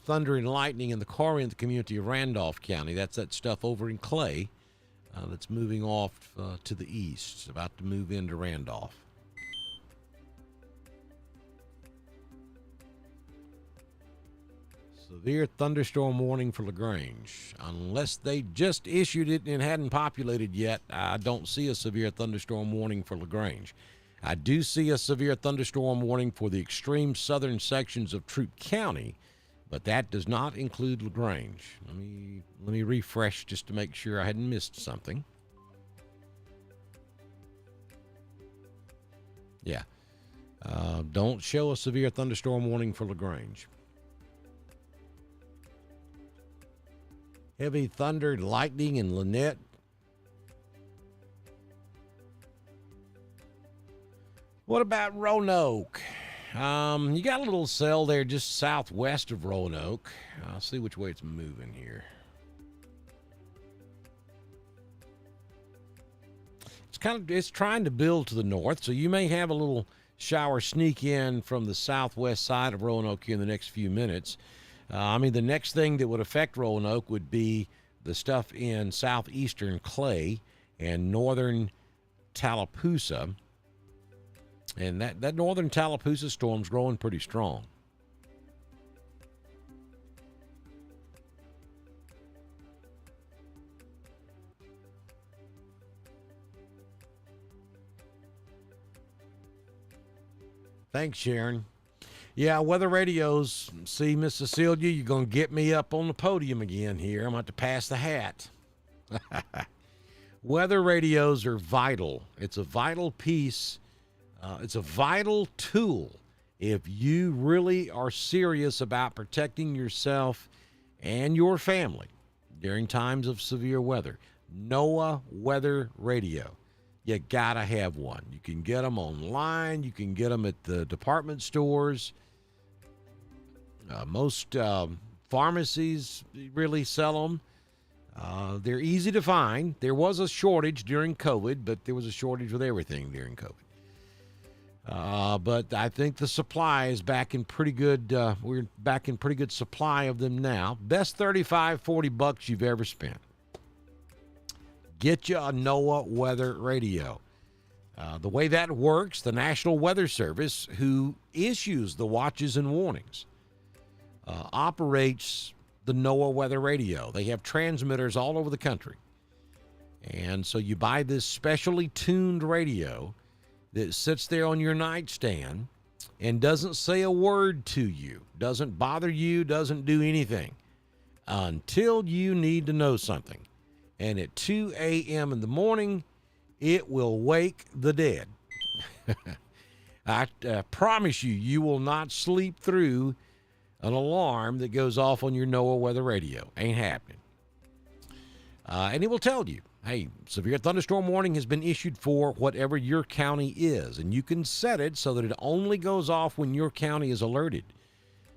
thunder and lightning in the Corinth community of Randolph County. That's that stuff over in Clay that's moving off to the east. It's about to move into Randolph. Severe thunderstorm warning for LaGrange. Unless they just issued it and hadn't populated yet, I don't see a severe thunderstorm warning for LaGrange. I do see a severe thunderstorm warning for the extreme southern sections of Troup County, but that does not include LaGrange. Let me refresh just to make sure I hadn't missed something. Yeah. Don't show a severe thunderstorm warning for LaGrange. Heavy thunder, lightning in Lynette. What about Roanoke? You got a little cell there just southwest of Roanoke. I'll see which way it's moving here. It's trying to build to the north, so you may have a little shower sneak in from the southwest side of Roanoke here in the next few minutes. The next thing that would affect Roanoke would be the stuff in southeastern Clay and northern Tallapoosa. And that northern Tallapoosa storm's growing pretty strong. Thanks, Sharon. Yeah, weather radios. See, Miss Cecilia, you're going to get me up on the podium again here. I'm going to have to pass the hat. Weather radios are vital. It's a vital piece. It's a vital tool if you really are serious about protecting yourself and your family during times of severe weather. NOAA Weather Radio. You got to have one. You can get them online. You can get them at the department stores. Most pharmacies really sell them. They're easy to find. There was a shortage during COVID, but there was a shortage with everything during COVID. But I think the supply is back in pretty good. We're back in pretty good supply of them now. Best $35-40 you've ever spent. Get you a NOAA Weather Radio. The way that works, the National Weather Service, who issues the watches and warnings, operates the NOAA Weather Radio. They have transmitters all over the country. And so you buy this specially tuned radio that sits there on your nightstand and doesn't say a word to you, doesn't bother you, doesn't do anything until you need to know something. And at 2 a.m. in the morning, it will wake the dead. I promise you, you will not sleep through an alarm that goes off on your NOAA weather radio. Ain't happening. And it will tell you, hey, severe thunderstorm warning has been issued for whatever your county is. And you can set it so that it only goes off when your county is alerted.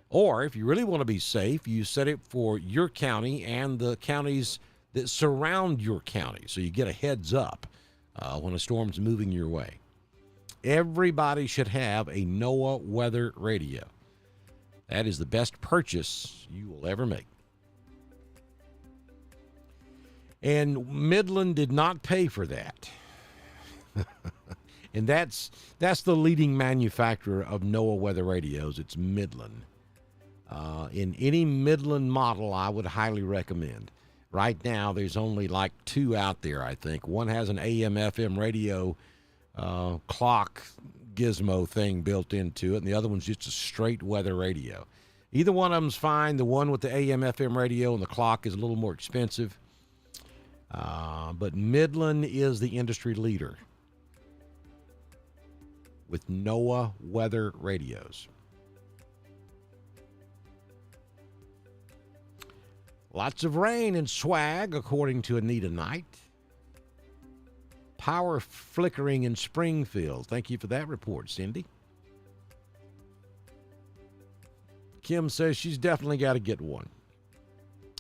Or if you really want to be safe, you set it for your county and the counties that surround your county. So you get a heads up when a storm's moving your way. Everybody should have a NOAA weather radio. That is the best purchase you will ever make. And Midland did not pay for that. And that's the leading manufacturer of NOAA weather radios. It's Midland. In any Midland model, I would highly recommend. Right now, there's only like 2 out there, I think. One has an AM/FM radio clock gizmo thing built into it, and the other one's just a straight weather radio. Either one of them's fine. The one with the AM/FM radio and the clock is a little more expensive. But Midland is the industry leader with NOAA weather radios. Lots of rain in Swag, according to Anita Knight. Power flickering in Springfield. Thank you for that report, Cindy. Kim says she's definitely got to get one.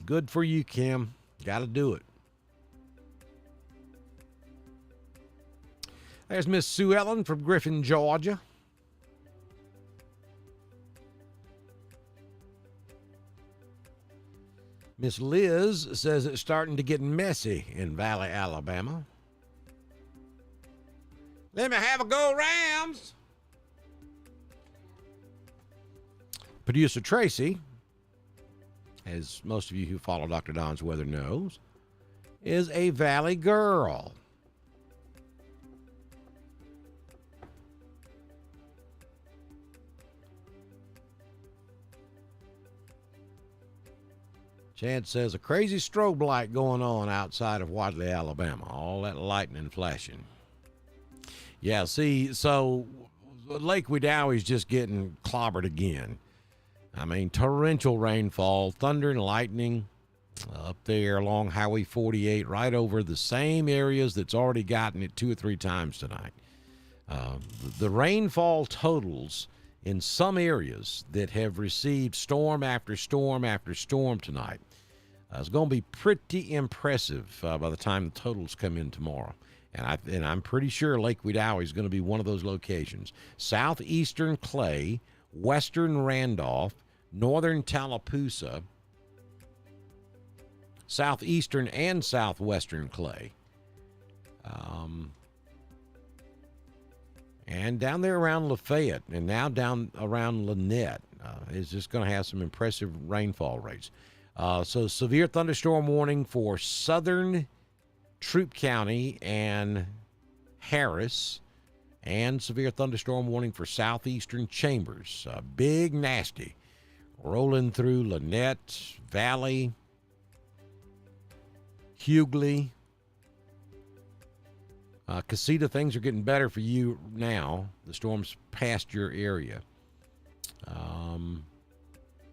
Good for you, Kim. Got to do it. There's Miss Sue Ellen from Griffin, Georgia. Miss Liz says it's starting to get messy in Valley, Alabama. Let me have a go, Rams. Producer Tracy, as most of you who follow Dr. Don's weather knows, is a Valley girl. Chad says a crazy strobe light going on outside of Wadley, Alabama. All that lightning flashing. Yeah, see, so Lake Wedowee is just getting clobbered again. I mean, torrential rainfall, thunder and lightning up there along Highway 48, right over the same areas that's already gotten it 2 or 3 times tonight. The rainfall totals in some areas that have received storm after storm after storm tonight is going to be pretty impressive by the time the totals come in tomorrow. And I'm pretty sure Lake Wedowee is going to be one of those locations. Southeastern Clay, western Randolph, northern Tallapoosa, southeastern and southwestern Clay, and down there around Lafayette, and now down around Lynette is just going to have some impressive rainfall rates. So severe thunderstorm warning for southern Troup County and Harris, and severe thunderstorm warning for southeastern Chambers. Big nasty rolling through Lynette, Valley, Hughley. Casita, things are getting better for you now. The storm's past your area.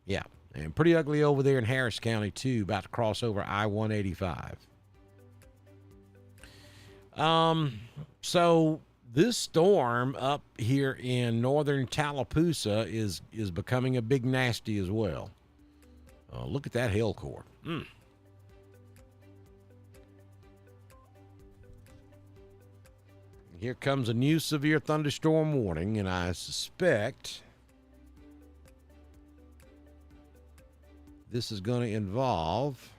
Yeah, and pretty ugly over there in Harris County, too, about to cross over I-185. So this storm up here in northern Tallapoosa is becoming a big nasty as well. Look at that hail core. Here comes a new severe thunderstorm warning, and I suspect this is going to involve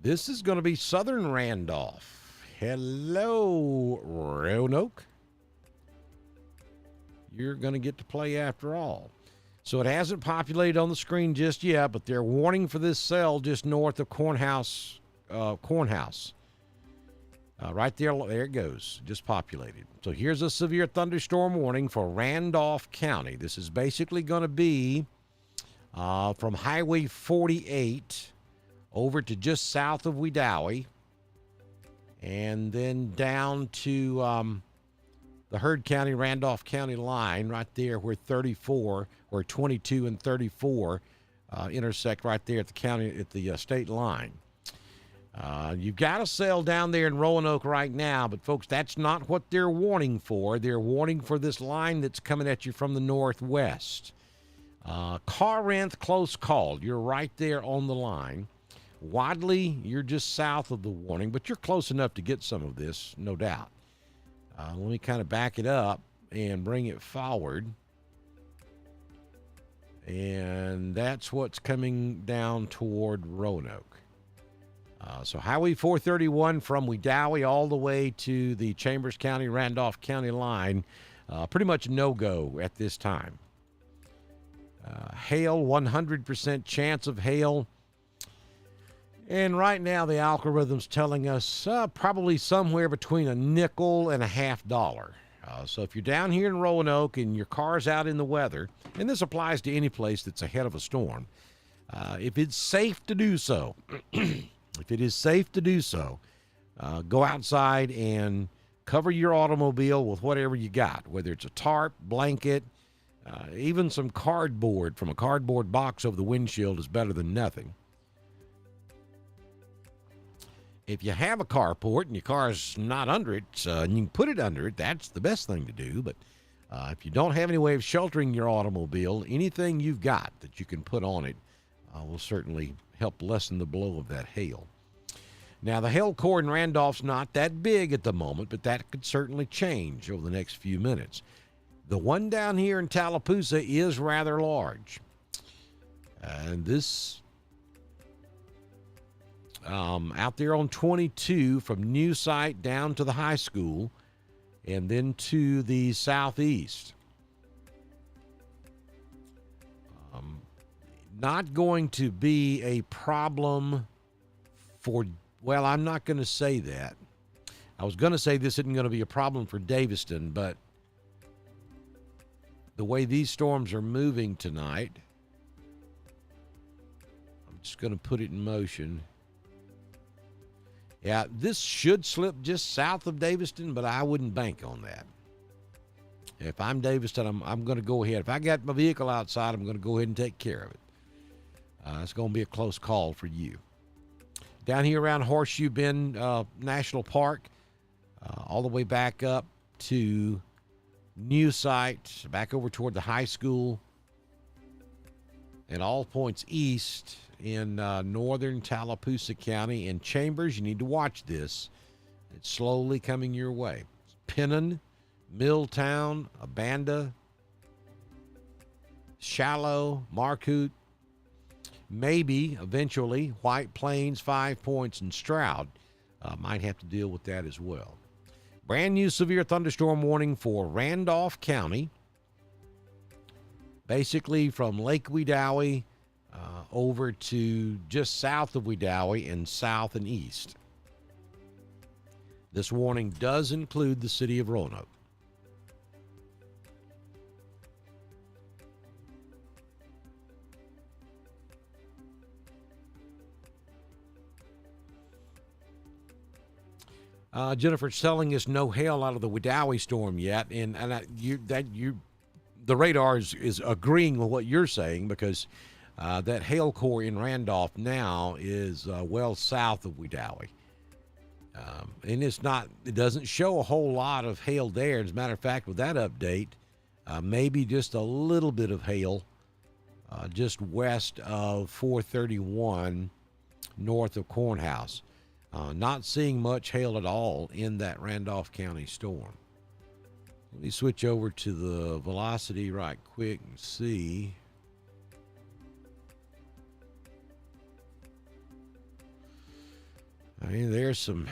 this is going to be southern Randolph. Hello, Roanoke. You're going to get to play after all. So it hasn't populated on the screen just yet, but they're warning for this cell just north of Cornhouse. Right there, there it goes, just populated. So here's a severe thunderstorm warning for Randolph County. This is basically going to be from Highway 48 over to just south of Wedowee and then down to the Heard County, Randolph County line right there where 22 and 34 intersect right there at the state line. You've got a cell down there in Roanoke right now, but folks, that's not what they're warning for. They're warning for this line that's coming at you from the northwest. Corinth, close call. You're right there on the line. Wadley, you're just south of the warning, but you're close enough to get some of this, no doubt. Let me kind of back it up and bring it forward. And that's what's coming down toward Roanoke. So Highway 431 from Wedowee all the way to the Chambers County, Randolph County line, pretty much no-go at this time. Hail, 100% chance of hail. And right now the algorithm's telling us probably somewhere between a nickel and a $0.50. So if you're down here in Roanoke and your car's out in the weather, and this applies to any place that's ahead of a storm, if it's safe to do so, go outside and cover your automobile with whatever you got, whether it's a tarp, blanket, even some cardboard from a cardboard box over the windshield is better than nothing. If you have a carport and your car's not under it, and you can put it under it, that's the best thing to do. But if you don't have any way of sheltering your automobile, anything you've got that you can put on it will certainly help lessen the blow of that hail. Now, the hail core in Randolph's not that big at the moment, but that could certainly change over the next few minutes. The one down here in Tallapoosa is rather large. And this out there on 22 from New Site down to the high school and then to the southeast. Not going to be a problem for, well, I'm not going to say that. I was going to say this isn't going to be a problem for Daviston, but the way these storms are moving tonight, I'm just going to put it in motion. Yeah, this should slip just south of Daviston, but I wouldn't bank on that. If I'm Daviston, I'm going to go ahead. If I got my vehicle outside, I'm going to go ahead and take care of it. It's going to be a close call for you. Down here around Horseshoe Bend National Park, all the way back up to New Site, back over toward the high school, and all points east in northern Tallapoosa County and Chambers. You need to watch this. It's slowly coming your way. Pennon, Milltown, Abanda, Shallow, Marcoot, maybe eventually White Plains, 5 Points, and Stroud might have to deal with that as well. Brand new severe thunderstorm warning for Randolph County, basically from Lake Wedowee over to just south of Wedowee and south and east. This warning does include the city of Roanoke. Jennifer's telling us no hail out of the Wedowee storm yet, and the radar is agreeing with what you're saying, because that hail core in Randolph now is well south of Wedowee, and it doesn't show a whole lot of hail there. As a matter of fact, with that update, maybe just a little bit of hail just west of 431 north of Cornhouse. Not seeing much hail at all in that Randolph County storm. Let me switch over to the velocity right quick and see. I mean, there's some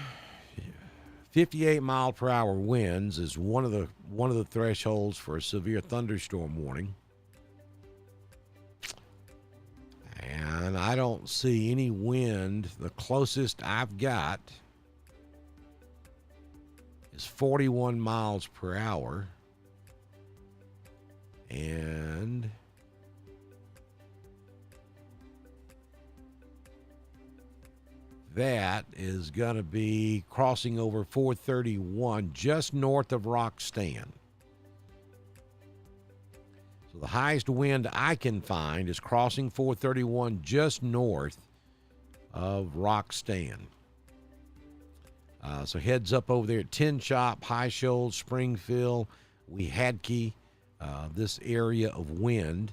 58 mile per hour winds is one of the thresholds for a severe thunderstorm warning. And I don't see any wind. The closest I've got is 41 miles per hour. And that is going to be crossing over 431 just north of Roxton. So the highest wind I can find is crossing 431 just north of Roxton. So heads up over there at Tin Shop, High Shoals, Springfield, Weehadkee. This area of wind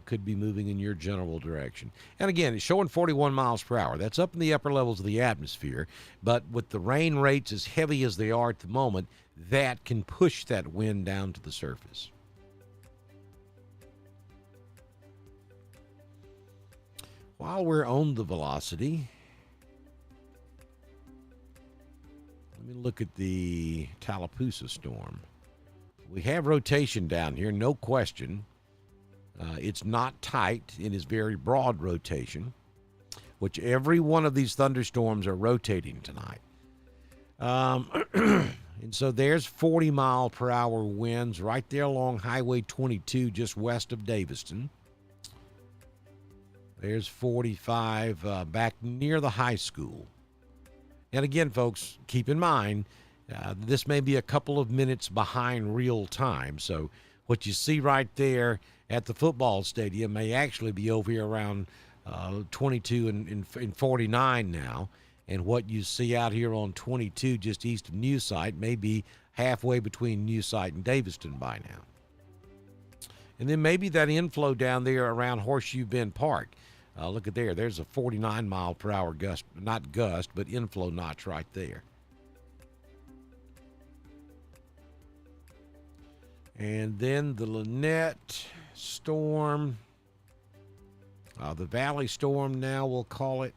could be moving in your general direction. And again, it's showing 41 miles per hour. That's up in the upper levels of the atmosphere. But with the rain rates as heavy as they are at the moment, that can push that wind down to the surface. While we're on the velocity, let me look at the Tallapoosa storm. We have rotation down here, no question. It's not tight. It is very broad rotation, which every one of these thunderstorms are rotating tonight. And so there's 40-mile-per-hour winds right there along Highway 22 just west of Daviston. There's 45 back near the high school. And again, folks, keep in mind, this may be a couple of minutes behind real time. So what you see right there at the football stadium may actually be over here around 22 and 49 now. And what you see out here on 22 just east of New Site may be halfway between New Site and Daviston by now. And then maybe that inflow down there around Horseshoe Bend Park. Look at there. There's a 49-mile-per-hour gust, not gust, but inflow notch right there. And then the Lynette storm, the Valley storm now we'll call it.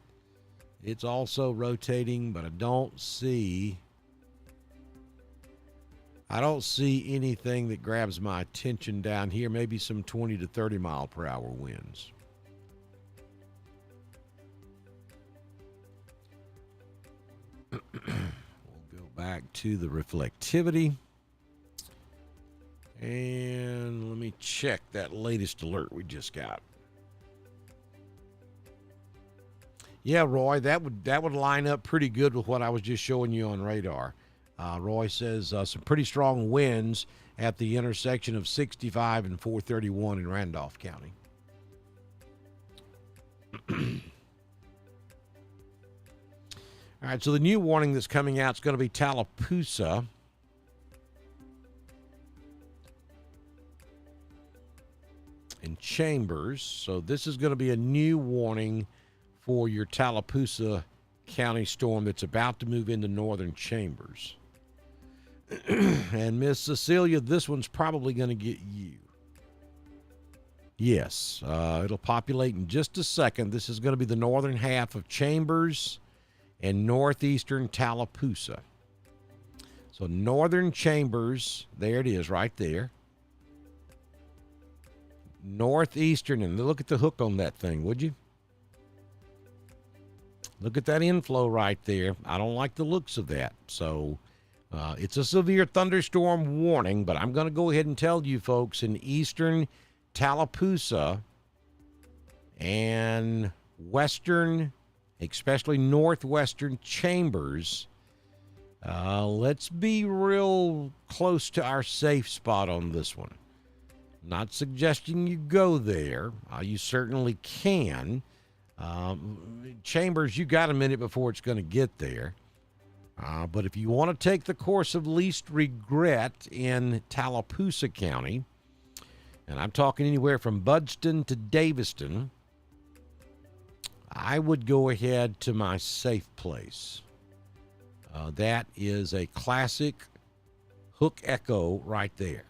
It's also rotating, but I don't see anything that grabs my attention down here. Maybe some 20 to 30 mile per hour winds. We'll go back to the reflectivity. And let me check that latest alert we just got. Yeah, Roy, that would line up pretty good with what I was just showing you on radar. Roy says some pretty strong winds at the intersection of 65 and 431 in Randolph County. All right, so the new warning that's coming out is going to be Tallapoosa. And Chambers. So this is going to be a new warning for your Tallapoosa County storm that's about to move into northern Chambers. And Miss Cecilia, this one's probably going to get you. Yes, it'll populate in just a second. This is going to be the northern half of Chambers and northeastern Tallapoosa. So northern Chambers, there it is right there. Northeastern, and look at the hook on that thing, would you? Look at that inflow right there. I don't like the looks of that. So it's a severe thunderstorm warning, but I'm going to go ahead and tell you folks in eastern Tallapoosa and western, especially northwestern Chambers, let's be real close to our safe spot on this one. Not suggesting you go there. You certainly can. Chambers, you got a minute before it's going to get there. But if you want to take the course of least regret in Tallapoosa County, and I'm talking anywhere from Budston to Daviston, I would go ahead to my safe place. That is a classic Hook Echo right there.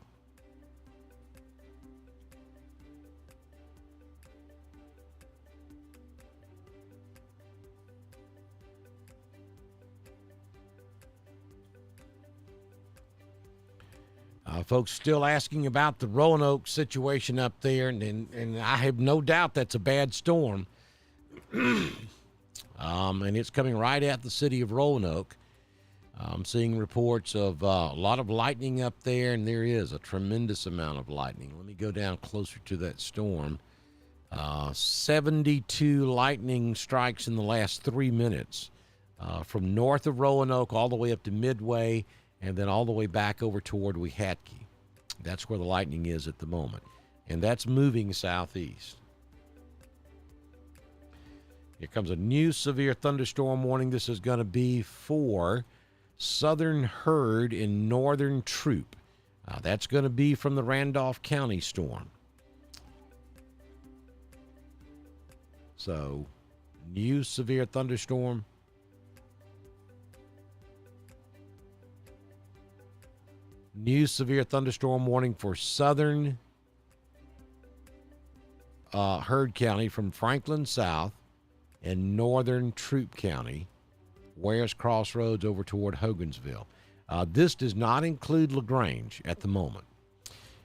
Folks still asking about the Roanoke situation up there, and I have no doubt that's a bad storm. And it's coming right at the city of Roanoke. I'm seeing reports of a lot of lightning up there, and there is a tremendous amount of lightning. Let me go down closer to that storm. 72 lightning strikes in the last 3 minutes from north of Roanoke all the way up to Midway and then all the way back over toward Wehatkee. That's where the lightning is at the moment. And that's moving southeast. Here comes a new severe thunderstorm warning. This is going to be for southern herd and northern troop. That's going to be from the Randolph County storm. So, new severe thunderstorm. New severe thunderstorm warning for southern Herd County from Franklin south and northern Troop County, Wares Crossroads over toward Hogansville. This does not include LaGrange at the moment.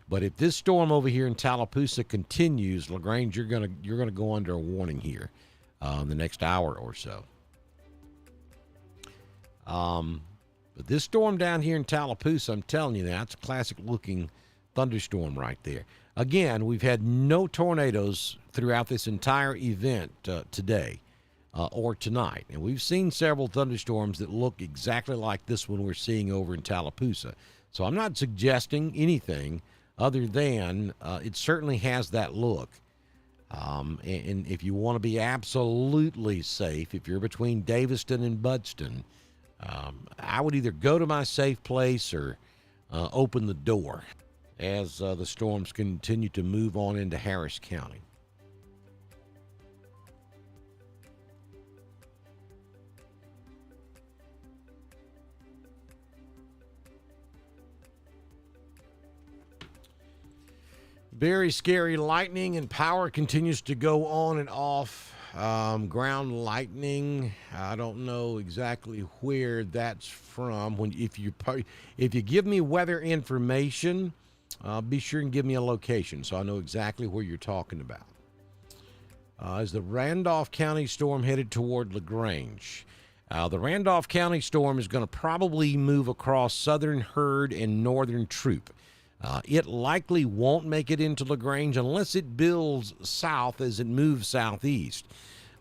But if this storm over here in Tallapoosa continues, LaGrange, you're gonna go under a warning here in the next hour or so. But this storm down here in Tallapoosa, I'm telling you, that's a classic-looking thunderstorm right there. Again, we've had no tornadoes throughout this entire event today or tonight, and we've seen several thunderstorms that look exactly like this one we're seeing over in Tallapoosa. So I'm not suggesting anything other than it certainly has that look. And if you want to be absolutely safe, if you're between Daviston and Budston, I would either go to my safe place or open the door as the storms continue to move on into Harris County. Very scary lightning, and power continues to go on and off. Ground lightning, I don't know exactly where that's from. If you give me weather information, be sure and give me a location so I know exactly where you're talking about. Is the Randolph County storm headed toward LaGrange? The Randolph County storm is going to probably move across southern Herd and northern Troop. It likely won't make it into LaGrange unless it builds south as it moves southeast.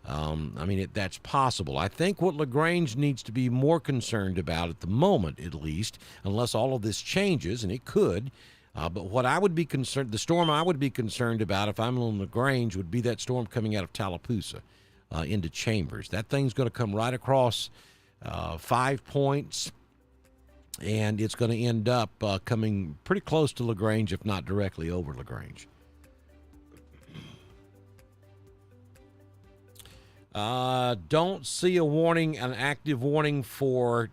That's possible. I think what LaGrange needs to be more concerned about at the moment, at least, unless all of this changes, and it could, but what I would be concerned, the storm I would be concerned about if I'm in LaGrange would be that storm coming out of Tallapoosa into Chambers. That thing's going to come right across 5 Points, and it's going to end up coming pretty close to LaGrange, if not directly over LaGrange. Don't see a warning, an active warning for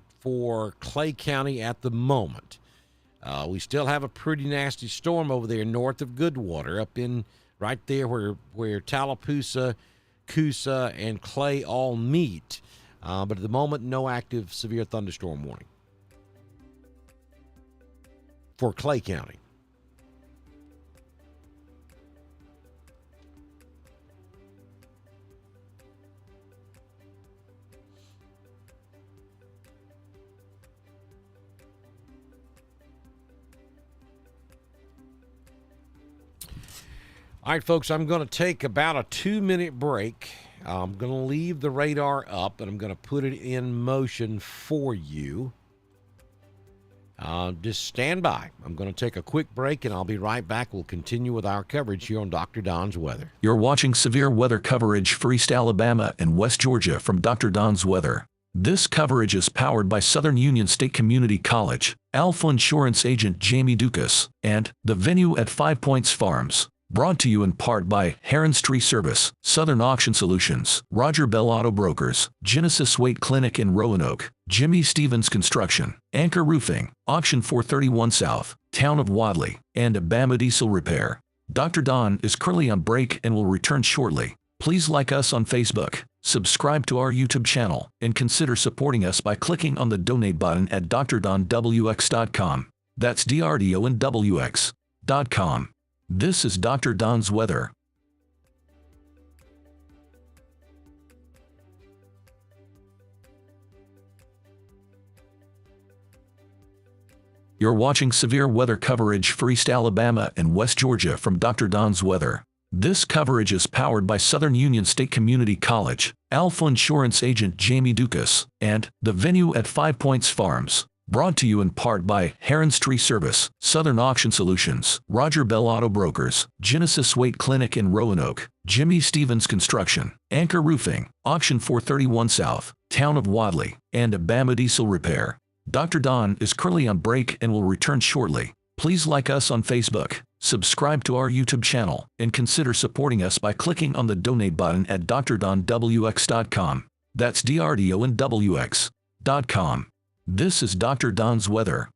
Clay County at the moment. We still have a pretty nasty storm over there north of Goodwater, up in right there where Tallapoosa, Coosa, and Clay all meet. But at the moment, no active severe thunderstorm warning for Clay County. All right, folks, I'm going to take about a 2-minute break. I'm going to leave the radar up, and I'm going to put it in motion for you. Just stand by. I'm going to take a quick break, and I'll be right back. We'll continue with our coverage here on Dr. Don's Weather. You're watching severe weather coverage for East Alabama and West Georgia from Dr. Don's Weather. This coverage is powered by Southern Union State Community College, Alpha Insurance agent Jamie Dukas, and the venue at 5 Points Farms. Brought to you in part by Heron's Tree Service, Southern Auction Solutions, Roger Bell Auto Brokers, Genesis Weight Clinic in Roanoke, Jimmy Stevens Construction, Anchor Roofing, Auction 431 South, Town of Wadley, and Bama Diesel Repair. Dr. Don is currently on break and will return shortly. Please like us on Facebook, subscribe to our YouTube channel, and consider supporting us by clicking on the donate button at drdonwx.com. That's DRDONWX.com. This is Dr. Don's Weather. You're watching severe weather coverage for East Alabama and West Georgia from Dr. Don's Weather. This coverage is powered by Southern Union State Community College, Alpha Insurance agent Jamie Dukas, and The Venue at 5 Points Farms. Brought to you in part by Heron's Tree Service, Southern Auction Solutions, Roger Bell Auto Brokers, Genesis Weight Clinic in Roanoke, Jimmy Stevens Construction, Anchor Roofing, Auction 431 South, Town of Wadley, and Bama Diesel Repair. Dr. Don is currently on break and will return shortly. Please like us on Facebook, subscribe to our YouTube channel, and consider supporting us by clicking on the donate button at drdonwx.com. That's DRDONWX.com. This is Dr. Don's weather.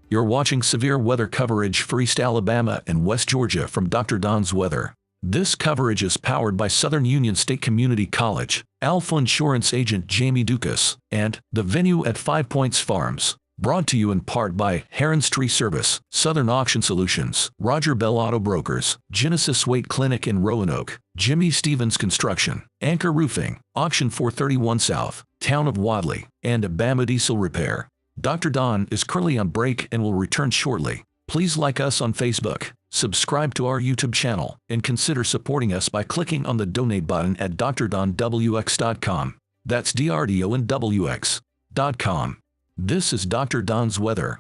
You're watching severe weather coverage for East Alabama and West Georgia from Dr. Don's weather. This coverage is powered by Southern Union State Community College, Alpha Insurance agent Jamie Dukas, and The Venue at 5 Points Farms. Brought to you in part by Heron's Tree Service, Southern Auction Solutions, Roger Bell Auto Brokers, Genesis Weight Clinic in Roanoke, Jimmy Stevens Construction, Anchor Roofing, Auction 431 South, Town of Wadley, and Bama Diesel Repair. Dr. Don is currently on break and will return shortly. Please like us on Facebook, subscribe to our YouTube channel, and consider supporting us by clicking on the donate button at drdonwx.com. That's DRDONWX.com. This is Dr. Don's weather.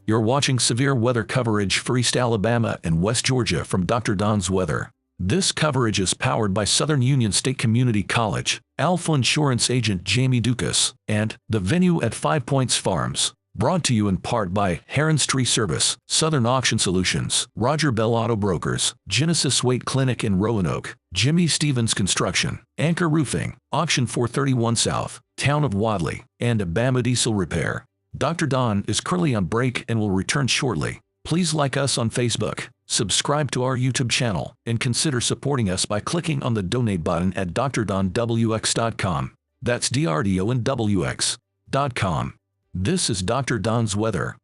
You're watching severe weather coverage for East Alabama and West Georgia from Dr. Don's weather. This coverage is powered by Southern Union State Community College, Alpha Insurance agent Jamie Dukas, and The Venue at 5 Points Farms. Brought to you in part by Heron's Tree Service, Southern Auction Solutions, Roger Bell Auto Brokers, Genesis Weight Clinic in Roanoke, Jimmy Stevens Construction, Anchor Roofing, Auction 431 South, Town of Wadley, and Bama Diesel Repair. Dr. Don is currently on break and will return shortly. Please like us on Facebook, subscribe to our YouTube channel, and consider supporting us by clicking on the donate button at drdonwx.com. That's DRDONWX.com. This is Dr. Don's weather.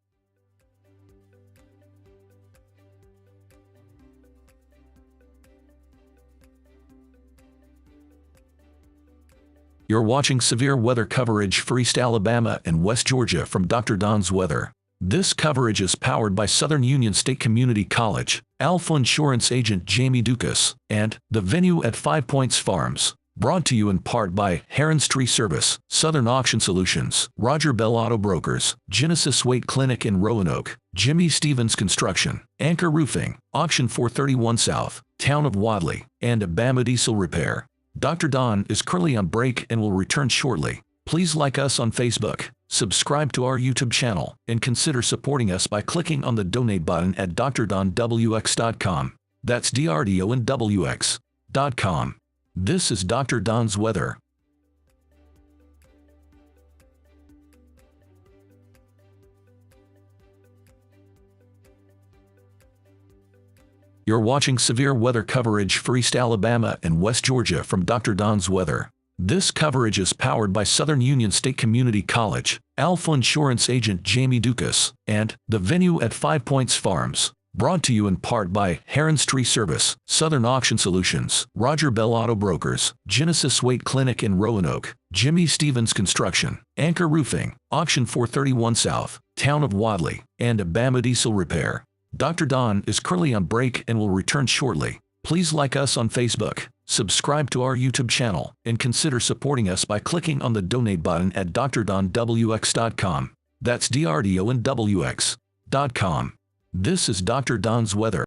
You're watching severe weather coverage for East Alabama and West Georgia from Dr. Don's weather. This coverage is powered by Southern Union State Community College, Alpha Insurance agent Jamie Dukas, and The Venue at 5 Points Farms. Brought to you in part by Heron's Tree Service, Southern Auction Solutions, Roger Bell Auto Brokers, Genesis Weight Clinic in Roanoke, Jimmy Stevens Construction, Anchor Roofing, Auction 431 South, Town of Wadley, and Bama Diesel Repair. Dr. Don is currently on break and will return shortly. Please like us on Facebook, subscribe to our YouTube channel, and consider supporting us by clicking on the donate button at drdonwx.com. That's DRDONWX.com. This is Dr. Don's weather. You're watching severe weather coverage for East Alabama and West Georgia from Dr. Don's weather. This coverage is powered by Southern Union State Community College, Alpha Insurance agent Jamie Dukas, and The Venue at 5 Points Farms. Brought to you in part by Heron's Tree Service, Southern Auction Solutions, Roger Bell Auto Brokers, Genesis Weight Clinic in Roanoke, Jimmy Stevens Construction, Anchor Roofing, Auction 431 South, Town of Wadley, and Bama Diesel Repair. Dr. Don is currently on break and will return shortly. Please like us on Facebook, subscribe to our YouTube channel, and consider supporting us by clicking on the donate button at drdonwx.com. That's DRDONWX.com. This is Dr. Don's weather.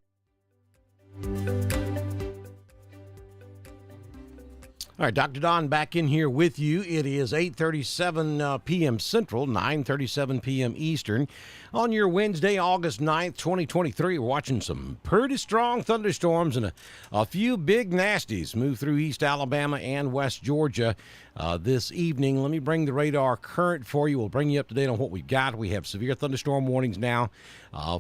All right, Dr. Don back in here with you. It is 8:37 p.m. Central, 9:37 p.m. Eastern. On your Wednesday, August 9th, 2023, we're watching some pretty strong thunderstorms and a few big nasties move through East Alabama and West Georgia this evening. Let me bring the radar current for you. We'll bring you up to date on what we got. We have severe thunderstorm warnings now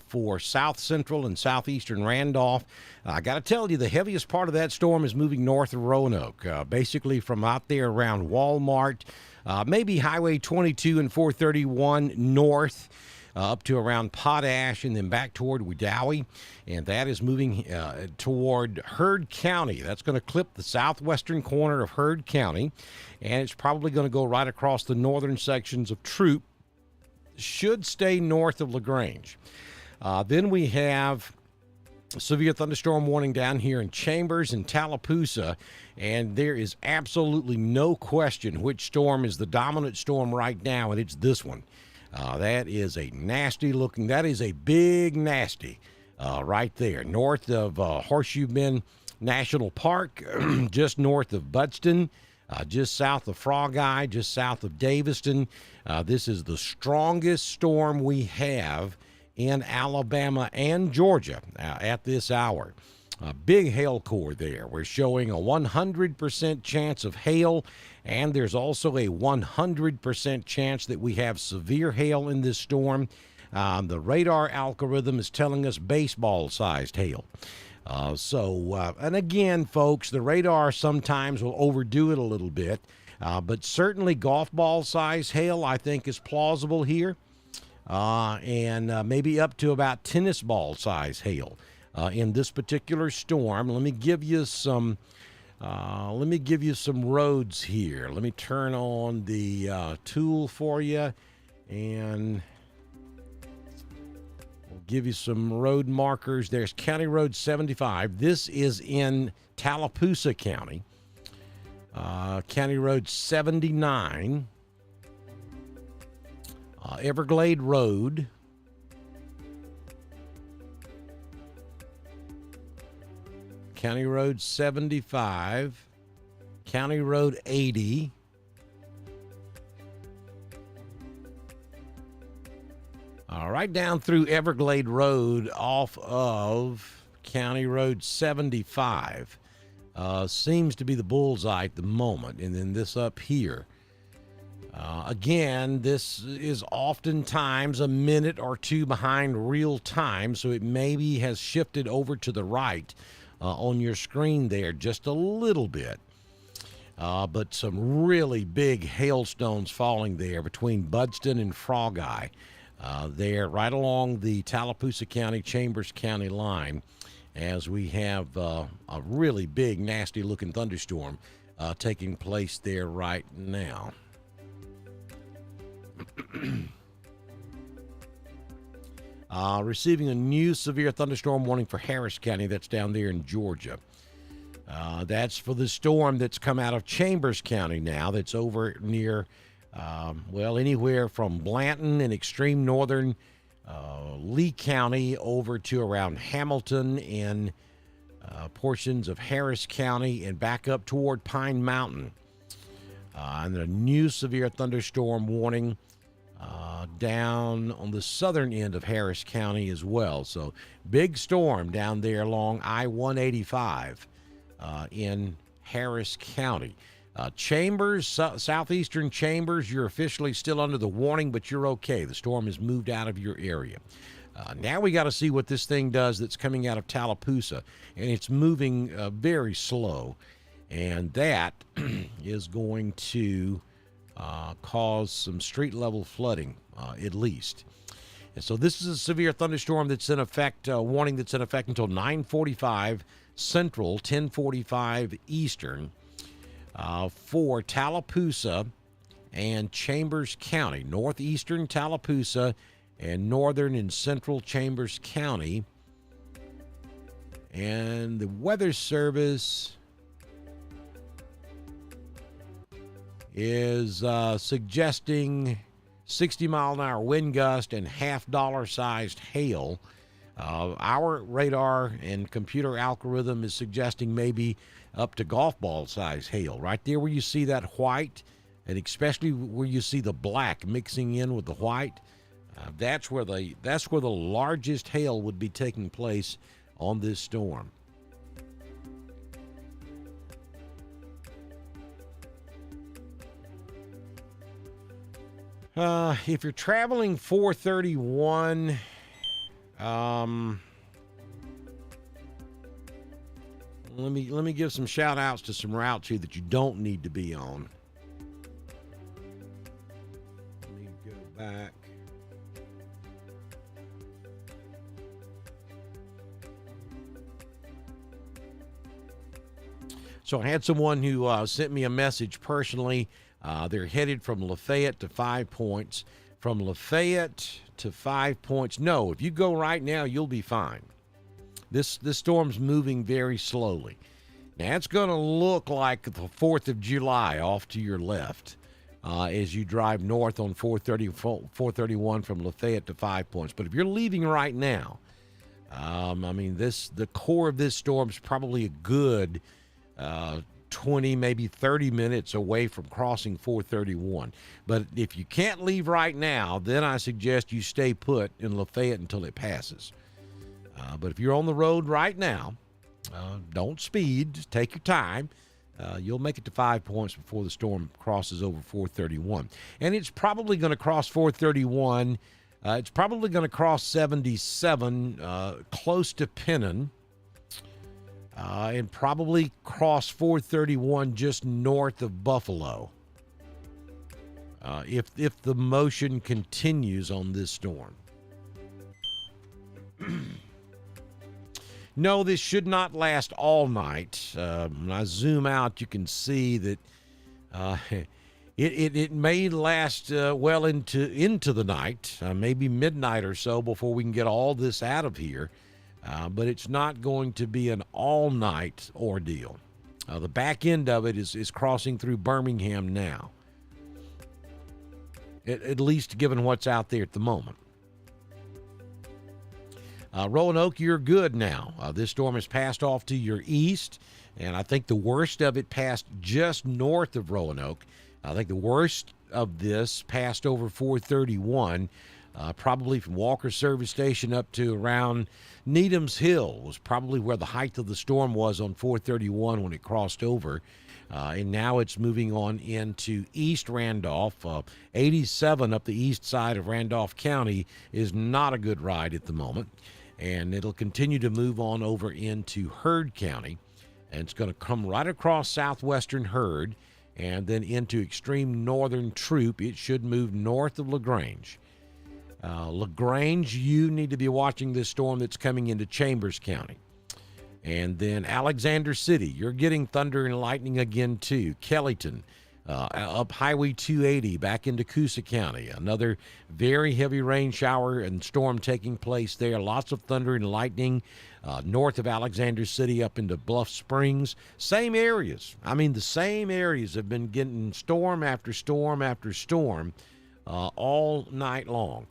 for south central and southeastern Randolph. I got to tell you, the heaviest part of that storm is moving north of Roanoke, basically from out there around Walmart, maybe Highway 22 and 431 north. up to around Potash and then back toward Wedowee. And that is moving toward Heard County. That's going to clip the southwestern corner of Heard County. And it's probably going to go right across the northern sections of Troop. Should stay north of LaGrange. Then we have severe thunderstorm warning down here in Chambers and Tallapoosa, and there is absolutely no question which storm is the dominant storm right now, and it's this one. That is a nasty looking, that is a big nasty right there, north of Horseshoe Bend National Park, just north of Budston, just south of Frog Eye, just south of Daviston. This is the strongest storm we have in Alabama and Georgia at this hour. A big hail core there. We're showing a 100% chance of hail, and there's also a 100% chance that we have severe hail in this storm. The radar algorithm is telling us baseball-sized hail. And again, folks, the radar sometimes will overdo it a little bit, but certainly golf ball-sized hail, I think, is plausible here. And maybe up to about tennis ball size hail in this particular storm. Let me give you some roads here. Let me turn on the tool for you, and we'll give you some road markers. There's County Road 75. This is in Tallapoosa County. County Road 79. Everglade Road, County Road 75, County Road 80, right down through Everglade Road off of County Road 75 seems to be the bullseye at the moment, and then this up here. Again, this is oftentimes a minute or two behind real time, so it maybe has shifted over to the right on your screen there just a little bit. But some really big hailstones falling there between Budston and Frog Eye. There, right along the Tallapoosa County, Chambers County line, as we have a really big, nasty-looking thunderstorm taking place there right now. Receiving a new severe thunderstorm warning for Harris County. That's down there in Georgia. That's for the storm that's come out of Chambers County now. That's over near, anywhere from Blanton and extreme northern Lee County over to around Hamilton and portions of Harris County and back up toward Pine Mountain. And a new severe thunderstorm warning down on the southern end of Harris County as well. So big storm down there along I-185 in Harris County. Chambers, southeastern Chambers, you're officially still under the warning, but you're okay. The storm has moved out of your area. Now we got to see what this thing does that's coming out of Tallapoosa, and it's moving very slow, and that is going to cause some street-level flooding, at least. And so this is a severe thunderstorm that's in effect, warning that's in effect until 9:45 Central, 10:45 Eastern, for Tallapoosa and Chambers County, northeastern Tallapoosa and northern and central Chambers County. And the Weather Service is suggesting 60-mile-an-hour wind gust and half-dollar-sized hail. Our radar and computer algorithm is suggesting maybe up to golf ball-sized hail. Right there where you see that white, and especially where you see the black mixing in with the white, that's where the largest hail would be taking place on this storm. If you're traveling 431, let me give some shout outs to some routes here that you don't need to be on. Let me go back. So I had someone who sent me a message personally. They're headed from Lafayette to 5 Points. From Lafayette to 5 Points. No, if you go right now, you'll be fine. This storm's moving very slowly. Now, it's going to look like the 4th of July off to your left as you drive north on 431 from Lafayette to 5 Points. But if you're leaving right now, the core of this storm is probably a good 20, maybe 30 minutes away from crossing 431. But if you can't leave right now, then I suggest you stay put in Lafayette until it passes. But if you're on the road right now, don't speed. Just take your time. You'll make it to 5 Points before the storm crosses over 431. And it's probably going to cross 431. It's probably going to cross 77, close to Pennon. And probably cross 431 just north of Buffalo if the motion continues on this storm. No, this should not last all night. When I zoom out, you can see that it may last well into the night, maybe midnight or so before we can get all this out of here. But it's not going to be an all-night ordeal. The back end of it is crossing through Birmingham now, at least given what's out there at the moment. Roanoke, you're good now. This storm has passed off to your east, and I think the worst of it passed just north of Roanoke. I think the worst of this passed over 431. Probably from Walker Service Station up to around Needham's Hill was probably where the height of the storm was on 431 when it crossed over. And now it's moving on into East Randolph. 87 up the east side of Randolph County is not a good ride at the moment. And it'll continue to move on over into Heard County. And it's going to come right across southwestern Heard and then into extreme northern Troup. It should move north of LaGrange. LaGrange, you need to be watching this storm that's coming into Chambers County. And then Alexander City, you're getting thunder and lightning again too. Kellyton, up Highway 280 back into Coosa County. Another very heavy rain shower and storm taking place there. Lots of thunder and lightning north of Alexander City up into Bluff Springs. Same areas. The same areas have been getting storm after storm after storm all night long.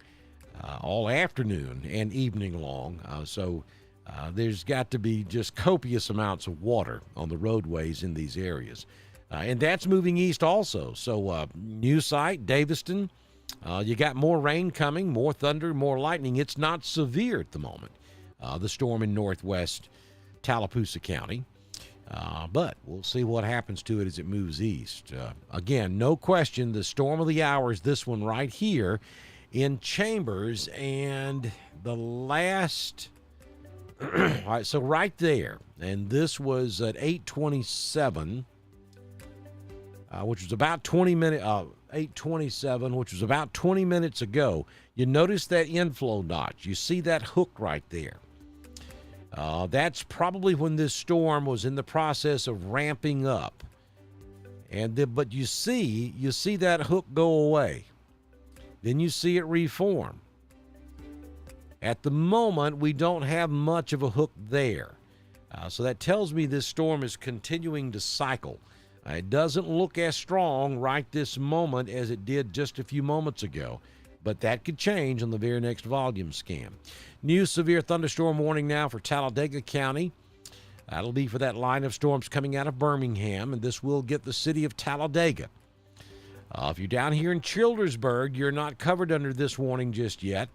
All afternoon and evening long. So there's got to be just copious amounts of water on the roadways in these areas. And that's moving east also. So new site, Daviston, you got more rain coming, more thunder, more lightning. It's not severe at the moment, the storm in northwest Tallapoosa County. But we'll see what happens to it as it moves east. Again, no question, the storm of the hour is this one right here in Chambers, and the last all right, so right there, and this was at 8:27, which was about 20 minutes 8:27, which was about 20 minutes ago. You notice that inflow notch, you see that hook right there. That's probably when this storm was in the process of ramping up, but you see that hook go away. Then you see it reform. At the moment, we don't have much of a hook there. So that tells me this storm is continuing to cycle. It doesn't look as strong right this moment as it did just a few moments ago, but that could change on the very next volume scan. New severe thunderstorm warning now for Talladega County. That'll be for that line of storms coming out of Birmingham, and this will get the city of Talladega. If you're down here in Childersburg, you're not covered under this warning just yet.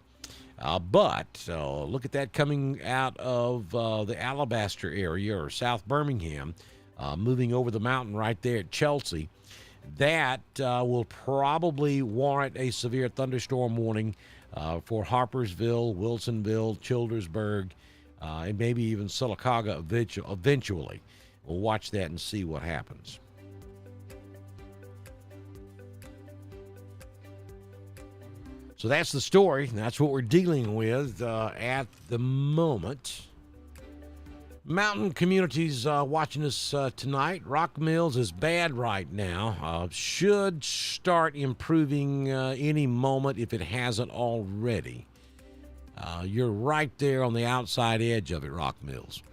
But look at that coming out of the Alabaster area or South Birmingham, moving over the mountain right there at Chelsea. That will probably warrant a severe thunderstorm warning for Harpersville, Wilsonville, Childersburg, and maybe even Sylacauga eventually. We'll watch that and see what happens. So that's the story. That's what we're dealing with at the moment. Mountain communities watching us tonight. Rock Mills is bad right now. Should start improving any moment if it hasn't already. You're right there on the outside edge of it, Rock Mills.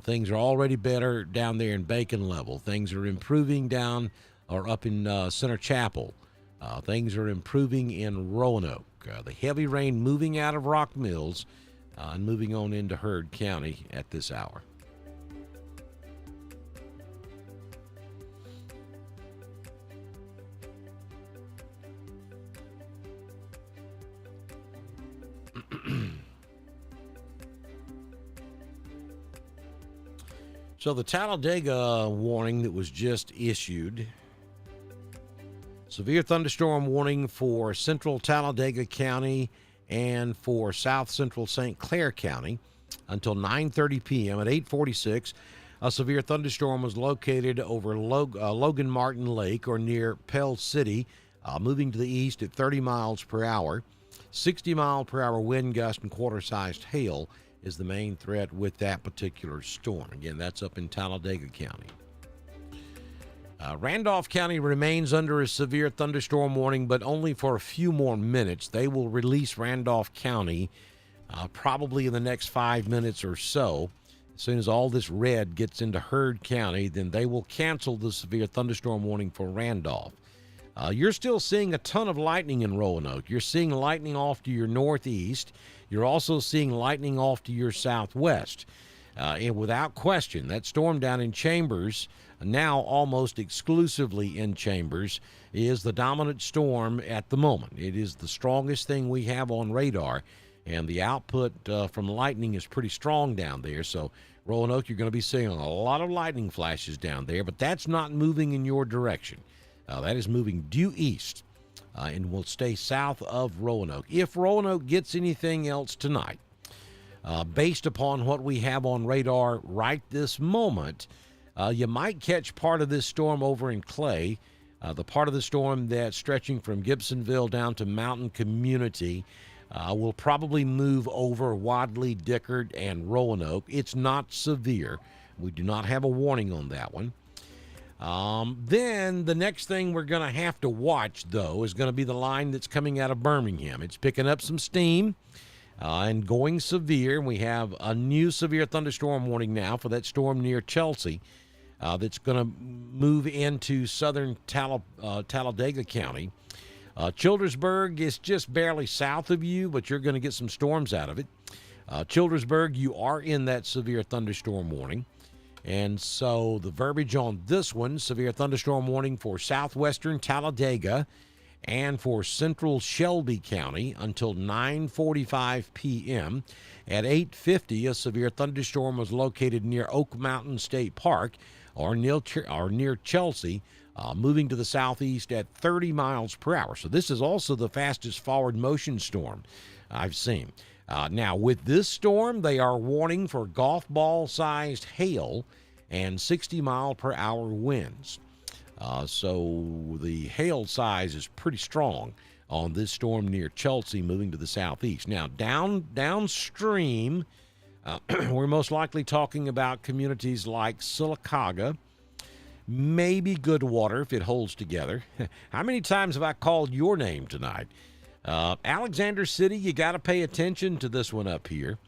Things are already better down there in Bacon Level. Things are improving down or up in Center Chapel. Things are improving in Roanoke. The heavy rain moving out of Rock Mills and moving on into Heard County at this hour. So the Talladega warning that was just issued, severe thunderstorm warning for central Talladega County and for south central St. Clair County until 9:30 p.m. At 8:46, a severe thunderstorm was located over Logan Martin Lake or near Pell City, moving to the east at 30 miles per hour. 60-mile-per-hour wind gust and quarter-sized hail is the main threat with that particular storm. Again, that's up in Talladega County. Randolph County remains under a severe thunderstorm warning, but only for a few more minutes. They will release Randolph County probably in the next 5 minutes or so. As soon as all this red gets into Heard County, then they will cancel the severe thunderstorm warning for Randolph. You're still seeing a ton of lightning in Roanoke. You're seeing lightning off to your northeast. You're also seeing lightning off to your southwest. And without question, that storm down in Chambers, now almost exclusively in Chambers, is the dominant storm at the moment. It is the strongest thing we have on radar, and the output from lightning is pretty strong down there. So Roanoke, you're going to be seeing a lot of lightning flashes down there, but that's not moving in your direction. That is moving due east and will stay south of Roanoke. If Roanoke gets anything else tonight, based upon what we have on radar right this moment, you might catch part of this storm over in Clay, the part of the storm that's stretching from Gibsonville down to Mountain Community. Will probably move over Wadley, Dickard, and Roanoke. It's not severe. We do not have a warning on that one. Then the next thing we're going to have to watch, though, is going to be the line that's coming out of Birmingham. It's picking up some steam and going severe. We have a new severe thunderstorm warning now for that storm near Chelsea that's going to move into southern Talladega County. Childersburg is just barely south of you, but you're going to get some storms out of it. Childersburg, you are in that severe thunderstorm warning. And so the verbiage on this one, severe thunderstorm warning for southwestern Talladega and for central Shelby County until 9:45 p.m. At 8:50, a severe thunderstorm was located near Oak Mountain State Park or near Chelsea, moving to the southeast at 30 miles per hour. So this is also the fastest forward motion storm I've seen. Now, with this storm, they are warning for golf ball-sized hail and 60-mile-per-hour winds. So the hail size is pretty strong on this storm near Chelsea moving to the southeast. Now, downstream, we're most likely talking about communities like Sylacauga, maybe Goodwater if it holds together. How many times have I called your name tonight? Alexander City, you got to pay attention to this one up here.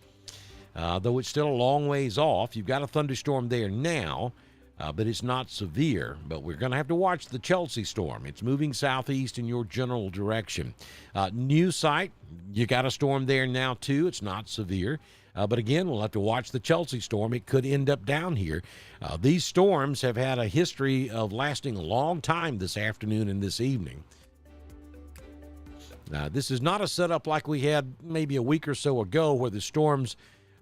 Though it's still a long ways off. You've got a thunderstorm there now, but it's not severe. But we're going to have to watch the Chelsea storm. It's moving southeast in your general direction. New site, you got a storm there now, too. It's not severe. But again, we'll have to watch the Chelsea storm. It could end up down here. These storms have had a history of lasting a long time this afternoon and this evening. This is not a setup like we had maybe a week or so ago where the storms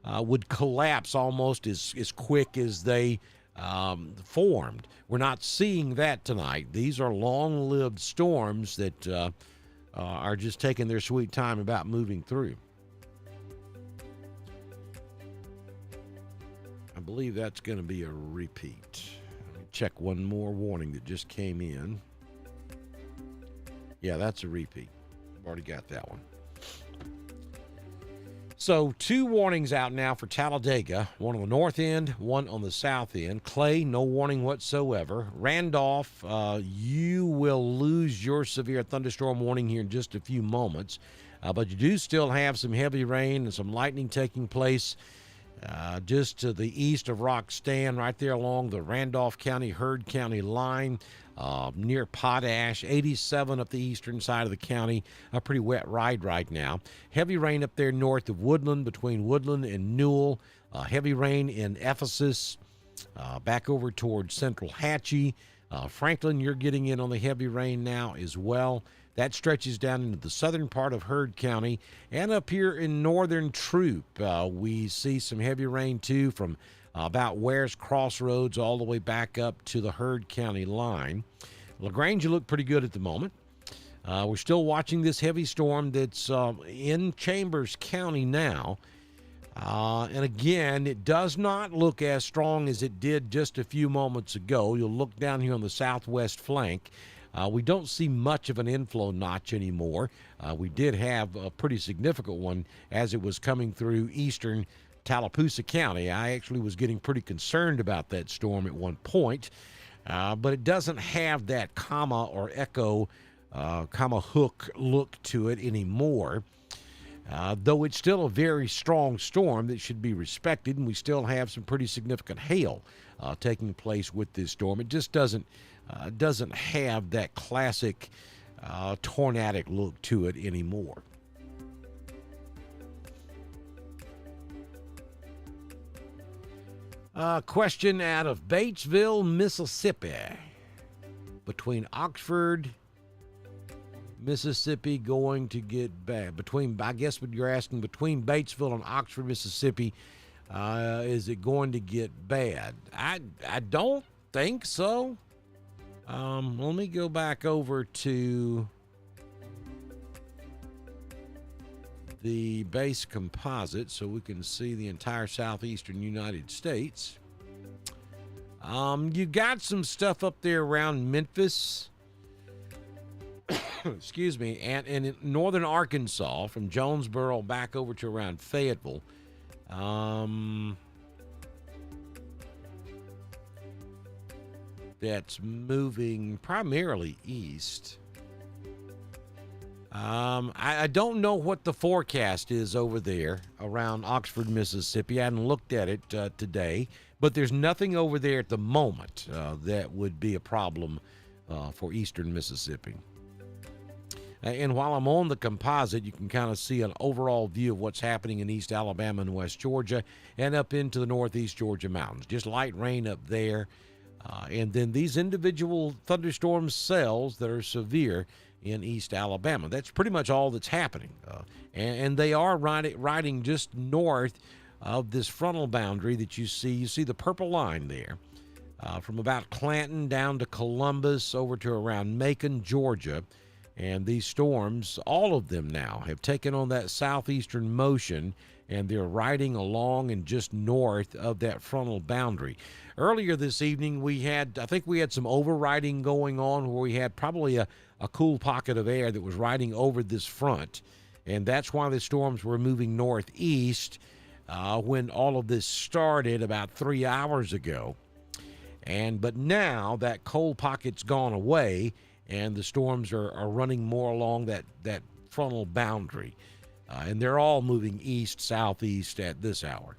would collapse almost as quick as they formed. We're not seeing that tonight. These are long-lived storms that are just taking their sweet time about moving through. I believe that's going to be a repeat. Let me check one more warning that just came in. Yeah, that's a repeat. I've already got that one. So 2 warnings out now for Talladega, one on the north end, one on the south end. Clay, no warning whatsoever. Randolph, you will lose your severe thunderstorm warning here in just a few moments. But you do still have some heavy rain and some lightning taking place just to the east of Rock Stand, right there along the Randolph County, Heard County line. Near Potash, 87 up the eastern side of the county. A pretty wet ride right now. Heavy rain up there north of Woodland, between Woodland and Newell. Heavy rain in Ephesus, back over towards Central Hatchie. Franklin, you're getting in on the heavy rain now as well. That stretches down into the southern part of Heard County. And up here in northern Troup, we see some heavy rain too from about Ware's Crossroads all the way back up to the Heard County line. LaGrange, you look pretty good at the moment. We're still watching this heavy storm that's in Chambers County now. And again, it does not look as strong as it did just a few moments ago. You'll look down here on the southwest flank. We don't see much of an inflow notch anymore. We did have a pretty significant one as it was coming through eastern Tallapoosa County. I actually was getting pretty concerned about that storm at one point, but it doesn't have that comma or echo, comma hook look to it anymore. Though it's still a very strong storm that should be respected, and we still have some pretty significant hail taking place with this storm. It just doesn't have that classic tornadic look to it anymore. Question out of Batesville, Mississippi. Between Oxford, Mississippi going to get bad. I guess what you're asking, between Batesville and Oxford, Mississippi, is it going to get bad? I don't think so. Let me go back over to the base composite so we can see the entire southeastern United States. You got some stuff up there around Memphis, excuse me, and in northern Arkansas from Jonesboro back over to around Fayetteville. That's moving primarily east. I don't know what the forecast is over there around Oxford, Mississippi. I hadn't looked at it today, but there's nothing over there at the moment that would be a problem for eastern Mississippi. And while I'm on the composite, you can kind of see an overall view of what's happening in East Alabama and West Georgia and up into the Northeast Georgia mountains. Just light rain up there. And then these individual thunderstorm cells that are severe in East Alabama. That's pretty much all that's happening. And they are riding just north of this frontal boundary that you see. You see the purple line there from about Clanton down to Columbus over to around Macon, Georgia. And these storms, all of them now, have taken on that southeastern motion, and they're riding along and just north of that frontal boundary. Earlier this evening, I think we had some overriding going on where we had probably a cool pocket of air that was riding over this front, and that's why the storms were moving northeast when all of this started about 3 hours ago. But now that cold pocket's gone away, and the storms are running more along that frontal boundary. And they're all moving east, southeast at this hour.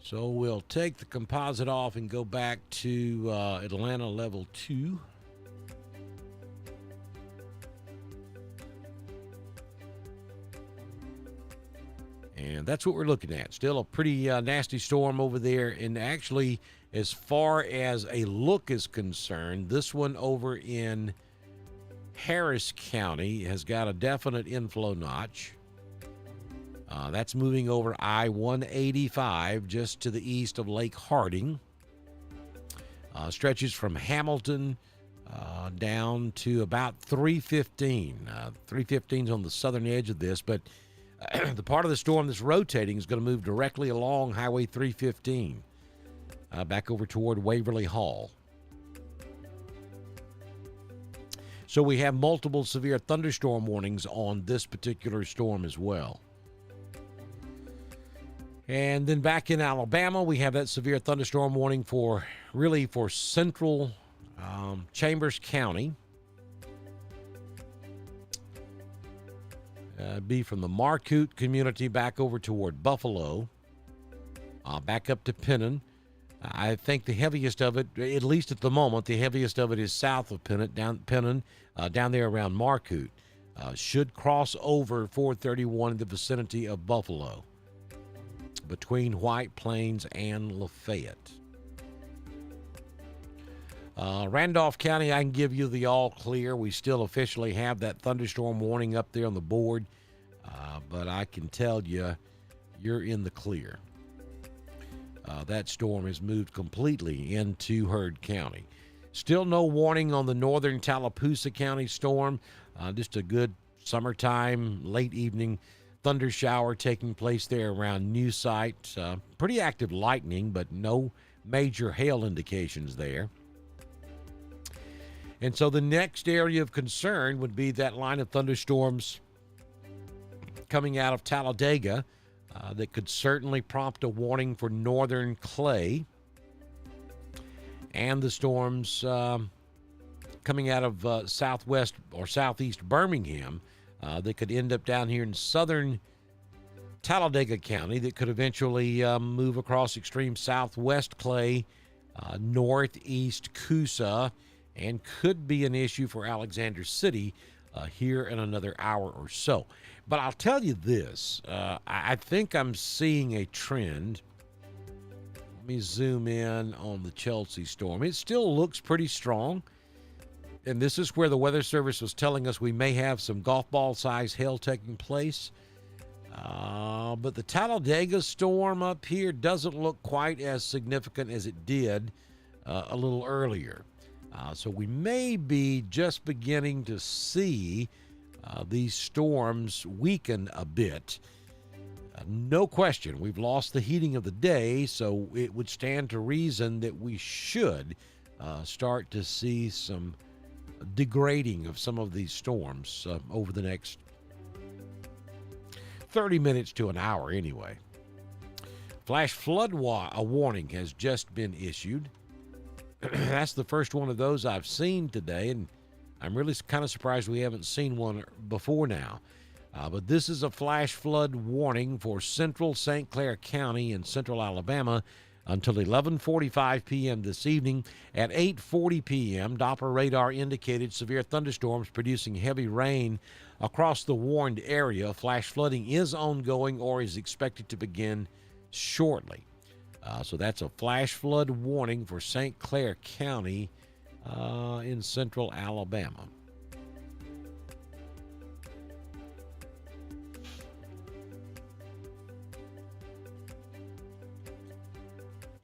So we'll take the composite off and go back to Atlanta level 2. And that's what we're looking at. Still a pretty nasty storm over there. And actually, as far as a look is concerned, this one over in Harris County has got a definite inflow notch. That's moving over I-185 just to the east of Lake Harding. Stretches from Hamilton down to about 315. 315 is on the southern edge of this, but the part of the storm that's rotating is going to move directly along Highway 315 back over toward Waverly Hall. So we have multiple severe thunderstorm warnings on this particular storm as well. And then back in Alabama, we have that severe thunderstorm warning for central Chambers County. Be from the Marcoot community back over toward Buffalo, back up to Pennon. I think the heaviest of it, at least at the moment, the heaviest of it is south of Pennon, down there around Marcoot. Should cross over 431 in the vicinity of Buffalo, between White Plains and Lafayette. Randolph County, I can give you the all clear. We still officially have that thunderstorm warning up there on the board, but I can tell you, you're in the clear. That storm has moved completely into Heard County. Still no warning on the northern Tallapoosa County storm. Just a good summertime, late evening thunder shower taking place there around New Site. Pretty active lightning, but no major hail indications there. And so the next area of concern would be that line of thunderstorms coming out of Talladega that could certainly prompt a warning for northern Clay, and the storms coming out of southwest or southeast Birmingham that could end up down here in southern Talladega County that could eventually move across extreme southwest Clay, northeast Coosa, and could be an issue for Alexander City here in another hour or so. But I'll tell you this, I think I'm seeing a trend. Let me zoom in on the Chelsea storm. It still looks pretty strong, and this is where the Weather Service was telling us we may have some golf ball size hail taking place. But the Talladega storm up here doesn't look quite as significant as it did a little earlier. So we may be just beginning to see these storms weaken a bit. No question, we've lost the heating of the day, so it would stand to reason that we should start to see some degrading of some of these storms over the next 30 minutes to an hour anyway. Flash flood warning has just been issued. That's the first one of those I've seen today, and I'm really kind of surprised we haven't seen one before now. But this is a flash flood warning for central St. Clair County in central Alabama until 11:45 p.m. this evening. At 8:40 p.m., Doppler radar indicated severe thunderstorms producing heavy rain across the warned area. Flash flooding is ongoing or is expected to begin shortly. So that's a flash flood warning for St. Clair County in central Alabama.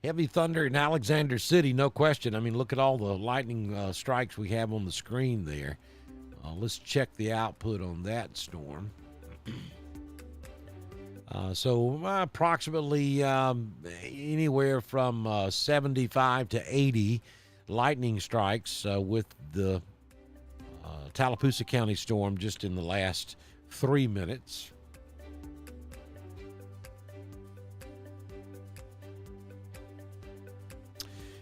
Heavy thunder in Alexander City, no question. I mean, look at all the lightning strikes we have on the screen there. Let's check the output on that storm. So approximately anywhere from 75 to 80 lightning strikes with the Tallapoosa County storm just in the last 3 minutes.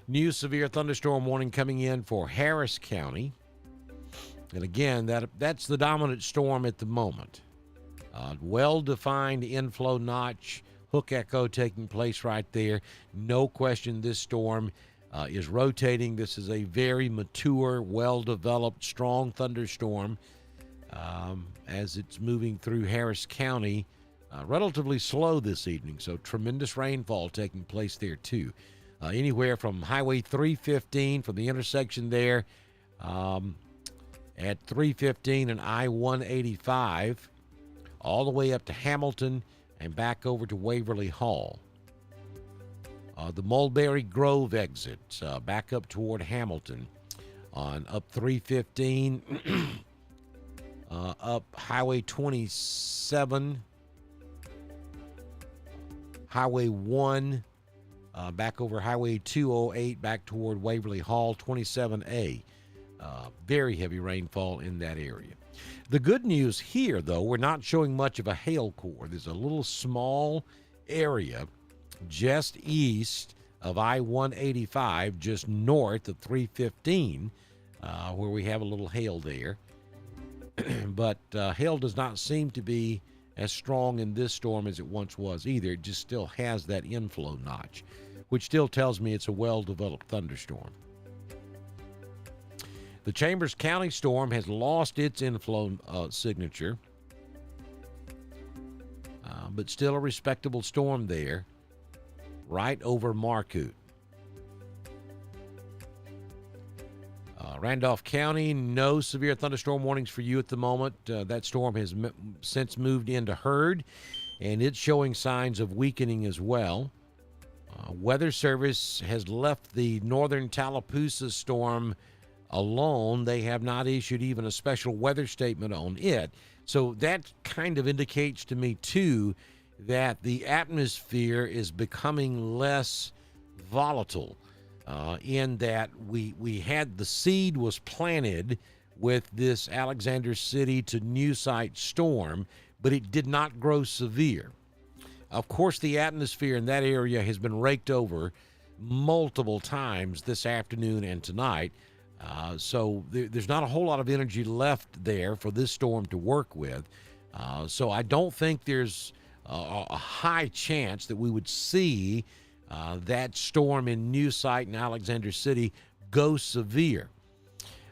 New severe thunderstorm warning coming in for Harris County. And again, that's the dominant storm at the moment. Well-defined inflow notch, hook echo taking place right there. No question this storm is rotating. This is a very mature, well-developed, strong thunderstorm as it's moving through Harris County. Relatively slow this evening, so tremendous rainfall taking place there too. Anywhere from Highway 315 from the intersection there at 315 and I-185 all the way up to Hamilton and back over to Waverly Hall. The Mulberry Grove exit back up toward Hamilton on up 315 up Highway 27, Highway 1, back over Highway 208 back toward Waverly Hall, 27A. Very heavy rainfall in that area. The good news here, though, we're not showing much of a hail core. There's a little small area just east of I-185, just north of 315, where we have a little hail there. But hail does not seem to be as strong in this storm as it once was either. It just still has that inflow notch, which still tells me it's a well-developed thunderstorm. The Chambers County storm has lost its inflow signature, but still a respectable storm there, right over Marcoot. Randolph County, no severe thunderstorm warnings for you at the moment. That storm has since moved into Heard, and it's showing signs of weakening as well. Weather Service has left the northern Tallapoosa storm alone. They have not issued even a special weather statement on it. So that kind of indicates to me, too, that the atmosphere is becoming less volatile. In that we had the seed was planted with this Alexander City to New Site storm, but it did not grow severe. Of course, the atmosphere in that area has been raked over multiple times this afternoon and tonight, so there's not a whole lot of energy left there for this storm to work with. So I don't think there's a high chance that we would see that storm in New Site and Alexander City go severe.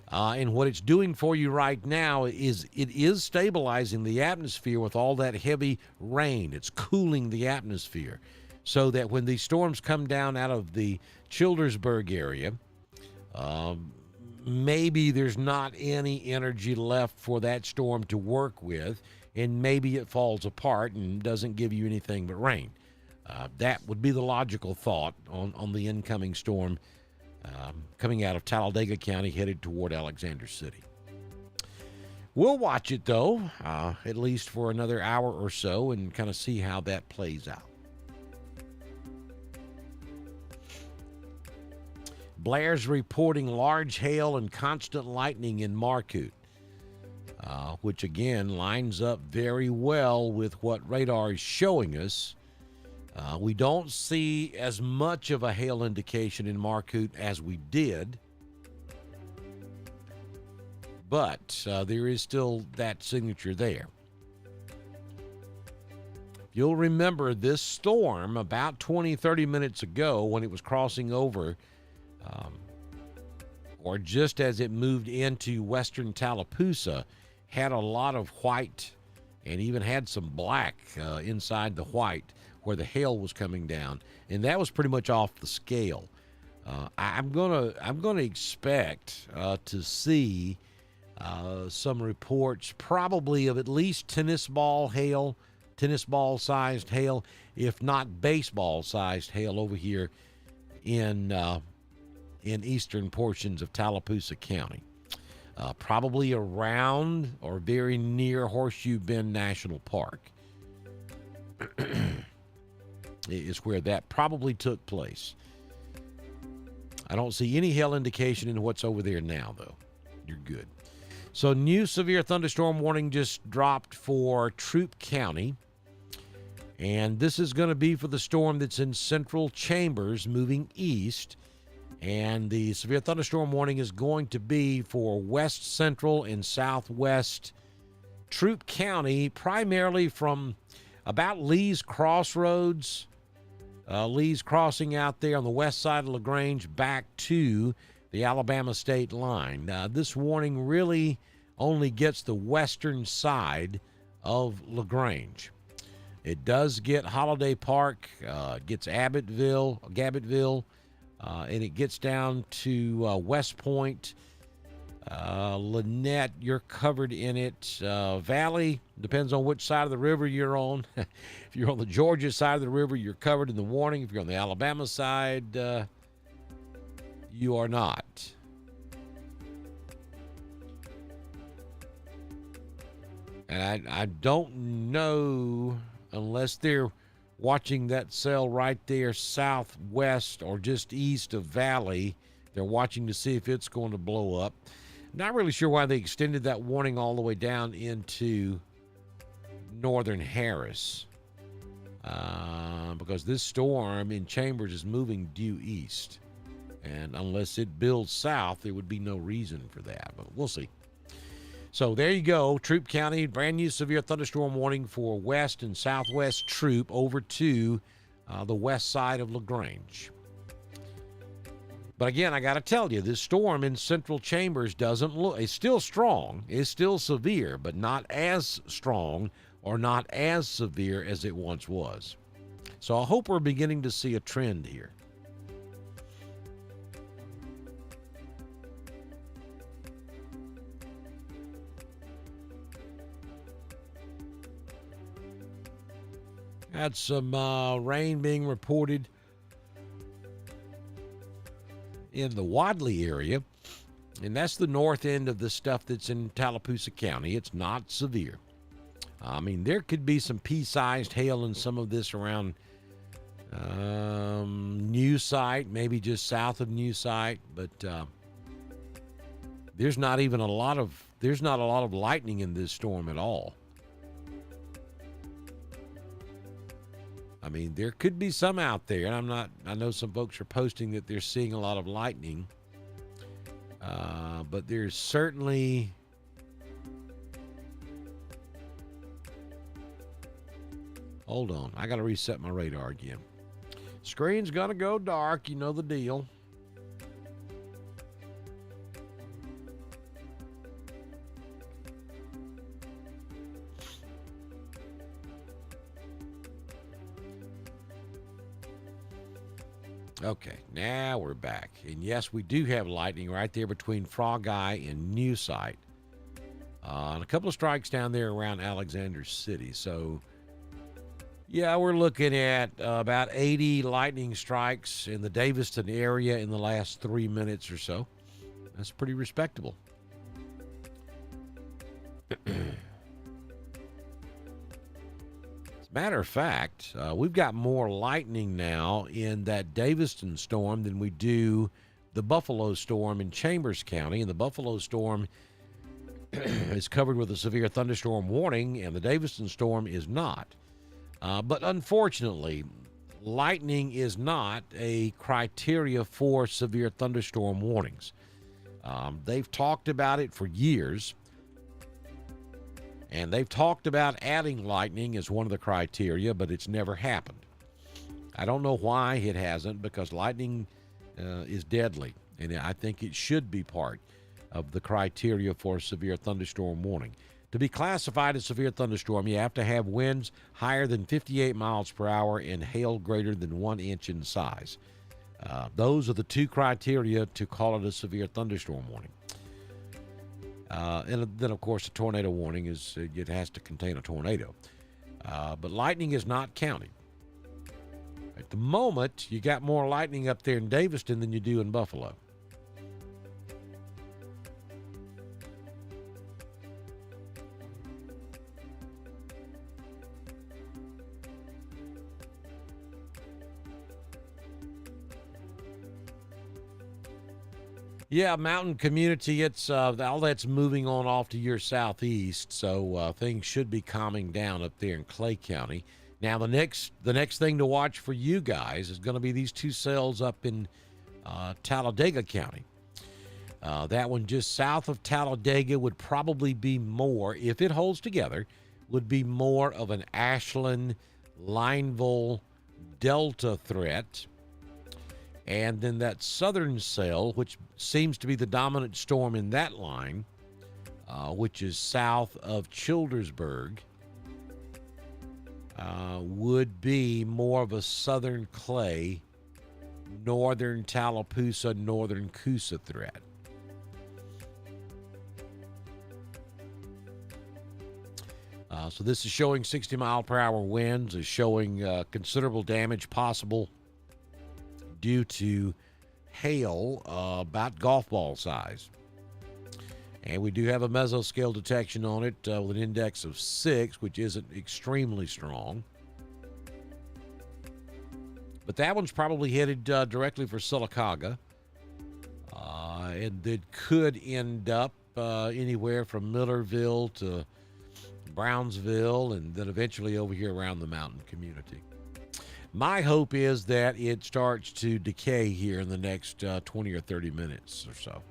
And what it's doing for you right now is it is stabilizing the atmosphere with all that heavy rain. It's cooling the atmosphere so that when these storms come down out of the Childersburg area, maybe there's not any energy left for that storm to work with, and maybe it falls apart and doesn't give you anything but rain. That would be the logical thought on the incoming storm coming out of Talladega County headed toward Alexander City. We'll watch it, though, at least for another hour or so, and kind of see how that plays out. Blair's reporting large hail and constant lightning in Marcoot, which again lines up very well with what radar is showing us. We don't see as much of a hail indication in Marcoot as we did, but there is still that signature there. You'll remember this storm about 20-30 minutes ago when it was crossing over, or just as it moved into western Tallapoosa, had a lot of white and even had some black inside the white where the hail was coming down, and that was pretty much off the scale. I'm gonna expect to see some reports, probably of at least tennis ball sized hail, if not baseball sized hail over here in eastern portions of Tallapoosa County. Probably around or very near Horseshoe Bend National Park is where that probably took place. I don't see any hail indication in what's over there now, though. You're good. So new severe thunderstorm warning just dropped for Troup County. And this is going to be for the storm that's in central Chambers moving east. And the severe thunderstorm warning is going to be for west central and southwest Troup County, primarily from about Lee's Crossroads, Lee's Crossing out there on the west side of LaGrange back to the Alabama state line. This warning really only gets the western side of LaGrange. It does get Holiday Park, gets Gabbettville, and it gets down to West Point, Lynette. You're covered in it. Valley, depends on which side of the river you're on. If you're on the Georgia side of the river, you're covered in the warning. If you're on the Alabama side, you are not. And I don't know, unless they're watching that cell right there southwest or just east of Valley, they're watching to see if it's going to blow up. Not really sure why they extended that warning all the way down into northern Harris. Because this storm in Chambers is moving due east. And unless it builds south, there would be no reason for that. But we'll see. So there you go. Troup County, brand new severe thunderstorm warning for west and southwest Troup over to the west side of LaGrange. But again, I got to tell you, this storm in central Chambers doesn't look, it's still strong, it's still severe, but not as strong or not as severe as it once was. So I hope we're beginning to see a trend here. Had some rain being reported in the Wadley area, and that's the north end of the stuff that's in Tallapoosa County. It's not severe. I mean, there could be some pea-sized hail in some of this around New Site, maybe just south of New Site, but there's not a lot of lightning in this storm at all. I mean, there could be some out there, and I know some folks are posting that they're seeing a lot of lightning, but there's certainly hold on, I got to reset my radar again. Screen's gonna go dark, you know the deal. Okay, now we're back. And yes, we do have lightning right there between Frog Eye and New Site. And a couple of strikes down there around Alexander City. So, yeah, we're looking at about 80 lightning strikes in the Daviston area in the last 3 minutes or so. That's pretty respectable. Matter of fact, we've got more lightning now in that Daviston storm than we do the Buffalo storm in Chambers County. And the Buffalo storm is covered with a severe thunderstorm warning, and the Daviston storm is not. But unfortunately, lightning is not a criteria for severe thunderstorm warnings. They've talked about it for years. And they've talked about adding lightning as one of the criteria, but it's never happened. I don't know why it hasn't, because lightning is deadly, and I think it should be part of the criteria for a severe thunderstorm warning. To be classified as severe thunderstorm, you have to have winds higher than 58 miles per hour and hail greater than 1 inch in size. Those are the two criteria to call it a severe thunderstorm warning. And then, of course, a tornado warning is it has to contain a tornado. But lightning is not counted. At the moment, you got more lightning up there in Daviston than you do in Buffalo. Yeah, mountain community, it's all that's moving on off to your southeast, so things should be calming down up there in Clay County. Now, the next thing to watch for you guys is going to be these two cells up in Talladega County. That one just south of Talladega would probably be more, if it holds together, would be more of an Ashland, Lineville, Delta threat. And then that southern cell, which seems to be the dominant storm in that line, which is south of Childersburg, would be more of a southern Clay, northern Tallapoosa, northern Coosa threat. So this is showing 60 mile per hour winds, is showing considerable damage possible due to hail about golf ball size. And we do have a mesoscale detection on it with an index of 6, which isn't extremely strong. But that one's probably headed directly for Sylacauga. And it could end up anywhere from Millerville to Brownsville, and then eventually over here around the mountain community. My hope is that it starts to decay here in the next 20 or 30 minutes or so.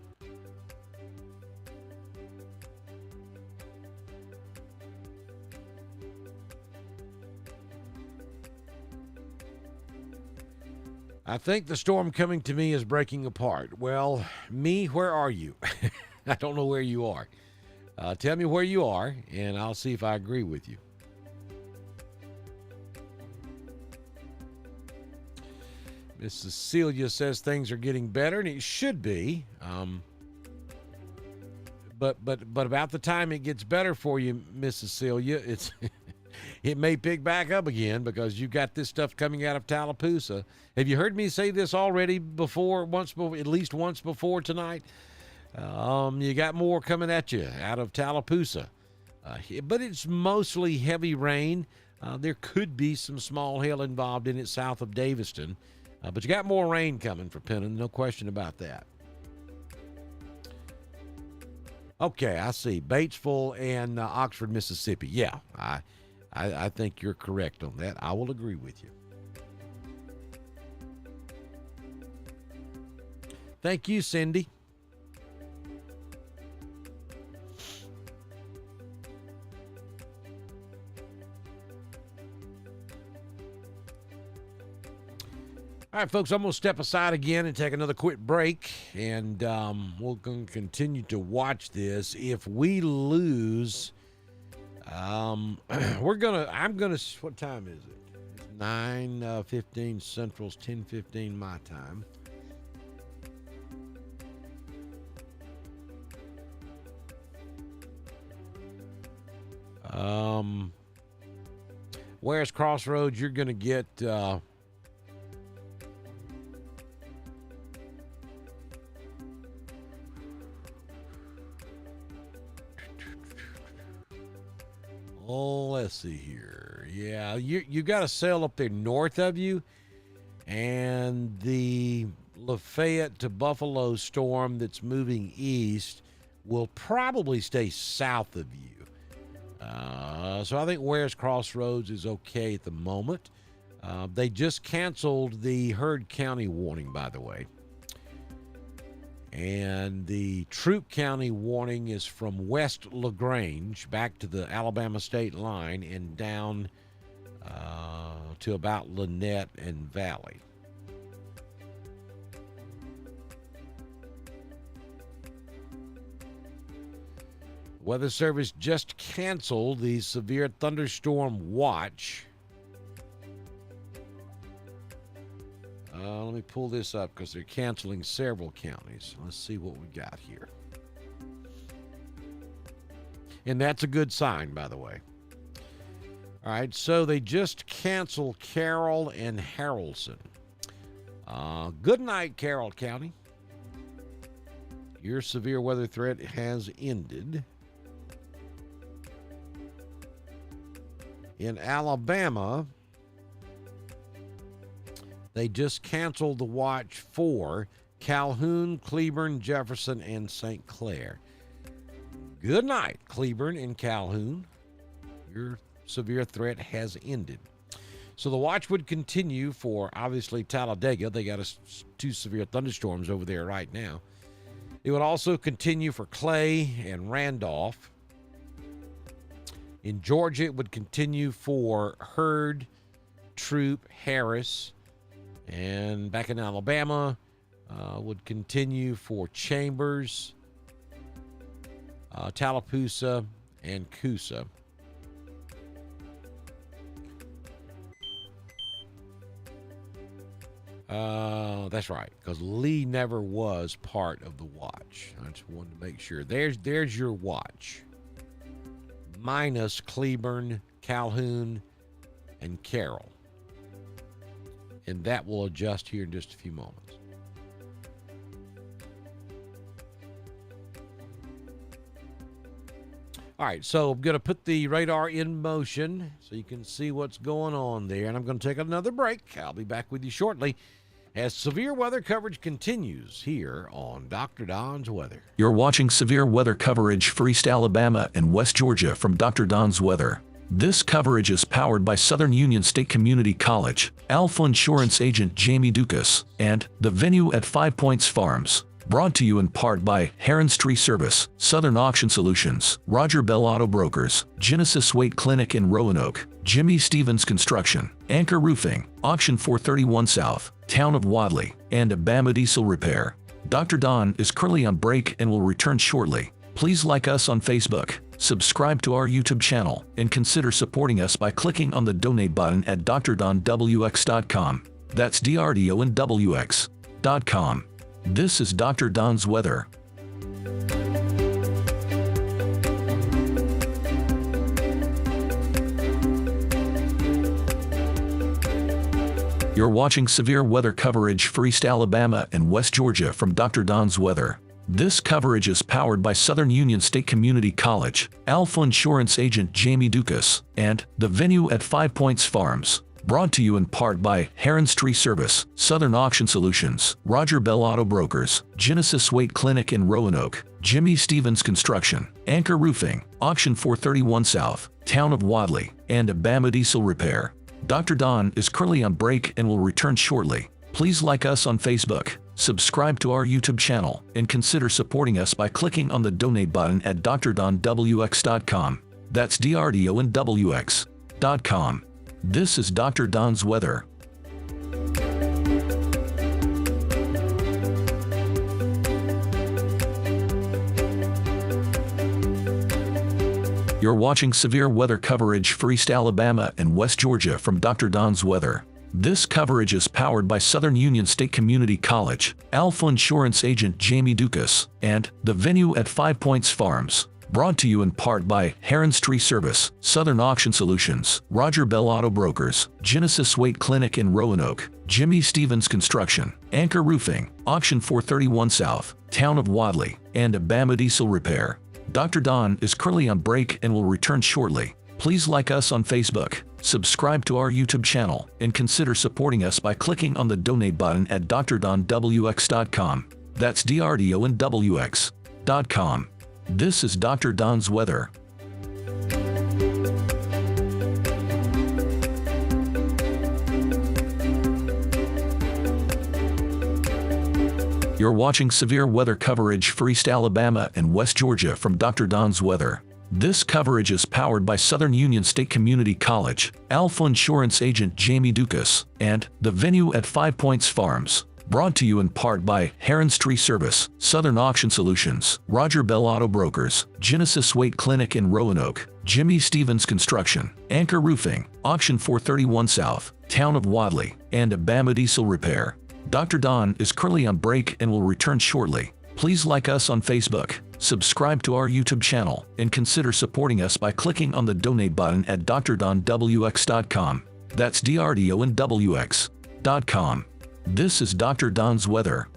I think the storm coming to me is breaking apart. Well, me, where are you? I don't know where you are. Tell me where you are, and I'll see if I agree with you. Miss Cecilia says things are getting better, and it should be. But about the time it gets better for you, Miss Cecilia, it may pick back up again because you've got this stuff coming out of Tallapoosa. Have you heard me say this already before? At least once before tonight. You got more coming at you out of Tallapoosa, but it's mostly heavy rain. There could be some small hail involved in it south of Daviston, but you got more rain coming for Pennon, no question about that. Okay, I see. Batesville and Oxford, Mississippi. Yeah, I think you're correct on that. I will agree with you. Thank you, Cindy. All right, folks, I'm going to step aside again and take another quick break, and we're going to continue to watch this. If we lose, I'm going to, what time is it? It's 9:15 Central's 10:15 my time. Where's Crossroads? You're going to get... Oh, let's see here. Yeah, you got a cell up there north of you, and the Lafayette to Buffalo storm that's moving east will probably stay south of you. So I think Ware's Crossroads is okay at the moment. They just canceled the Heard County warning, by the way. And the Troup County warning is from West LaGrange back to the Alabama state line and down to about Lynette and Valley. Weather Service just canceled the severe thunderstorm watch. Let me pull this up because they're canceling several counties. Let's see what we got here. And that's a good sign, by the way. All right, so they just canceled Carroll and Haralson. Good night, Carroll County. Your severe weather threat has ended. In Alabama, they just canceled the watch for Calhoun, Cleburne, Jefferson, and St. Clair. Good night, Cleburne and Calhoun. Your severe threat has ended. So the watch would continue for, obviously, Talladega. They got two severe thunderstorms over there right now. It would also continue for Clay and Randolph. In Georgia, it would continue for Heard, Troup, Harris. And back in Alabama, would continue for Chambers, Tallapoosa, and Coosa. That's right, because Lee never was part of the watch. I just wanted to make sure. There's your watch. Minus Cleburne, Calhoun, and Carroll. And that will adjust here in just a few moments. All right, so I'm going to put the radar in motion so you can see what's going on there. And I'm going to take another break. I'll be back with you shortly. as severe weather coverage continues here on Dr. Don's Weather. You're watching severe weather coverage for East Alabama and West Georgia from Dr. Don's Weather. This coverage is powered by Southern Union State Community College, Alpha Insurance agent Jamie Dukas, and the venue at 5 Points Farms. Brought to you in part by Heron's Tree Service, Southern Auction Solutions, Roger Bell Auto Brokers, Genesis Weight Clinic in Roanoke, Jimmy Stevens Construction, Anchor Roofing, Auction 431 South, Town of Wadley, and Bama Diesel Repair. Dr. Don is currently on break and will return shortly. Please like us on Facebook, subscribe to our YouTube channel, and consider supporting us by clicking on the donate button at drdonwx.com. That's DRDONWX.com. This is Dr. Don's Weather. You're watching severe weather coverage for East Alabama and West Georgia from Dr. Don's Weather. This coverage is powered by Southern Union State Community College, Alpha Insurance agent Jamie Dukas, and the venue at 5 Points Farms. Brought to you in part by Heron's Tree Service, Southern Auction Solutions, Roger Bell Auto Brokers, Genesis Weight Clinic in Roanoke, Jimmy Stevens Construction, Anchor Roofing, Auction 431 South, Town of Wadley, and Bama Diesel Repair. Dr. Don is currently on break and will return shortly. Please like us on Facebook, subscribe to our YouTube channel, and consider supporting us by clicking on the donate button at drdonwx.com. That's DRDONWX.com. This is Dr. Don's Weather. You're watching severe weather coverage for East Alabama and West Georgia from Dr. Don's Weather. This coverage is powered by Southern Union State Community College, Alpha Insurance agent Jamie Dukas, and the venue at 5 Points Farms. Brought to you in part by Heron's Tree Service, Southern Auction Solutions, Roger Bell Auto Brokers, Genesis Weight Clinic in Roanoke, Jimmy Stevens Construction, Anchor Roofing, Auction 431 South, Town of Wadley, and Bama Diesel Repair. Dr. Don is currently on break and will return shortly. Please like us on Facebook, subscribe to our YouTube channel, and consider supporting us by clicking on the donate button at drdonwx.com. That's DRDONWX.com. This is Dr. Don's Weather. You're watching severe weather coverage for East Alabama and West Georgia from Dr. Don's Weather. This coverage is powered by Southern Union State Community College, Alpha Insurance agent Jamie Dukas, and the venue at 5 Points Farms. Brought to you in part by Heron's Tree Service, Southern Auction Solutions, Roger Bell Auto Brokers, Genesis Weight Clinic in Roanoke, Jimmy Stevens Construction, Anchor Roofing, Auction 431 South, Town of Wadley, and Bama Diesel Repair. Dr. Don is currently on break and will return shortly. Please like us on Facebook, subscribe to our YouTube channel, and consider supporting us by clicking on the donate button at drdonwx.com. That's DRDONWX.com. This is Dr. Don's Weather.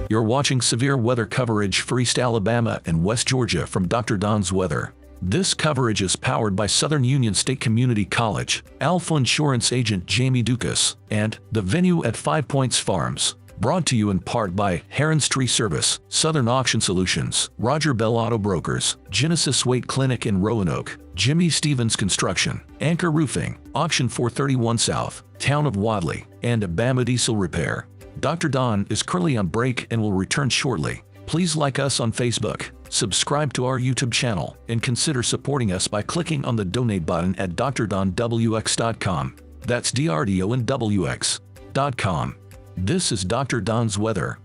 You're watching severe weather coverage for East Alabama and West Georgia from Dr. Don's Weather. This coverage is powered by Southern Union State Community College, Alpha Insurance agent Jamie Dukas, and the venue at 5 Points Farms. Brought to you in part by Heron's Tree Service, Southern Auction Solutions, Roger Bell Auto Brokers, Genesis Weight Clinic in Roanoke, Jimmy Stevens Construction, Anchor Roofing, Auction 431 South, Town of Wadley, and Bama Diesel Repair. Dr. Don is currently on break and will return shortly. Please like us on Facebook, subscribe to our YouTube channel, and consider supporting us by clicking on the donate button at drdonwx.com. That's DRDONWX.com. This is Dr. Don's Weather.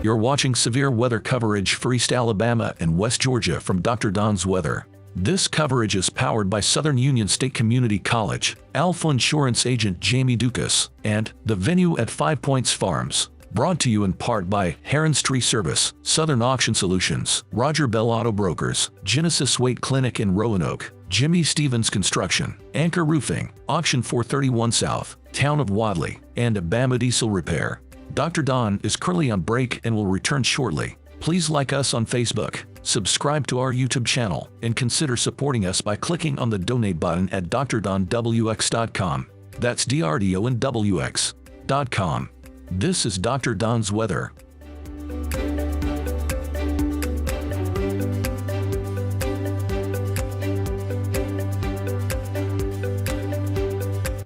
You're watching severe weather coverage for East Alabama and West Georgia from Dr. Don's Weather. This coverage is powered by Southern Union State Community College, Alpha Insurance agent Jamie Dukas, and the venue at 5 Points Farms. Brought to you in part by Heron's Tree Service, Southern Auction Solutions, Roger Bell Auto Brokers, Genesis Weight Clinic in Roanoke, Jimmy Stevens Construction, Anchor Roofing, Auction 431 South, Town of Wadley, and Abama Diesel Repair. Dr. Don is currently on break and will return shortly. Please like us on Facebook, subscribe to our YouTube channel, and consider supporting us by clicking on the donate button at drdonwx.com. That's DRDONWX.com. This is Dr. Don's weather.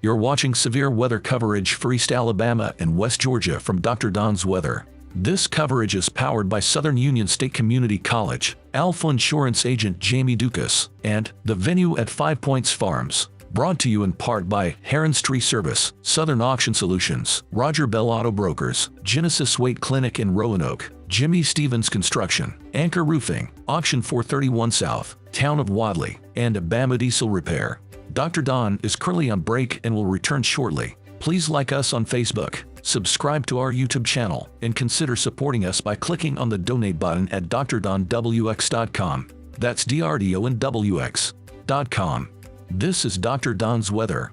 You're watching severe weather coverage for East Alabama and West Georgia from Dr. Don's Weather. This coverage is powered by Southern Union State Community College, Alpha Insurance agent Jamie Dukas, and The Venue at 5 Points Farms. Brought to you in part by Heron's Tree Service, Southern Auction Solutions, Roger Bell Auto Brokers, Genesis Weight Clinic in Roanoke, Jimmy Stevens Construction, Anchor Roofing, Auction 431 South, Town of Wadley, and Abama Diesel Repair. Dr. Don is currently on break and will return shortly. Please like us on Facebook, subscribe to our YouTube channel, and consider supporting us by clicking on the donate button at drdonwx.com. That's DRDONWX.com. This is Dr. Don's weather.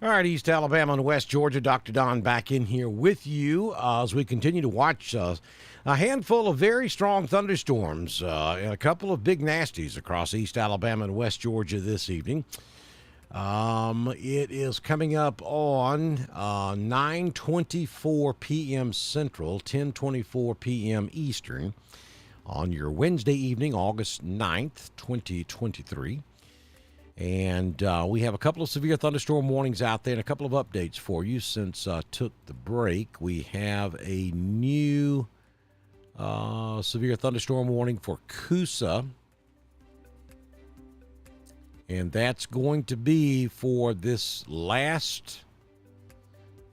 All right, East Alabama and West Georgia, Dr. Don back in here with you as we continue to watch a handful of very strong thunderstorms and a couple of big nasties across East Alabama and West Georgia this evening. It is coming up on 9:24 p.m. Central, 10:24 p.m. Eastern on your Wednesday evening, August 9th, 2023. And we have a couple of severe thunderstorm warnings out there and a couple of updates for you since took the break. We have a new severe thunderstorm warning for Coosa. And that's going to be for this last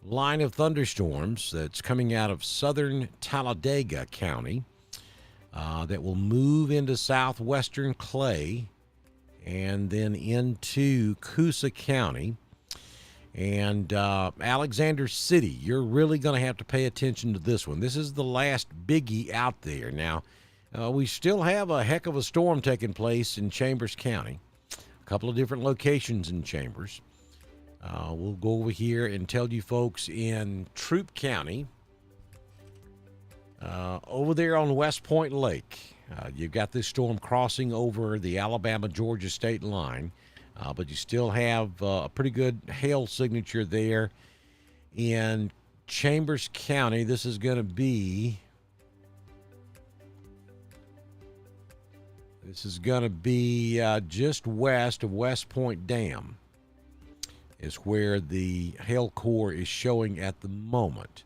line of thunderstorms that's coming out of southern Talladega County that will move into southwestern Clay and then into Coosa County. And Alexander City, you're really going to have to pay attention to this one. This is the last biggie out there. Now, we still have a heck of a storm taking place in Chambers County. A couple of different locations in Chambers. We'll go over here and tell you folks in Troup County, over there on West Point Lake. You've got this storm crossing over the Alabama-Georgia state line, but you still have a pretty good hail signature there in Chambers County. This is going to be just west of West Point Dam is where the hail core is showing at the moment.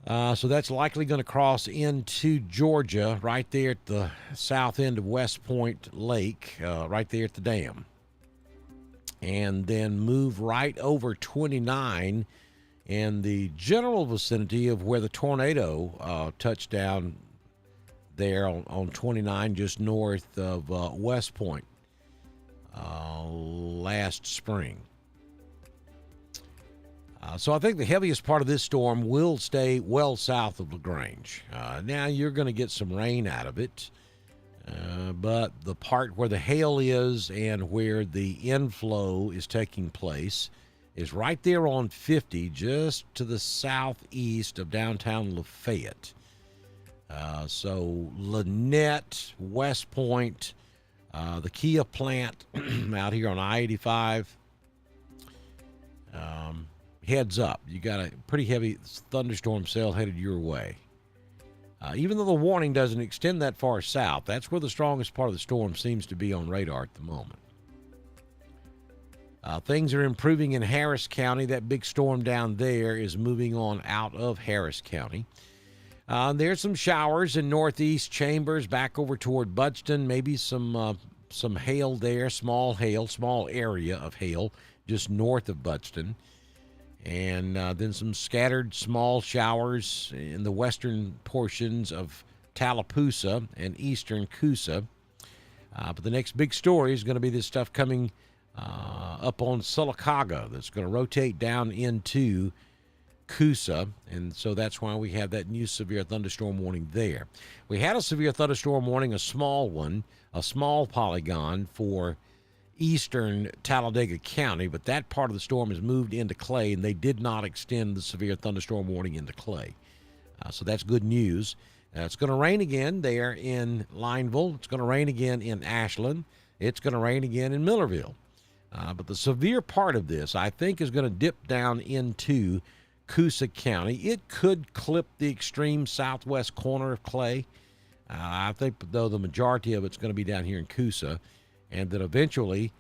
So that's likely going to cross into Georgia right there at the south end of West Point Lake, right there at the dam. And then move right over 29 in the general vicinity of where the tornado touched down there on 29 just north of West Point last spring. So I think the heaviest part of this storm will stay well south of LaGrange. Now you're going to get some rain out of it, but the part where the hail is and where the inflow is taking place is right there on 50, just to the southeast of downtown Lafayette. So Lynette, West Point, the Kia plant out here on I-85. Heads up, you got a pretty heavy thunderstorm cell headed your way. Even though the warning doesn't extend that far south, that's where the strongest part of the storm seems to be on radar at the moment. Things are improving in Harris County. That big storm down there is moving on out of Harris County. There's some showers in northeast Chambers, back over toward Buxton. Maybe some hail there, small area of hail just north of Buxton. And then some scattered small showers in the western portions of Tallapoosa and eastern Coosa. But the next big story is going to be this stuff coming up on Sylacauga that's going to rotate down into Coosa, and so that's why we have that new severe thunderstorm warning there. We had a severe thunderstorm warning, a small one, a small polygon for eastern Talladega County, but that part of the storm has moved into Clay, and they did not extend the severe thunderstorm warning into Clay. So that's good news. It's going to rain again there in Lineville. It's going to rain again in Ashland. It's going to rain again in Millerville. But the severe part of this, I think, is going to dip down into Coosa County. It could clip the extreme southwest corner of Clay. I think, though, the majority of it's going to be down here in Coosa, and then eventually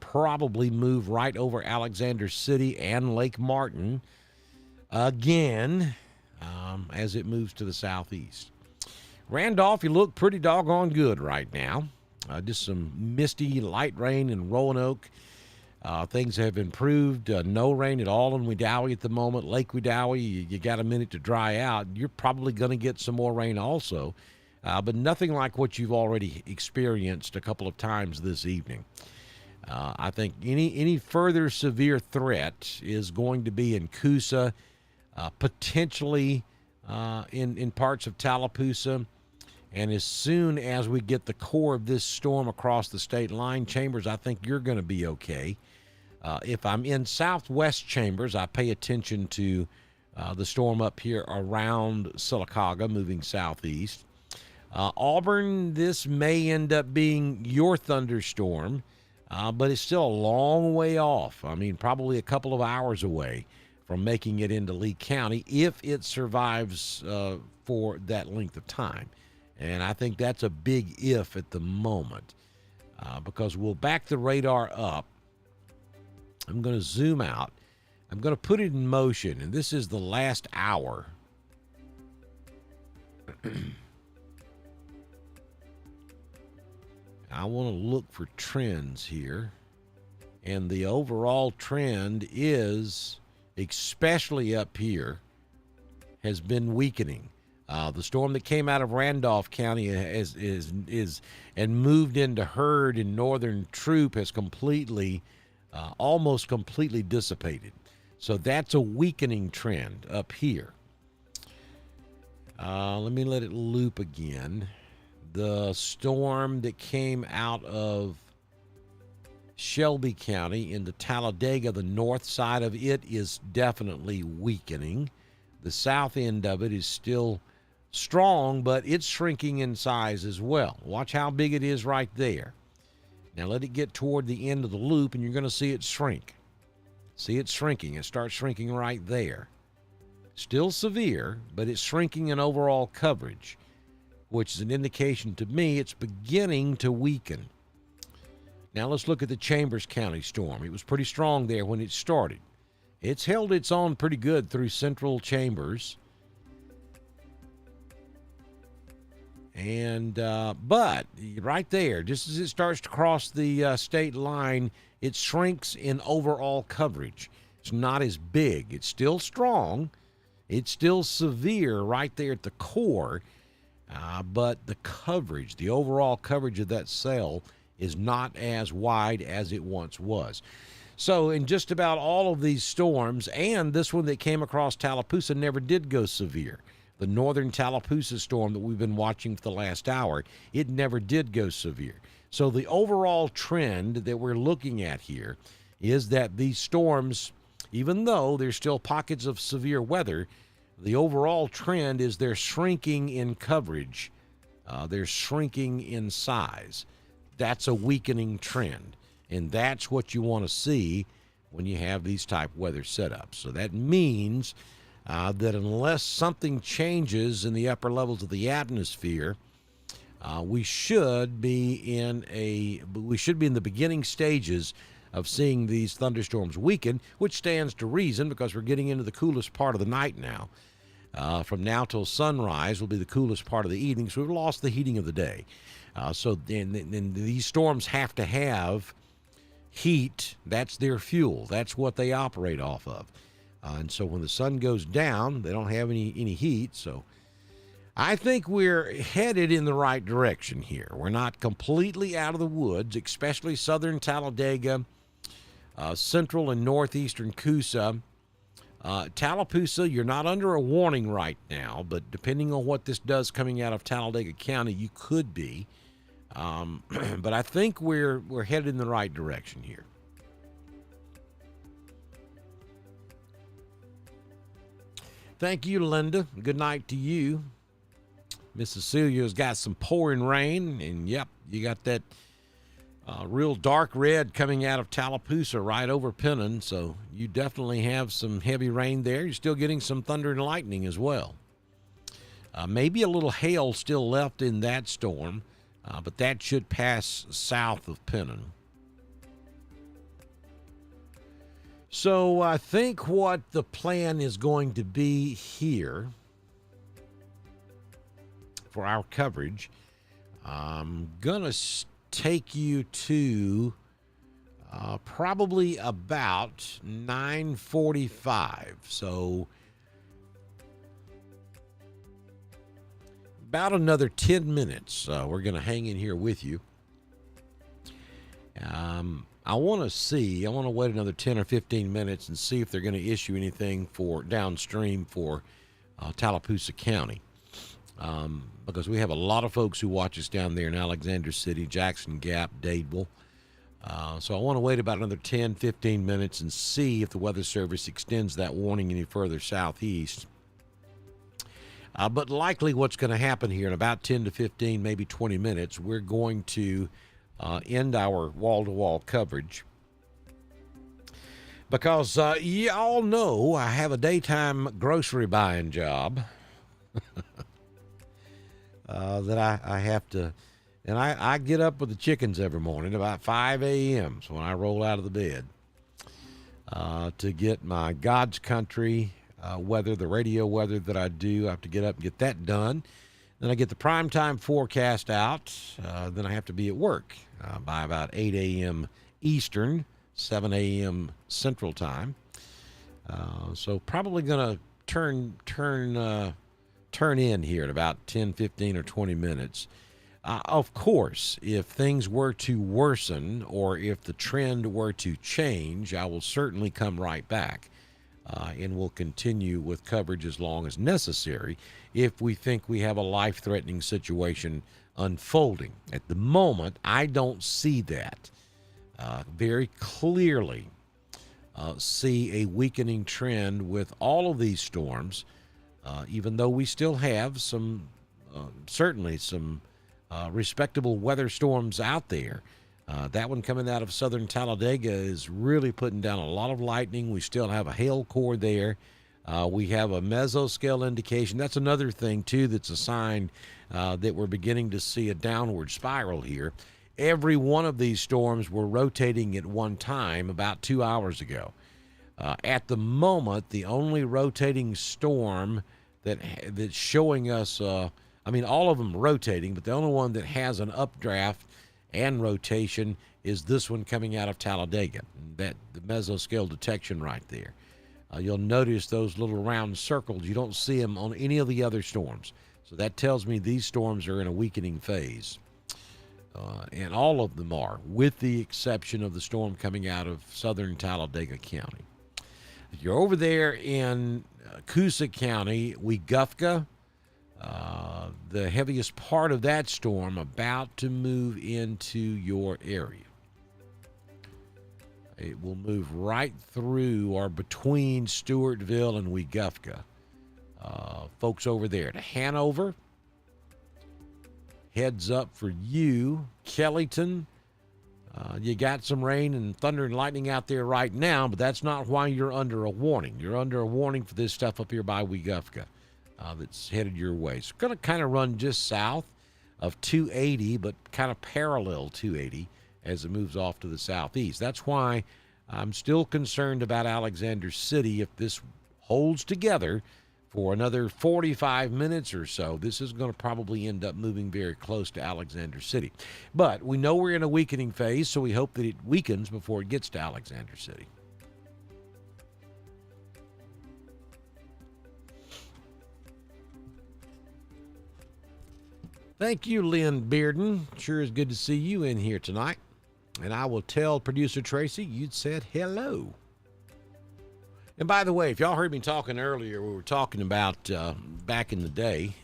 probably move right over Alexander City and Lake Martin again as it moves to the southeast. Randolph, you look pretty doggone good right now. Just some misty light rain in Roanoke. Things have improved. No rain at all in Wedowee at the moment. Lake Wedowee, you got a minute to dry out. You're probably going to get some more rain also, but nothing like what you've already experienced a couple of times this evening. I think any further severe threat is going to be in Coosa, potentially in parts of Tallapoosa. And as soon as we get the core of this storm across the state line, Chambers, I think you're going to be okay. If I'm in southwest Chambers, I pay attention to the storm up here around Sylacauga moving southeast. Auburn, this may end up being your thunderstorm, but it's still a long way off. I mean, probably a couple of hours away from making it into Lee County if it survives for that length of time. And I think that's a big if at the moment because we'll back the radar up. I'm going to zoom out. I'm going to put it in motion, and this is the last hour. I want to look for trends here. And the overall trend is, especially up here, has been weakening. The storm that came out of Randolph County is and moved into Heard in northern Troup has completely, almost completely dissipated. So that's a weakening trend up here. Let me let it loop again. The storm that came out of Shelby County into Talladega, the north side of it is definitely weakening. The south end of it is still strong, but it's shrinking in size as well. Watch how big it is right there. Now let it get toward the end of the loop, and you're going to see it shrink. See it shrinking. It starts shrinking right there. Still severe, but it's shrinking in overall coverage, which is an indication to me it's beginning to weaken. Now let's look at the Chambers County storm. It was pretty strong there when it started. It's held its own pretty good through central Chambers. And but right there, just as it starts to cross the state line, it shrinks in overall coverage. It's not as big. It's still strong. It's still severe right there at the core. But the coverage, the overall coverage of that cell is not as wide as it once was. So in just about all of these storms, and this one that came across Tallapoosa never did go severe. The northern Tallapoosa storm that we've been watching for the last hour, it never did go severe. So the overall trend that we're looking at here is that these storms, even though there's still pockets of severe weather, the overall trend is they're shrinking in coverage. They're shrinking in size. That's a weakening trend. And that's what you want to see when you have these type weather setups. So that means that unless something changes in the upper levels of the atmosphere, we should be in the beginning stages of seeing these thunderstorms weaken, which stands to reason because we're getting into the coolest part of the night now. From now till sunrise will be the coolest part of the evening, so we've lost the heating of the day. So then these storms have to have heat. That's their fuel. That's what they operate off of. And so when the sun goes down, they don't have any heat. So I think we're headed in the right direction here. We're not completely out of the woods, especially southern Talladega, central and northeastern Coosa. Tallapoosa, you're not under a warning right now, but depending on what this does coming out of Talladega County, you could be. But I think we're headed in the right direction here. Thank you, Linda. Good night to you. Miss Cecilia's got some pouring rain, and yep, you got that real dark red coming out of Tallapoosa right over Pennon, so you definitely have some heavy rain there. You're still getting some thunder and lightning as well. Maybe a little hail still left in that storm, but that should pass south of Pennon. So I think what the plan is going to be here for our coverage, I'm going to take you to probably about 9:45. So about another 10 minutes. We're going to hang in here with you. I want to wait another 10 or 15 minutes and see if they're going to issue anything for downstream for Tallapoosa County. Because we have a lot of folks who watch us down there in Alexander City, Jackson Gap, Dadeville. So I want to wait about another 10, 15 minutes and see if the Weather Service extends that warning any further southeast. But likely what's going to happen here in about 10 to 15, maybe 20 minutes, we're going to end our wall-to-wall coverage. Because you all know I have a daytime grocery buying job. That I have to, and I get up with the chickens every morning about 5 a.m. So when I roll out of the bed to get my God's country weather, the radio weather that I do, I have to get up and get that done. Then I get the primetime forecast out. Then I have to be at work by about 8 a.m. Eastern, 7 a.m. Central Time. So probably going to turn in here in about 10, 15, or 20 minutes. Of course, if things were to worsen or if the trend were to change, I will certainly come right back and we'll continue with coverage as long as necessary if we think we have a life-threatening situation unfolding. At the moment, I don't see that. Very clearly see a weakening trend with all of these storms. Even though we still have some, certainly some respectable weather storms out there. That one coming out of southern Talladega is really putting down a lot of lightning. We still have a hail core there. We have a mesoscale indication. That's another thing, too, that's a sign that we're beginning to see a downward spiral here. Every one of these storms were rotating at one time about 2 hours ago. At the moment, the only rotating storm that's showing us, all of them rotating, but the only one that has an updraft and rotation is this one coming out of Talladega, the mesoscale detection right there. You'll notice those little round circles. You don't see them on any of the other storms. So that tells me these storms are in a weakening phase. And all of them are, with the exception of the storm coming out of southern Talladega County. If you're over there in Coosa County, Weguffka, the heaviest part of that storm about to move into your area. It will move right through or between Stewartville and Weguffka. Folks over there to Hanover, heads up for you. Kellyton, you got some rain and thunder and lightning out there right now, but that's not why you're under a warning. You're under a warning for this stuff up here by Weguffka that's headed your way. It's going to kind of run just south of 280, but kind of parallel 280 as it moves off to the southeast. That's why I'm still concerned about Alexander City. If this holds together for another 45 minutes or so, this is going to probably end up moving very close to Alexander City. But we know we're in a weakening phase, so we hope that it weakens before it gets to Alexander City. Thank you, Lynn Bearden. Sure is good to see you in here tonight. And I will tell producer Tracy you'd said hello. And by the way, if y'all heard me talking earlier, we were talking about back in the day,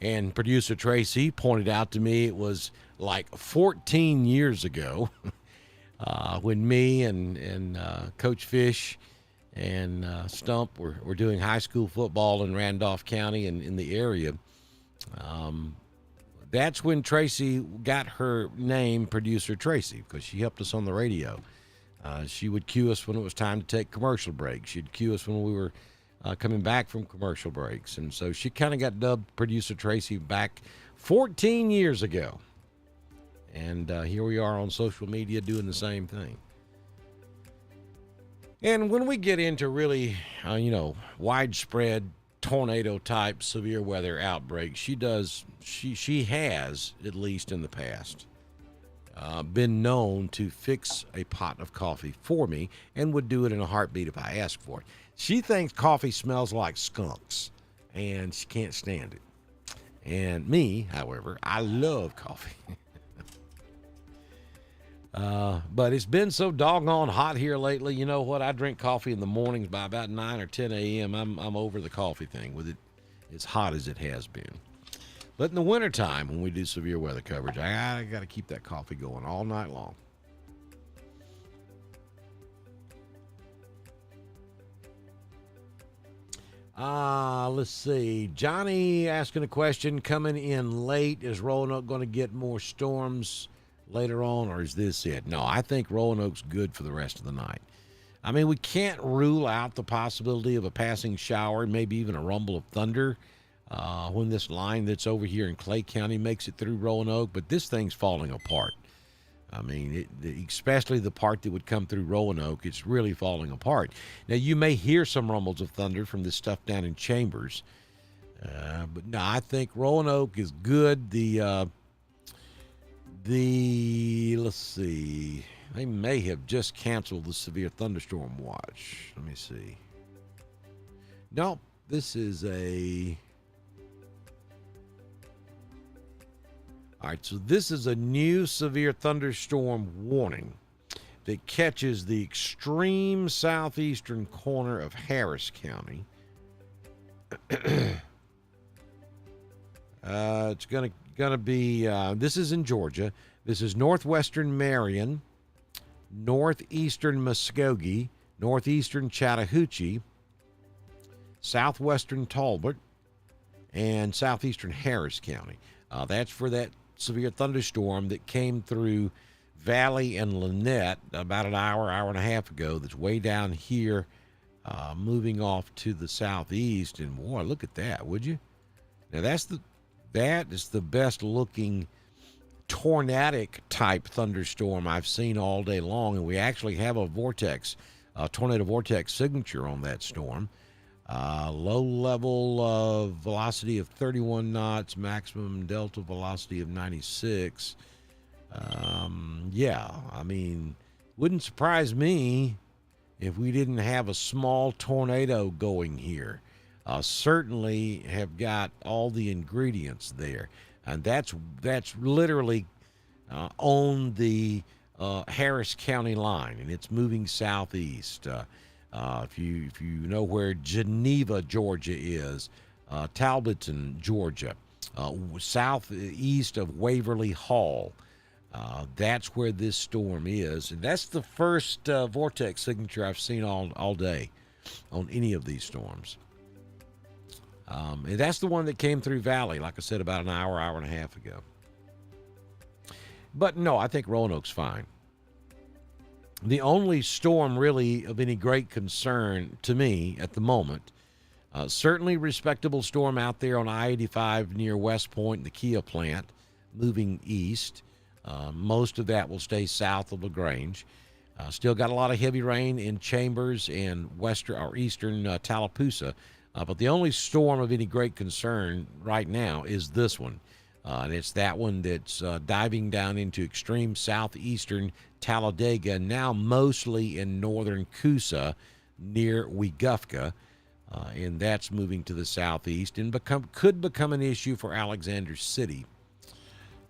and producer Tracy pointed out to me it was like 14 years ago when me and Coach Fish and Stump were doing high school football in Randolph County and in the area. That's when Tracy got her name, Producer Tracy, because she helped us on the radio. She would cue us when it was time to take commercial breaks. She'd cue us when we were coming back from commercial breaks. And so she kind of got dubbed Producer Tracy back 14 years ago. And here we are on social media doing the same thing. And when we get into really, widespread tornado-type severe weather outbreaks, she has, at least in the past, been known to fix a pot of coffee for me and would do it in a heartbeat if I asked for it. She thinks coffee smells like skunks, and she can't stand it. And me, however, I love coffee. But it's been so doggone hot here lately. You know what? I drink coffee in the mornings by about 9 or 10 a.m. I'm over the coffee thing with it as hot as it has been. But in the wintertime, when we do severe weather coverage, I got to keep that coffee going all night long. Let's see. Johnny asking a question, coming in late. Is Roanoke going to get more storms later on, or is this it? No, I think Roanoke's good for the rest of the night. I mean, we can't rule out the possibility of a passing shower, maybe even a rumble of thunder when this line that's over here in Clay County makes it through Roanoke, but this thing's falling apart. I mean, especially the part that would come through Roanoke, it's really falling apart. Now, you may hear some rumbles of thunder from this stuff down in Chambers, but no, I think Roanoke is good. Let's see, they may have just canceled the severe thunderstorm watch. Let me see. No, this is all right, so this is a new severe thunderstorm warning that catches the extreme southeastern corner of Harris County. It's gonna be. This is in Georgia. This is northwestern Marion, northeastern Muskogee, northeastern Chattahoochee, southwestern Talbot, and southeastern Harris County. That's for that severe thunderstorm that came through Valley and Lynette about an hour and a half ago. That's way down here, moving off to the southeast. And boy, look at that, would you? Now that is the best looking tornadic type thunderstorm I've seen all day long, and we actually have a tornado vortex signature on that storm. Low level velocity of 31 knots, maximum delta velocity of 96. Yeah, I mean, wouldn't surprise me if we didn't have a small tornado going here. Certainly have got all the ingredients there, and that's literally on the Harris County line, and it's moving southeast. If you know where Geneva, Georgia is, Talbotton, Georgia, southeast of Waverly Hall, that's where this storm is, and that's the first vortex signature I've seen all day on any of these storms. And that's the one that came through Valley, like I said, about an hour and a half ago. But no, I think Roanoke's fine. The only storm really of any great concern to me at the moment, certainly respectable storm out there on I-85 near West Point, the Kia plant, moving east. Most of that will stay south of LaGrange. Still got a lot of heavy rain in Chambers and eastern Tallapoosa. But the only storm of any great concern right now is this one. And it's that one that's diving down into extreme southeastern Talladega, now mostly in northern Coosa near Weguffka. And that's moving to the southeast and could become an issue for Alexander City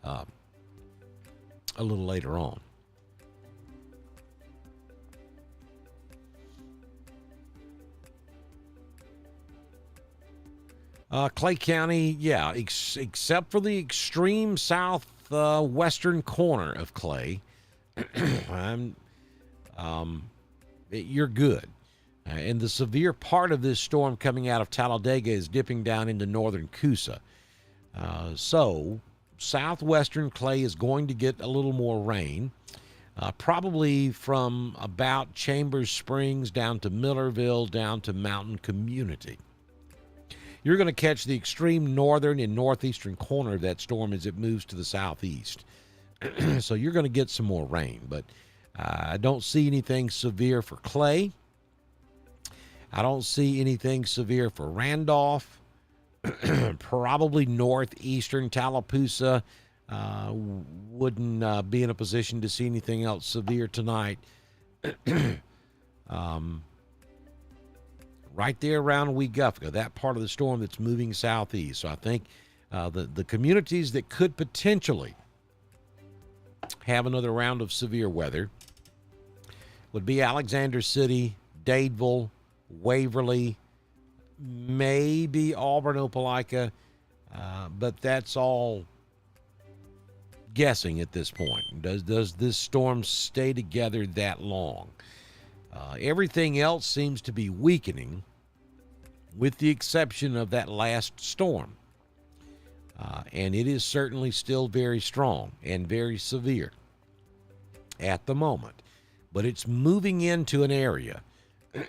a little later on. Clay County, yeah, except for the extreme southwestern corner of Clay, you're good. And the severe part of this storm coming out of Talladega is dipping down into northern Coosa. So southwestern Clay is going to get a little more rain, probably from about Chambers Springs down to Millerville, down to Mountain Community. You're going to catch the extreme northern and northeastern corner of that storm as it moves to the southeast. So you're going to get some more rain, but I don't see anything severe for Clay. I don't see anything severe for Randolph. Probably northeastern Tallapoosa wouldn't be in a position to see anything else severe tonight. Right there around Weguffca, that part of the storm that's moving southeast. So I think the communities that could potentially have another round of severe weather would be Alexander City, Dadeville, Waverly, maybe Auburn, Opelika, but that's all guessing at this point. Does this storm stay together that long? Everything else seems to be weakening, with the exception of that last storm. And it is certainly still very strong and very severe at the moment. But it's moving into an area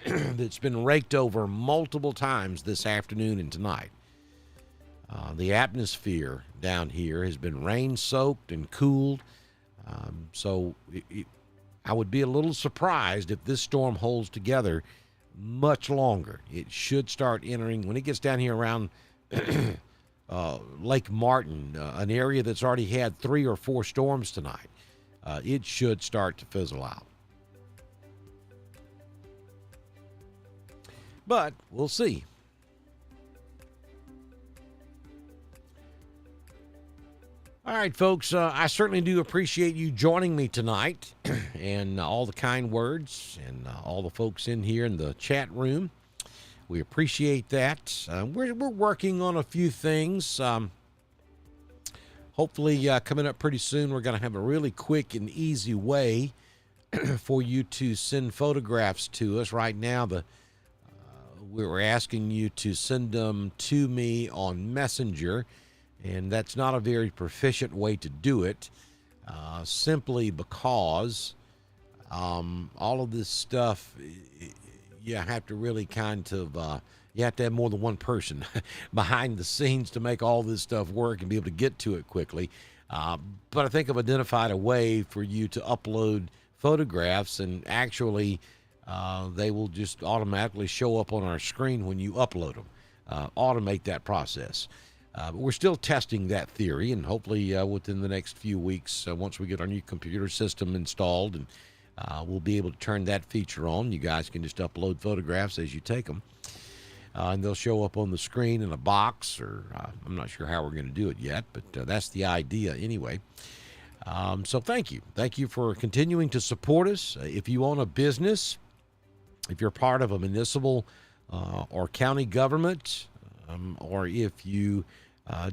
that's been raked over multiple times this afternoon and tonight. The atmosphere down here has been rain-soaked and cooled. So I would be a little surprised if this storm holds together much longer. It should start entering, when it gets down here around Lake Martin, an area that's already had 3 or 4 storms tonight, it should start to fizzle out. But we'll see. All right, folks, I certainly do appreciate you joining me tonight and all the kind words and all the folks in here in the chat room. We appreciate that. We're working on a few things. Hopefully, coming up pretty soon, we're going to have a really quick and easy way for you to send photographs to us. Right now, we're asking you to send them to me on Messenger. And that's not a very proficient way to do it, simply because all of this stuff, you have to really kind of, you have to have more than one person behind the scenes to make all this stuff work and be able to get to it quickly. But I think I've identified a way for you to upload photographs, and actually they will just automatically show up on our screen when you upload them, automate that process. But we're still testing that theory, and hopefully within the next few weeks, once we get our new computer system installed, and we'll be able to turn that feature on. You guys can just upload photographs as you take them, and they'll show up on the screen in a box, or I'm not sure how we're going to do it yet, but that's the idea anyway. So thank you. Thank you for continuing to support us. If you own a business, if you're part of a municipal or county government, or if you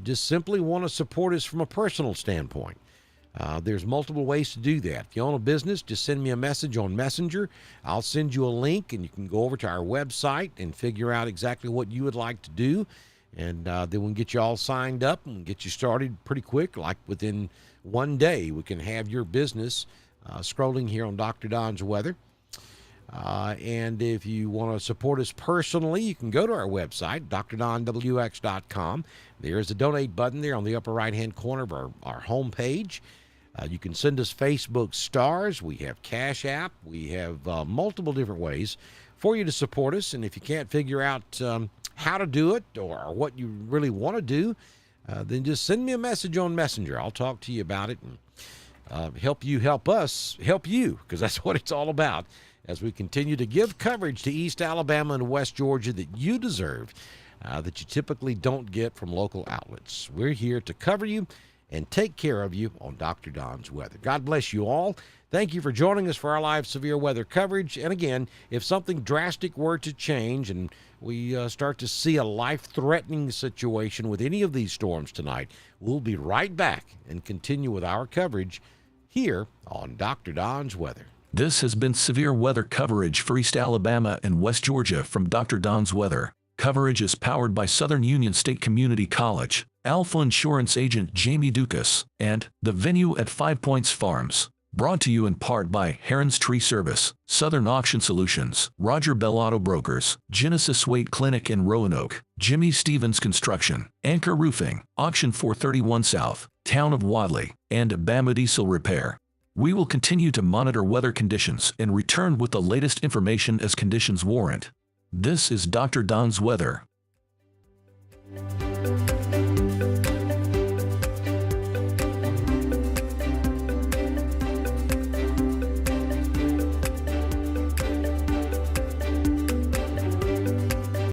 just simply want to support us from a personal standpoint, there's multiple ways to do that. If you own a business, just send me a message on Messenger. I'll send you a link, and you can go over to our website and figure out exactly what you would like to do. And then we'll get you all signed up and get you started pretty quick. Like within one day, we can have your business scrolling here on Dr. Don's Weather. And if you want to support us personally, you can go to our website, drdonwx.com. There's a donate button there on the upper right-hand corner of our homepage. You can send us Facebook stars. We have Cash App. We have multiple different ways for you to support us. And if you can't figure out how to do it or what you really want to do, then just send me a message on Messenger. I'll talk to you about it and help you help us help you, because that's what it's all about, as we continue to give coverage to East Alabama and West Georgia that you deserve, that you typically don't get from local outlets. We're here to cover you and take care of you on Dr. Don's Weather. God bless you all. Thank you for joining us for our live severe weather coverage. And again, if something drastic were to change and we start to see a life-threatening situation with any of these storms tonight, we'll be right back and continue with our coverage here on Dr. Don's Weather. This has been severe weather coverage for East Alabama and West Georgia from Dr. Don's Weather. Coverage is powered by Southern Union State Community College, Alpha Insurance agent Jamie Dukas, and the venue at 5 Points Farms. Brought to you in part by Heron's Tree Service, Southern Auction Solutions, Roger Bell Auto Brokers, Genesis Weight Clinic in Roanoke, Jimmy Stevens Construction, Anchor Roofing, Auction 431 South, Town of Wadley, and Bama Diesel Repair. We will continue to monitor weather conditions and return with the latest information as conditions warrant. This is Dr. Don's Weather.